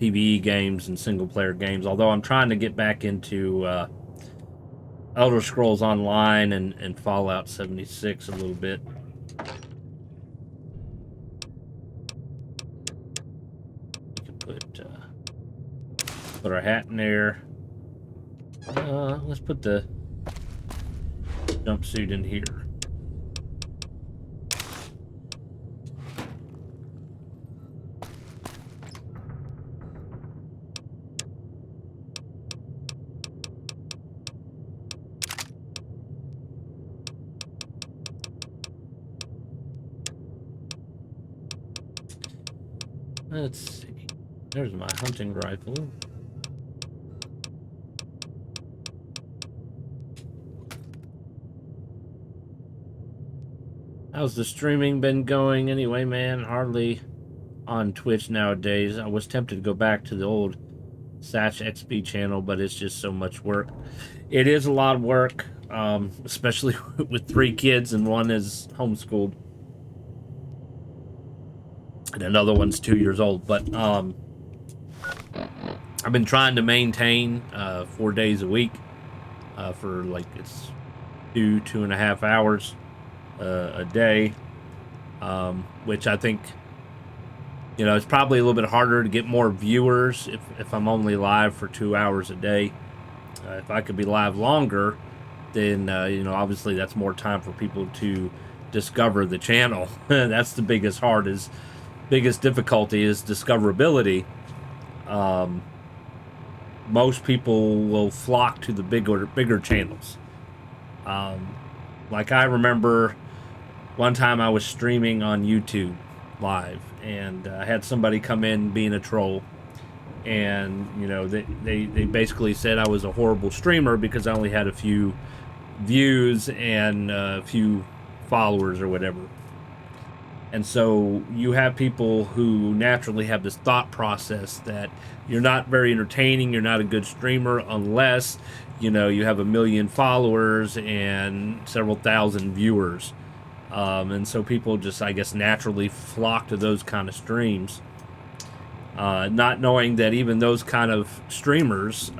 PvE games and single-player games, although I'm trying to get back into Elder Scrolls Online and Fallout 76 a little bit. We can put our hat in there. Let's put the jumpsuit in here. Let's see. There's my hunting rifle. How's the streaming been going anyway, man? Hardly on Twitch nowadays. I was tempted to go back to the old Satch XP channel, but it's just so much work. It is a lot of work, especially with 3 kids and one is homeschooled. And another one's 2 years old. But I've been trying to maintain 4 days a week for like it's 2.5 hours a day, which I think, you know, it's probably a little bit harder to get more viewers if I'm only live for 2 hours a day. If I could be live longer, then you know, obviously that's more time for people to discover the channel. That's the biggest difficulty is discoverability. Most people will flock to the bigger channels. Like I remember one time I was streaming on YouTube live, and I had somebody come in being a troll, and you know they basically said I was a horrible streamer because I only had a few views and a few followers or whatever. And so you have people who naturally have this thought process that you're not very entertaining, you're not a good streamer unless, you know, you have 1 million followers and several thousand viewers. And so people just, I guess, naturally flock to those kind of streams. Not knowing that even those kind of streamers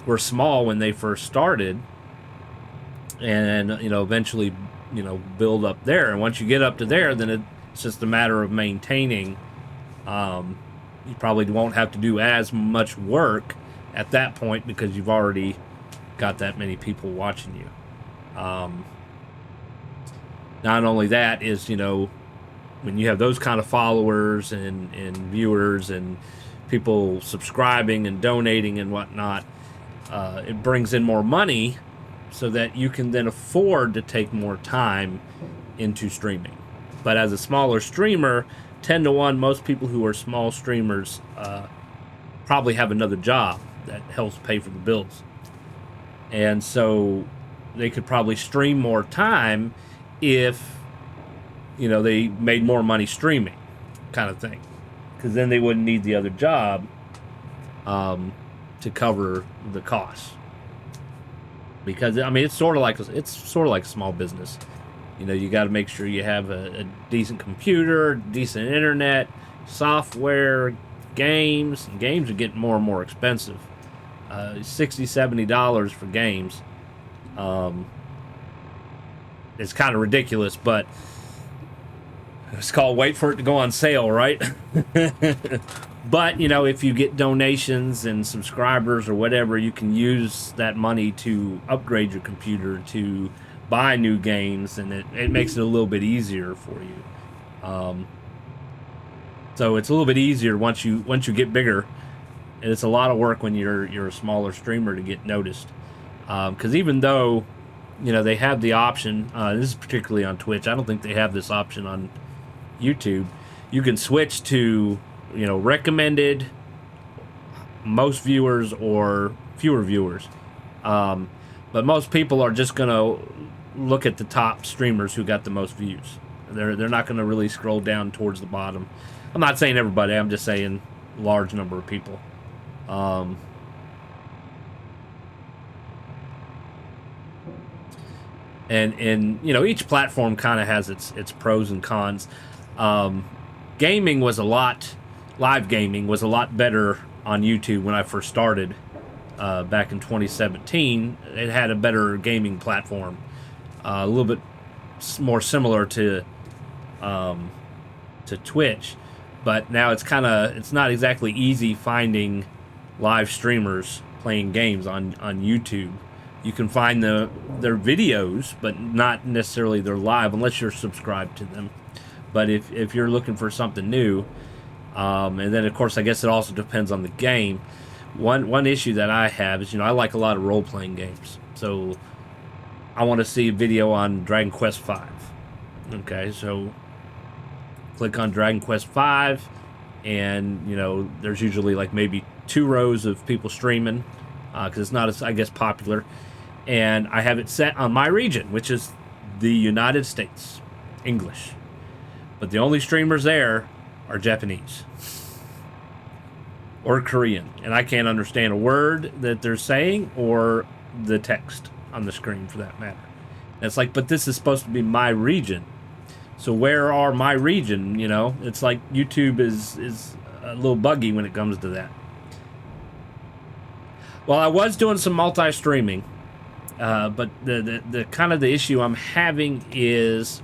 were small when they first started. And, you know, eventually, you know, build up there. And once you get up to there, then it's just a matter of maintaining. You probably won't have to do as much work at that point because you've already got that many people watching you. Not only that is, you know, when you have those kind of followers and viewers and people subscribing and donating and whatnot, it brings in more money so that you can then afford to take more time into streaming. But as a smaller streamer, 10 to 1, most people who are small streamers probably have another job that helps pay for the bills. And so they could probably stream more time if, you know, they made more money streaming, kind of thing. Because then they wouldn't need the other job to cover the costs. Because I mean, it's sort of like a small business. You know, you got to make sure you have a decent computer, decent internet, software, games. And games are getting more and more expensive. $60, $70 for games. It's kind of ridiculous, but it's called wait for it to go on sale, right? But, you know, if you get donations and subscribers or whatever, you can use that money to upgrade your computer, to buy new games, and it makes it a little bit easier for you. So it's a little bit easier once you get bigger, and it's a lot of work when you're a smaller streamer to get noticed. Because even though, you know, they have the option, this is particularly on Twitch, I don't think they have this option on YouTube. You can switch to, you know, recommended, most viewers, or fewer viewers. But most people are just going to look at the top streamers who got the most views. They're not going to really scroll down towards the bottom. I'm not saying everybody, I'm just saying a large number of people. And you know, each platform kind of has its pros and cons. Live gaming was a lot better on YouTube when I first started. back in 2017. It had a better gaming platform, a little bit more similar to Twitch, but now it's not exactly easy finding live streamers playing games on YouTube. You can find their videos, but not necessarily their live unless you're subscribed to them. But if you're looking for something new, and then of course I guess it also depends on the game. One issue that I have is, I like a lot of role-playing games, so I want to see a video on Dragon Quest V. Okay, so click on Dragon Quest V, and there's usually like maybe 2 rows of people streaming, because it's not as, I guess, popular. And I have it set on my region, which is the United States, English. But the only streamers there are Japanese or Korean, and I can't understand a word that they're saying or the text on the screen for that matter. And it's like, but this is supposed to be my region. So where are my region? It's like YouTube is a little buggy when it comes to that. Well, I was doing some multi-streaming, but the kind of the issue I'm having is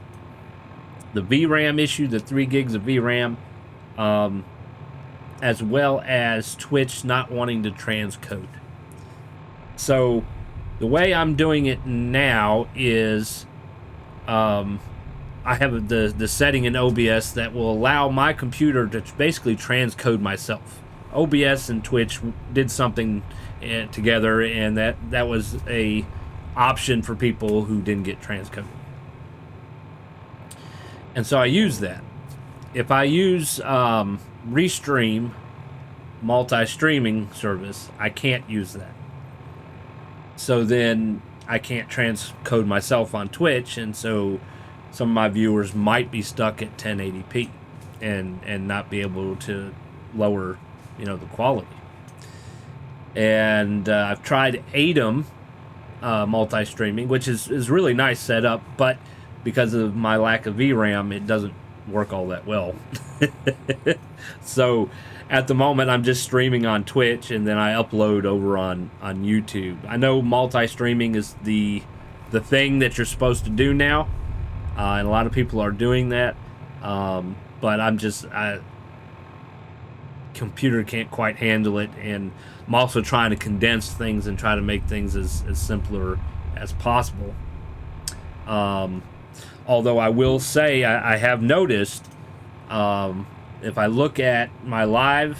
the VRAM issue, the 3 gigs of VRAM, as well as Twitch not wanting to transcode. So the way I'm doing it now is I have the setting in OBS that will allow my computer to basically transcode myself. OBS and Twitch did something together, and that was a option for people who didn't get transcoded. And so I use that. If I use Restream multi-streaming service, I can't use that. So then I can't transcode myself on Twitch, and so some of my viewers might be stuck at 1080p and not be able to lower, the quality. And I've tried ATEM multi-streaming, which is really nice setup, but because of my lack of VRAM, it doesn't work all that well. So at the moment, I'm just streaming on Twitch, and then I upload over on YouTube. I know multi-streaming is the thing that you're supposed to do now, and a lot of people are doing that, but computer can't quite handle it, and I'm also trying to condense things and try to make things as simpler as possible. Although I will say I have noticed, if I look at my live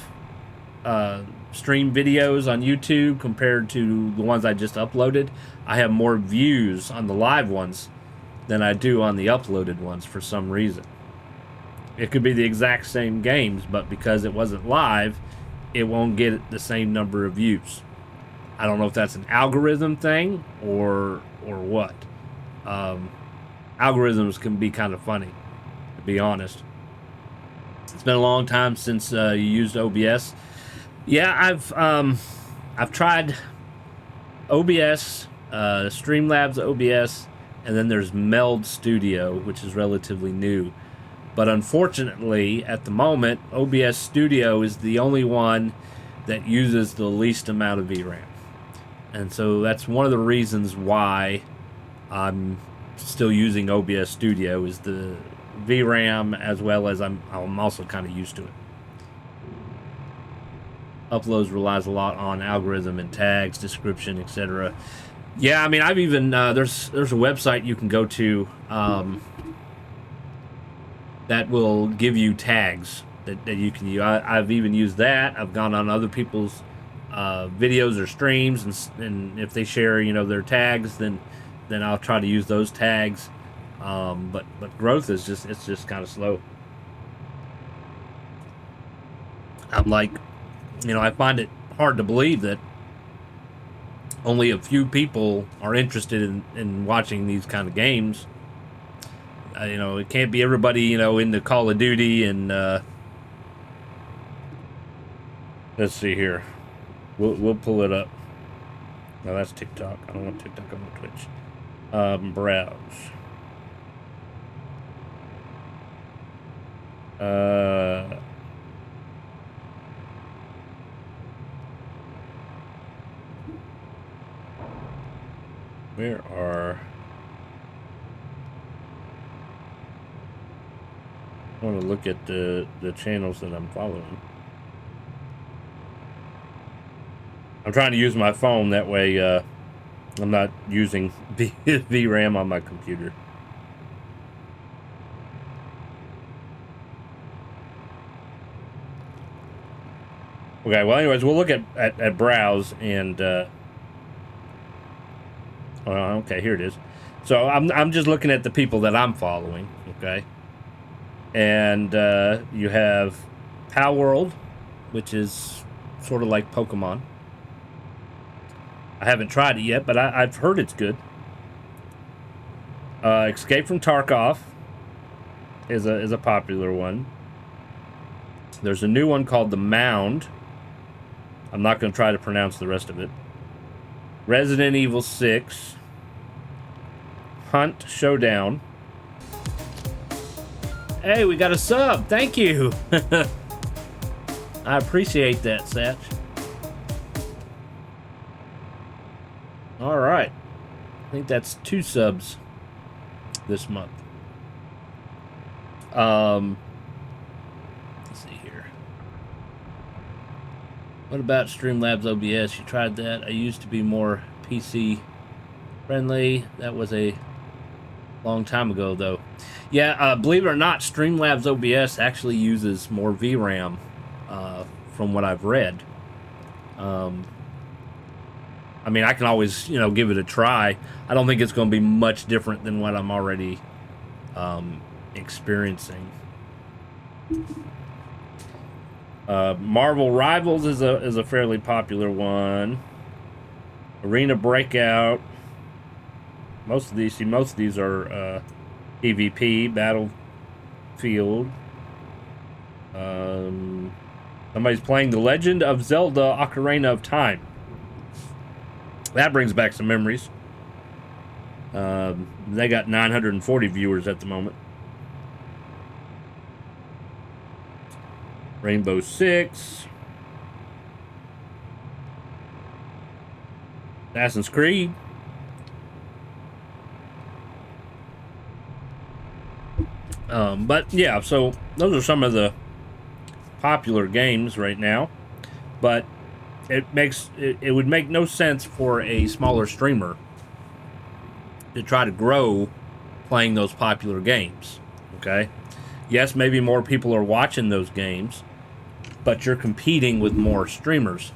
stream videos on YouTube compared to the ones I just uploaded, I have more views on the live ones than I do on the uploaded ones for some reason. It could be the exact same games, but because it wasn't live, it won't get the same number of views. I don't know if that's an algorithm thing or what. Algorithms can be kind of funny, to be honest. It's been a long time since you used OBS. Yeah, I've tried OBS, Streamlabs OBS, and then there's Meld Studio, which is relatively new. But unfortunately, at the moment, OBS Studio is the only one that uses the least amount of VRAM. And so that's one of the reasons why I'm still using OBS Studio, is the VRAM, as well as I'm also kind of used to it. Uploads relies a lot on algorithm and tags, description, etc. Yeah, I mean, I've even there's a website you can go to that will give you tags that you can use. I've even used that. I've gone on other people's videos or streams, and if they share, their tags, then I'll try to use those tags. But growth is just kind of slow. I'm like, I find it hard to believe that only a few people are interested in watching these kind of games. It can't be everybody, into Call of Duty and let's see here. We'll pull it up. No, that's TikTok. I don't want TikTok. I want Twitch. Browse. Where are... I want to look at the channels that I'm following. I'm trying to use my phone, that way I'm not using VRAM on my computer. Okay, well anyways, we'll look at browse and okay, here it is. So I'm just looking at the people that I'm following, okay? And you have Pal World, which is sort of like Pokemon. I haven't tried it yet, but I've heard it's good. Escape from Tarkov is a popular one. There's a new one called The Mound. I'm not going to try to pronounce the rest of it. Resident Evil 6. Hunt Showdown. Hey, we got a sub. Thank you. I appreciate that, Satch. All right. I think that's 2 subs this month. Let's see here. What about Streamlabs OBS? You tried that? I used to be more PC friendly. That was a long time ago, though. Yeah, believe it or not, Streamlabs OBS actually uses more VRAM, from what I've read. I mean, I can always, give it a try. I don't think it's going to be much different than what I'm already experiencing. Marvel Rivals is a fairly popular one. Arena Breakout. Most of these are PvP, Battlefield. Somebody's playing The Legend of Zelda: Ocarina of Time. That brings back some memories. They got 940 viewers at the moment. Rainbow Six. Assassin's Creed. But yeah, so those are some of the popular games right now. But it would make no sense for a smaller streamer to try to grow playing those popular games. Okay? Yes, maybe more people are watching those games, but you're competing with more streamers,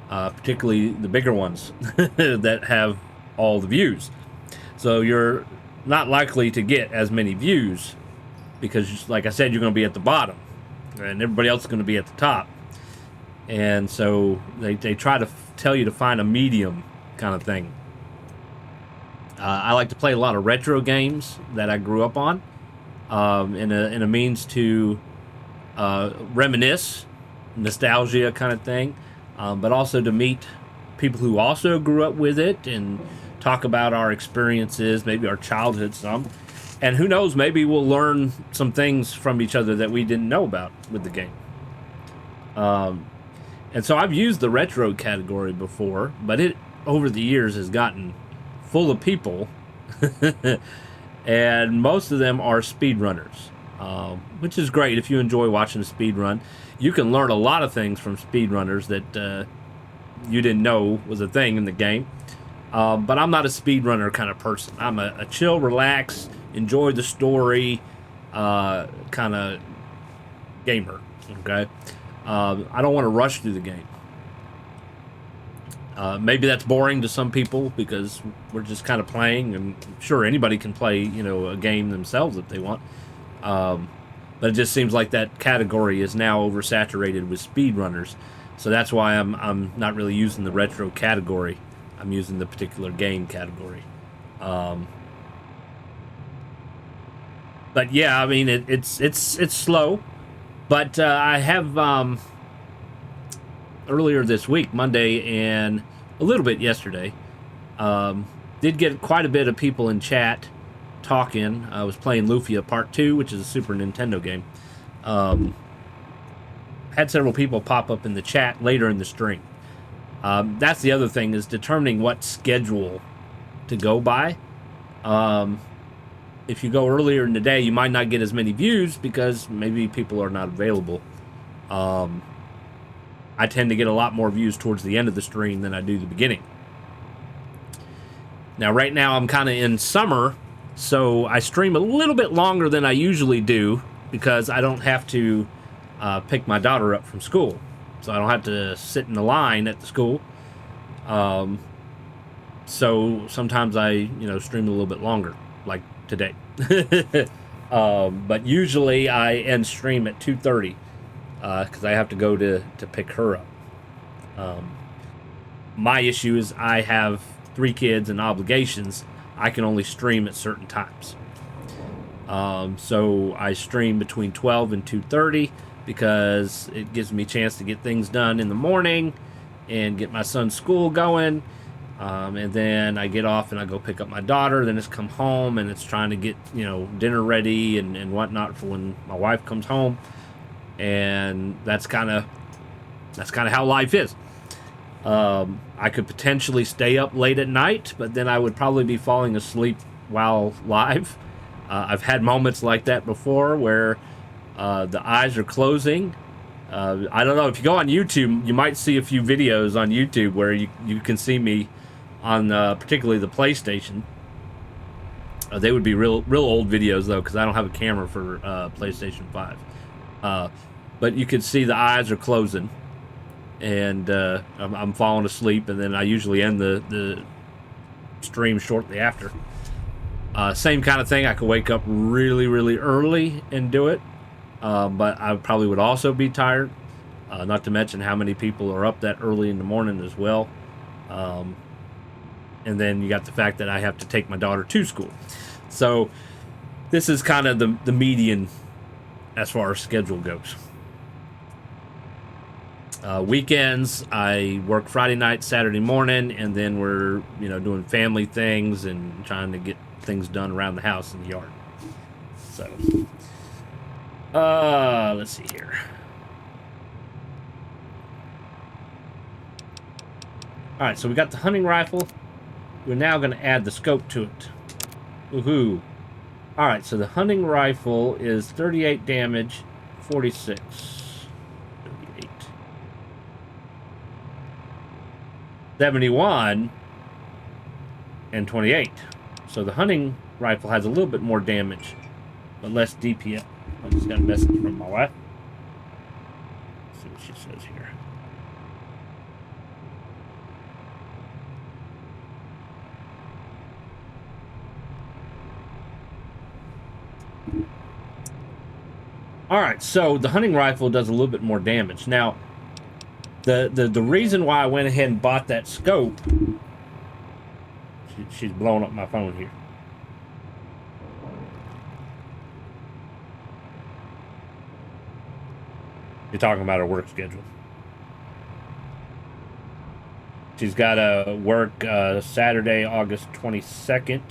particularly the bigger ones that have all the views. So you're not likely to get as many views because, like I said, you're going to be at the bottom and everybody else is going to be at the top. And so they try to tell you to find a medium kind of thing. I like to play a lot of retro games that I grew up on, in a means to reminisce, nostalgia kind of thing, but also to meet people who also grew up with it and talk about our experiences, maybe our childhood some. And who knows, maybe we'll learn some things from each other that we didn't know about with the game. And so I've used the retro category before, but it, over the years, has gotten full of people. And most of them are speedrunners, which is great if you enjoy watching a speedrun. You can learn a lot of things from speedrunners that you didn't know was a thing in the game. But I'm not a speedrunner kind of person. I'm a chill, relax, enjoy the story kind of gamer, okay? I don't want to rush through the game. Maybe that's boring to some people because we're just kind of playing, and sure, anybody can play, a game themselves if they want. But it just seems like that category is now oversaturated with speedrunners. So that's why I'm not really using the retro category. I'm using the particular game category. But yeah, I mean, it's slow. But I have earlier this week, Monday, and a little bit yesterday, did get quite a bit of people in chat talking. I was playing Lufia Part 2, which is a Super Nintendo game. Had several people pop up in the chat later in the stream. That's the other thing, is determining what schedule to go by. If you go earlier in the day, you might not get as many views because maybe people are not available. I tend to get a lot more views towards the end of the stream than I do the beginning. Now, right now, I'm kind of in summer, so I stream a little bit longer than I usually do because I don't have to pick my daughter up from school. So I don't have to sit in the line at the school. So sometimes I, stream a little bit longer, like today. But usually I end stream at 2:30 because I have to go to pick her up. My issue is I have 3 kids and obligations. I can only stream at certain times. So I stream between 12 and 2:30 because it gives me a chance to get things done in the morning and get my son's school going. And then I get off and I go pick up my daughter. Then it's come home and it's trying to get, dinner ready and whatnot for when my wife comes home. And that's kind of how life is. I could potentially stay up late at night, but then I would probably be falling asleep while live. I've had moments like that before where the eyes are closing. I don't know, if you go on YouTube, you might see a few videos on YouTube where you can see me on particularly the PlayStation. They would be real old videos though, because I don't have a camera for PlayStation 5. But you can see the eyes are closing, and I'm falling asleep, and then I usually end the stream shortly after. Same kind of thing. I could wake up really early and do it, but I probably would also be tired. Not to mention how many people are up that early in the morning as well. And then you got the fact that I have to take my daughter to school. So this is kind of the median as far as schedule goes. Weekends, I work Friday night, Saturday morning, and then we're, doing family things and trying to get things done around the house and the yard. So, let's see here. All right, so we got the hunting rifle. We're now going to add the scope to it. Woohoo. All right, so the hunting rifle is 38 damage, 46. 38. 71 and 28. So the hunting rifle has a little bit more damage, but less DPM. I just got a message from my wife. Let's see what she says here. Alright, so the hunting rifle does a little bit more damage. Now, the reason why I went ahead and bought that scope... She's blowing up my phone here. You're talking about her work schedule. She's got to work Saturday, August 22nd.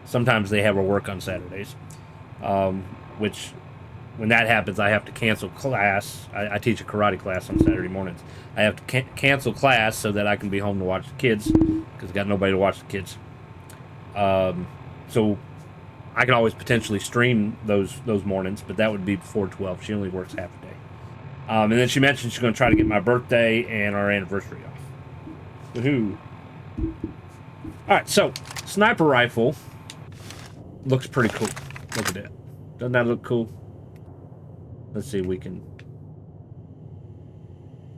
Sometimes they have her work on Saturdays. Which, when that happens, I have to cancel class. I teach a karate class on Saturday mornings. I have to cancel class so that I can be home to watch the kids, because I've got nobody to watch the kids. So I can always potentially stream those mornings, but that would be before 12. She only works half a day. And then she mentioned she's going to try to get my birthday and our anniversary off. Woohoo! All right, so sniper rifle looks pretty cool. Look at that. Doesn't that look cool? Let's see if we can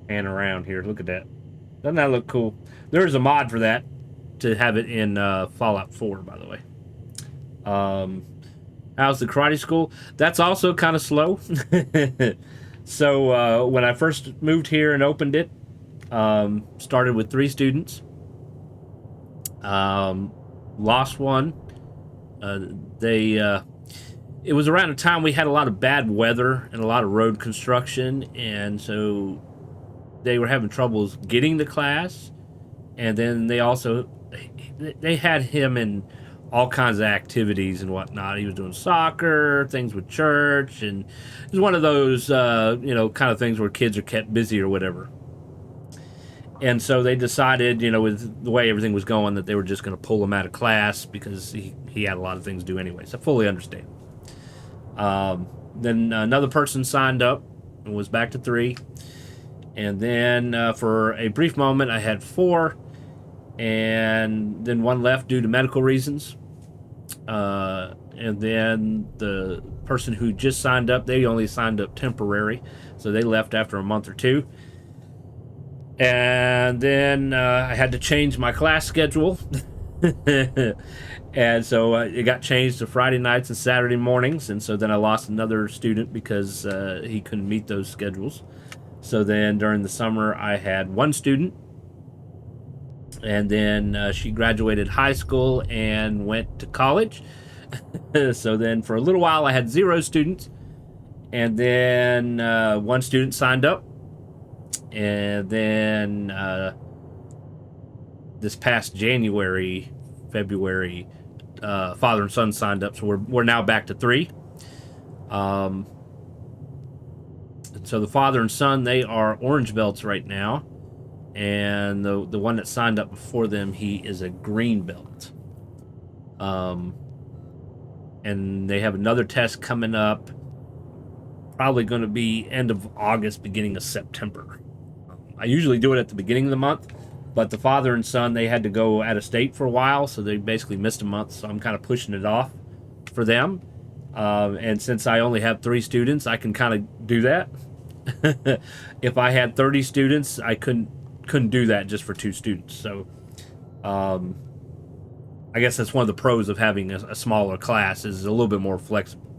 pan around here. Look at that. Doesn't that look cool? There's a mod for that to have it in Fallout 4, by the way. How's the karate school? That's also kind of slow. So when I first moved here and opened it, started with 3 students. Lost one. It was around a time we had a lot of bad weather and a lot of road construction, and so they were having troubles getting to class. And then they had him in all kinds of activities and whatnot. He was doing soccer, things with church, and it was one of those kind of things where kids are kept busy or whatever. And so they decided, with the way everything was going, that they were just going to pull him out of class because he had a lot of things to do anyway. So I fully understand. Then another person signed up and was back to 3. And then for a brief moment, I had 4. And then 1 left due to medical reasons. And then the person who just signed up, they only signed up temporary. So they left after a month or 2. And then I had to change my class schedule. And so it got changed to Friday nights and Saturday mornings. And so then I lost another student because he couldn't meet those schedules. So then during the summer, I had 1 student. And then she graduated high school and went to college. So then for a little while, I had 0 students. And then 1 student signed up. And then this past February, father and son signed up. So we're now back to 3. So the father and son, they are orange belts right now. And the one that signed up before them, he is a green belt. And they have another test coming up. Probably going to be end of August, beginning of September. I usually do it at the beginning of the month, but the father and son, they had to go out of state for a while, so they basically missed a month, so I'm kind of pushing it off for them. And since I only have 3 students, I can kind of do that. If I had 30 students, I couldn't do that just for 2 students. So I guess that's one of the pros of having a smaller class, is a little bit more flexible.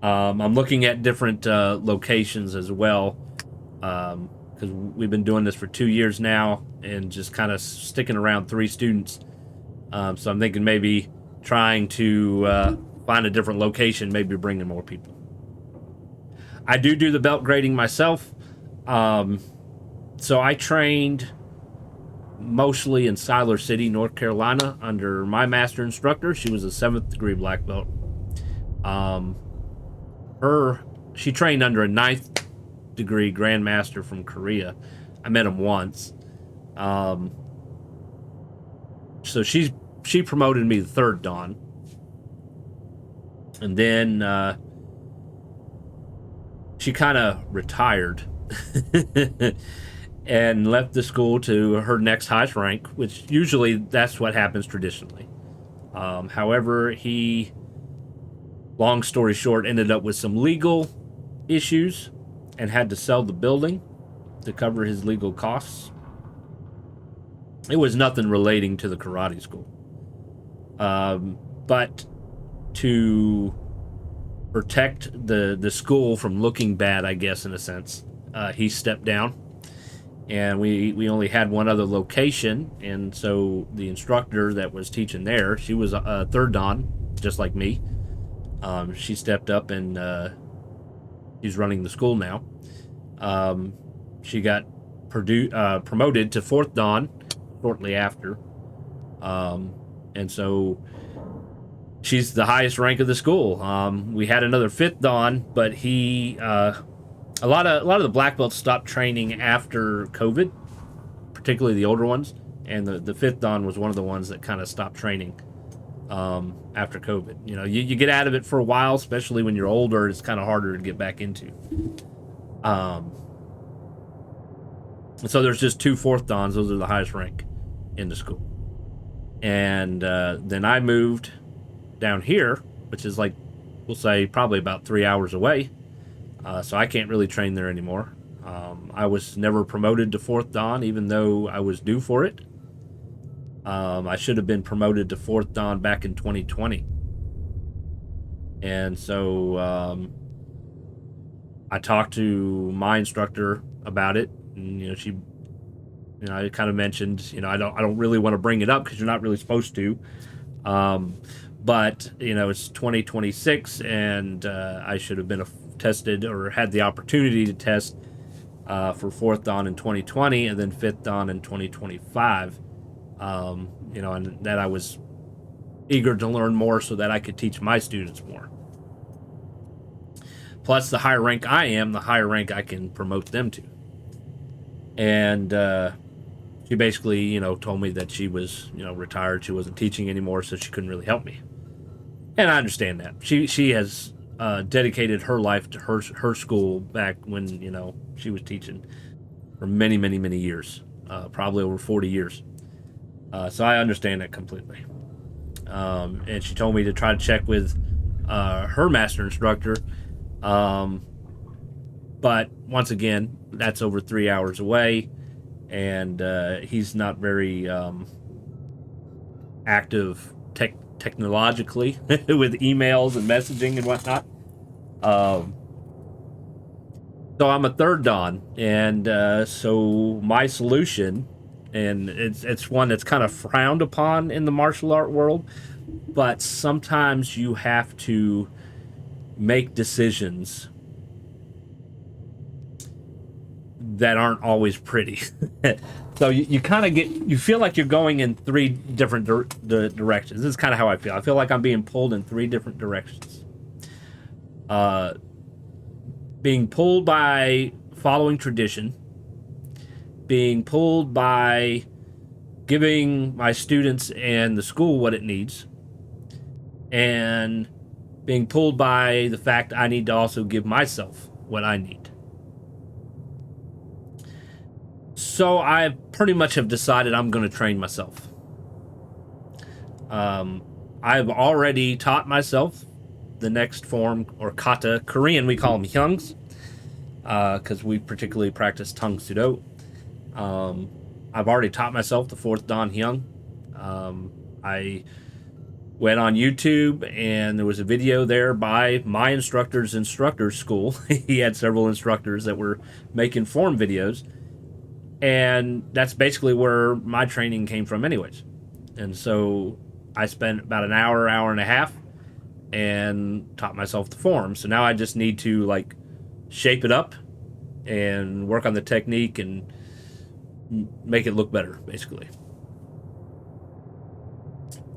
I'm looking at different locations as well, because we've been doing this for 2 years now and just kind of sticking around 3 students. So I'm thinking maybe trying to find a different location, maybe bringing more people. I do the belt grading myself. So I trained mostly in Siler City, North Carolina, under my master instructor. She was a 7th degree black belt. She trained under a 9th degree grandmaster from Korea. I met him once. So she promoted me to 3rd Dan. And then she kind of retired and left the school to her next highest rank, which usually that's what happens traditionally. However, he, long story short, ended up with some legal issues and had to sell the building to cover his legal costs. It was nothing relating to the karate school. But to protect the school from looking bad, I guess, in a sense, he stepped down. And we only had one other location, and so the instructor that was teaching there, she was a 3rd Dan, just like me. She stepped up and she's running the school now. She got promoted to 4th Dan shortly after. And so she's the highest rank of the school. We had another 5th Dan, but he... A lot of the black belts stopped training after COVID, particularly the older ones, and the 5th Dan was one of the ones that kind of stopped training after COVID. You get out of it for a while, especially when you're older. It's kind of harder to get back into. So there's just 2 4th Dans. Those are the highest rank in the school. And then I moved down here, which is like, we'll say, probably about 3 hours away. So I can't really train there anymore. I was never promoted to 4th Dan, even though I was due for it. I should have been promoted to 4th Dan back in 2020. And so I talked to my instructor about it. And, she, I kind of mentioned, I don't really want to bring it up because you're not really supposed to. But, it's 2026 and I should have been tested or had the opportunity to test for 4th Dan in 2020 and then 5th Dan in 2025. And that I was eager to learn more so that I could teach my students more. Plus, the higher rank I am, the higher rank I can promote them to. And she basically, you know, told me that she was, you know, retired. She wasn't teaching anymore, so she couldn't really help me. And I understand that. She has dedicated her life to her school back when, you know, she was teaching for many, many, many years, probably over 40 years. So I understand that completely. And she told me to try to check with her master instructor. But once again, that's over 3 hours away, and he's not very active technologically with emails and messaging and whatnot. So I'm a third Dan, and so my solution, and it's one that's kind of frowned upon in the martial art world, but sometimes you have to make decisions that aren't always pretty. So you kind of you feel like you're going in three different directions. This is kind of how I feel. I feel like I'm being pulled in three different directions. Being pulled by following tradition, being pulled by giving my students and the school what it needs, and being pulled by the fact I need to also give myself what I need. So I pretty much have decided I'm going to train myself. I've already taught myself the next form, or kata. Korean, we call them hyungs, because we particularly practice Tung Sudo. I've already taught myself the fourth Dan Hyung. I went on YouTube, and there was a video there by my instructor's school. He had several instructors that were making form videos. And that's basically where my training came from anyways. And so I spent about an hour and a half and taught myself the form. So now I just need to like shape it up and work on the technique and make it look better, basically.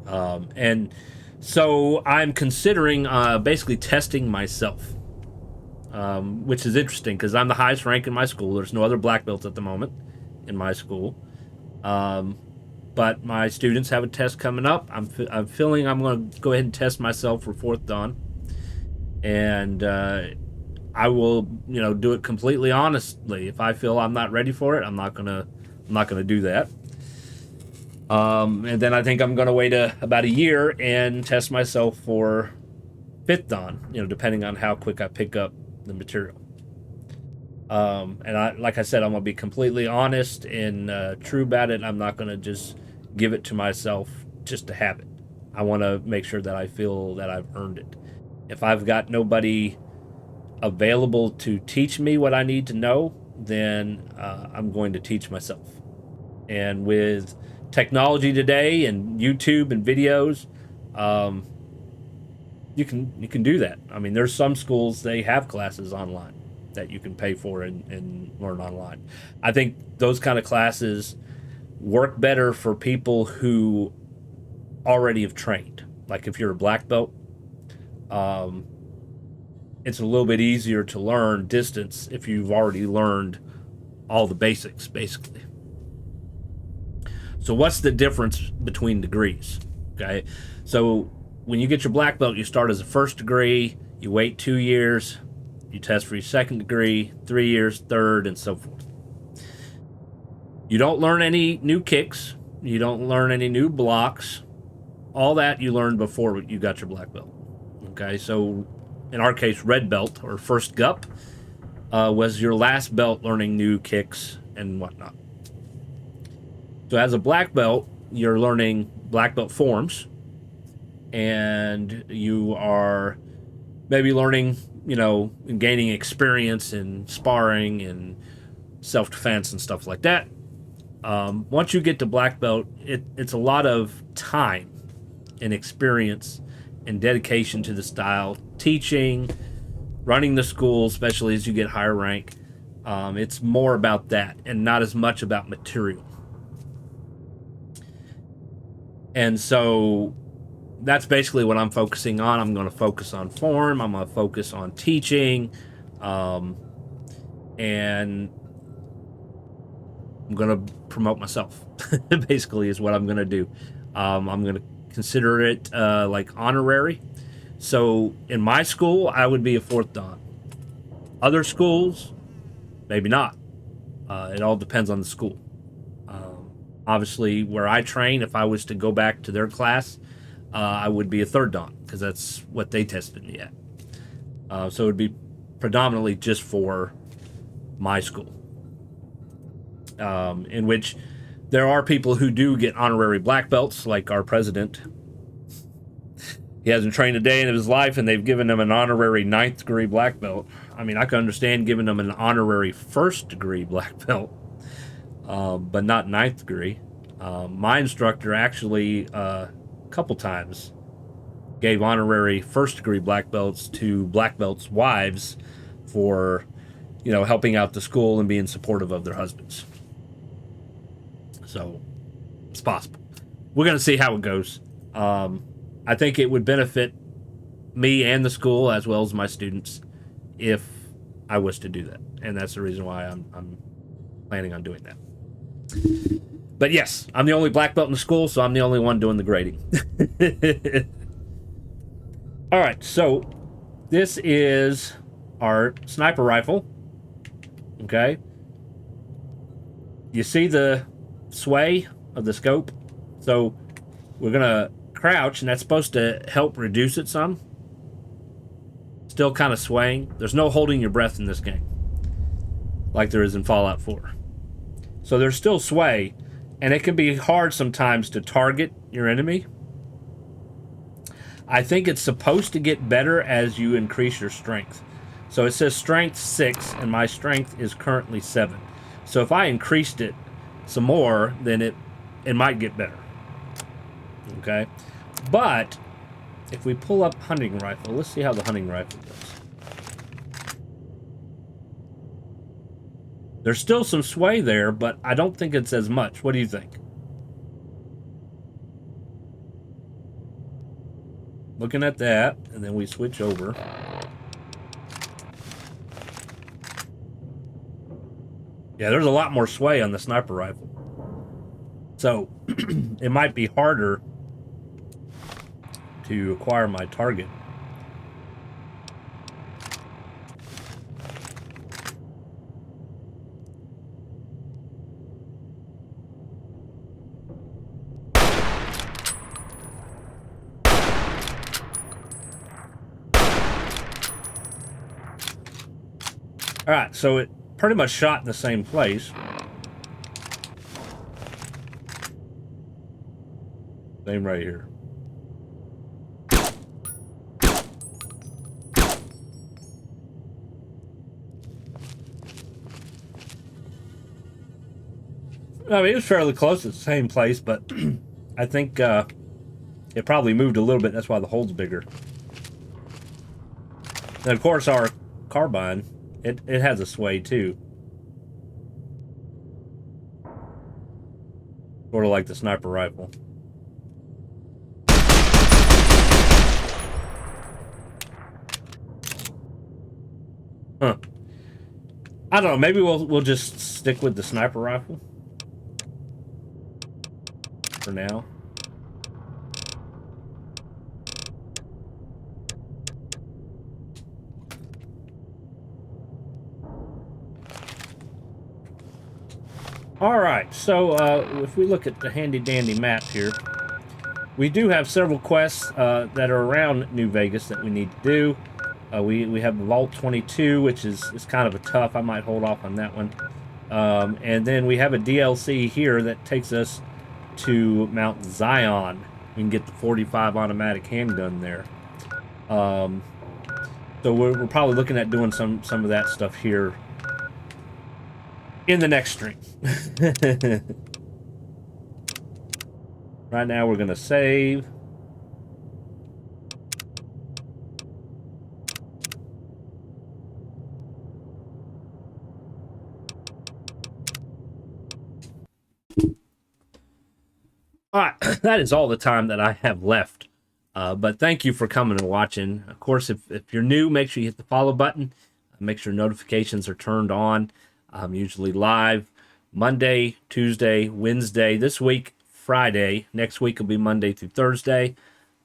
And so I'm considering basically testing myself, which is interesting because I'm the highest rank in my school. There's no other black belts at the moment in my school, but my students have a test coming up. I'm feeling I'm going to go ahead and test myself for fourth Dan, and I will, you know, do it completely honestly. If I feel I'm not ready for it, I'm not gonna do that. And then I think I'm gonna wait about a year and test myself for fifth Dan, you know, depending on how quick I pick up the material. And like I said, I'm gonna be completely honest and true about it. I'm not gonna just give it to myself just to have it. I want to make sure that I feel that I've earned it. If I've got nobody available to teach me what I need to know, then I'm going to teach myself. And with technology today and YouTube and videos, you can do that. I mean, there's some schools, they have classes online that you can pay for and learn online. I think those kind of classes work better for people who already have trained. Like if you're a black belt, it's a little bit easier to learn distance if you've already learned all the basics, basically. So what's the difference between degrees? Okay, so when you get your black belt, you start as a first degree, you wait 2 years, you test for your second degree, 3 years, third, and so forth. You don't learn any new kicks. You don't learn any new blocks. All that you learned before you got your black belt. Okay, so in our case, red belt, or first GUP, was your last belt learning new kicks and whatnot. So as a black belt, you're learning black belt forms, and you are maybe learning, you know, and gaining experience in sparring and self-defense and stuff like that. Once you get to black belt, it's a lot of time and experience and dedication to the style, teaching, running the school, especially as you get higher rank. It's more about that and not as much about material. And so that's basically what I'm focusing on. I'm going to focus on form. I'm going to focus on teaching. And I'm going to promote myself, basically, is what I'm going to do. I'm going to consider it like honorary. So in my school, I would be a 4th Dan. Other schools, maybe not. It all depends on the school. Obviously, where I train, if I was to go back to their class, I would be a 3rd Dan, because that's what they tested me at. So it would be predominantly just for my school, in which there are people who do get honorary black belts, like our president. He hasn't trained a day in his life, and they've given him an honorary 9th degree black belt. I mean, I can understand giving him an honorary 1st degree black belt, but not 9th degree. My instructor actually, a couple times, gave honorary 1st degree black belts to black belts' wives for, you know, helping out the school and being supportive of their husbands. So it's possible. We're going to see how it goes. I think it would benefit me and the school, as well as my students, if I was to do that. And that's the reason why I'm planning on doing that. But yes, I'm the only black belt in the school, so I'm the only one doing the grading. All right, so this is our sniper rifle. Okay. You see the sway of the scope? So we're going to crouch, and that's supposed to help reduce it some. Still kind of swaying. There's no holding your breath in this game, like there is in Fallout 4. So there's still sway, and it can be hard sometimes to target your enemy. I think it's supposed to get better as you increase your strength. So it says strength 6, and my strength is currently 7. So if I increased it some more, then it might get better. Okay? But if we pull up hunting rifle, let's see how the hunting rifle goes. There's still some sway there, but I don't think it's as much. What do you think? Looking at that, and then we switch over. Yeah, there's a lot more sway on the sniper rifle. So, it might be harder to acquire my target. Alright, so it pretty much shot in the same place. Same right here. I mean, it was fairly close to the same place, but I think it probably moved a little bit. That's why the hole's bigger. And of course, our carbine, it has a sway too. Sort of like the sniper rifle. Huh. I don't know. Maybe we'll just stick with the sniper rifle for now. All right, so if we look at the handy-dandy map here, we do have several quests that are around New Vegas that we need to do. We have the Vault 22, which is kind of a tough. I might hold off on that one. And then we have a DLC here that takes us to Mount Zion. We can get the 45 automatic handgun there. So we're probably looking at doing some of that stuff here in the next stream. Right now we're going to save. All right, that is all the time that I have left. But thank you for coming and watching. Of course, if you're new, make sure you hit the follow button. Make sure notifications are turned on. I'm usually live Monday, Tuesday, Wednesday. This week, Friday. Next week will be Monday through Thursday.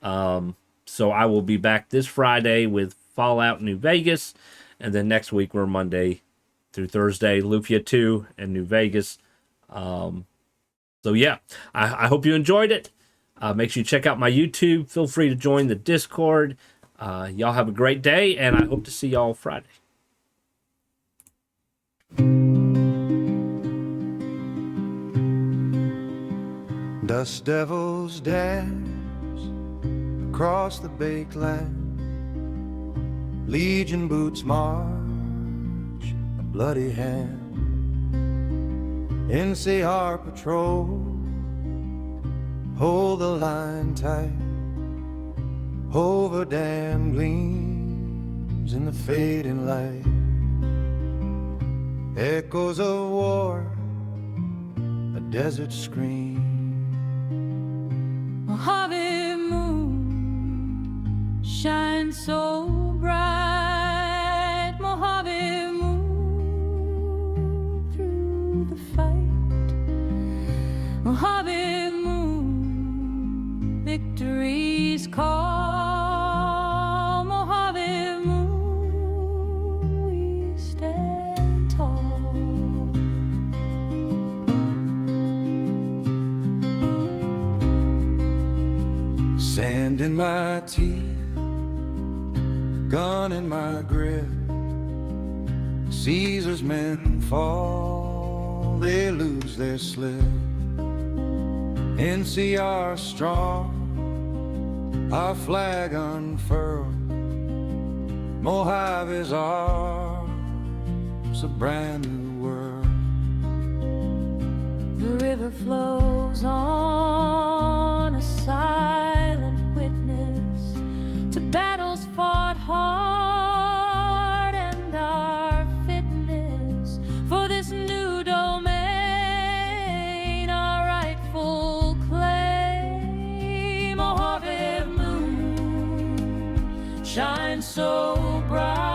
So I will be back this Friday with Fallout New Vegas. And then next week we're Monday through Thursday, Lufia 2 and New Vegas. So yeah, I hope you enjoyed it. Make sure you check out my YouTube. Feel free to join the Discord. Y'all have a great day, and I hope to see y'all Friday. Dust devils dance across the baked land. Legion boots march a bloody hand. NCR patrol hold the line tight. Over dam gleams in the fading light. Echoes of war, a desert scream. Mojave moon shines so bright. Mojave moon through the fight. Mojave moon, victory's call. Mojave moon, we stand tall. Sand in my teeth, gun in my grip. Caesar's men fall, they lose their slip. NCR strong, our flag unfurled. Mojave's ours, a brand new world. The river flows on, a silent witness to battles fought hard, and our fitness for this new domain, our rightful claim. Mojave moon shines so bright.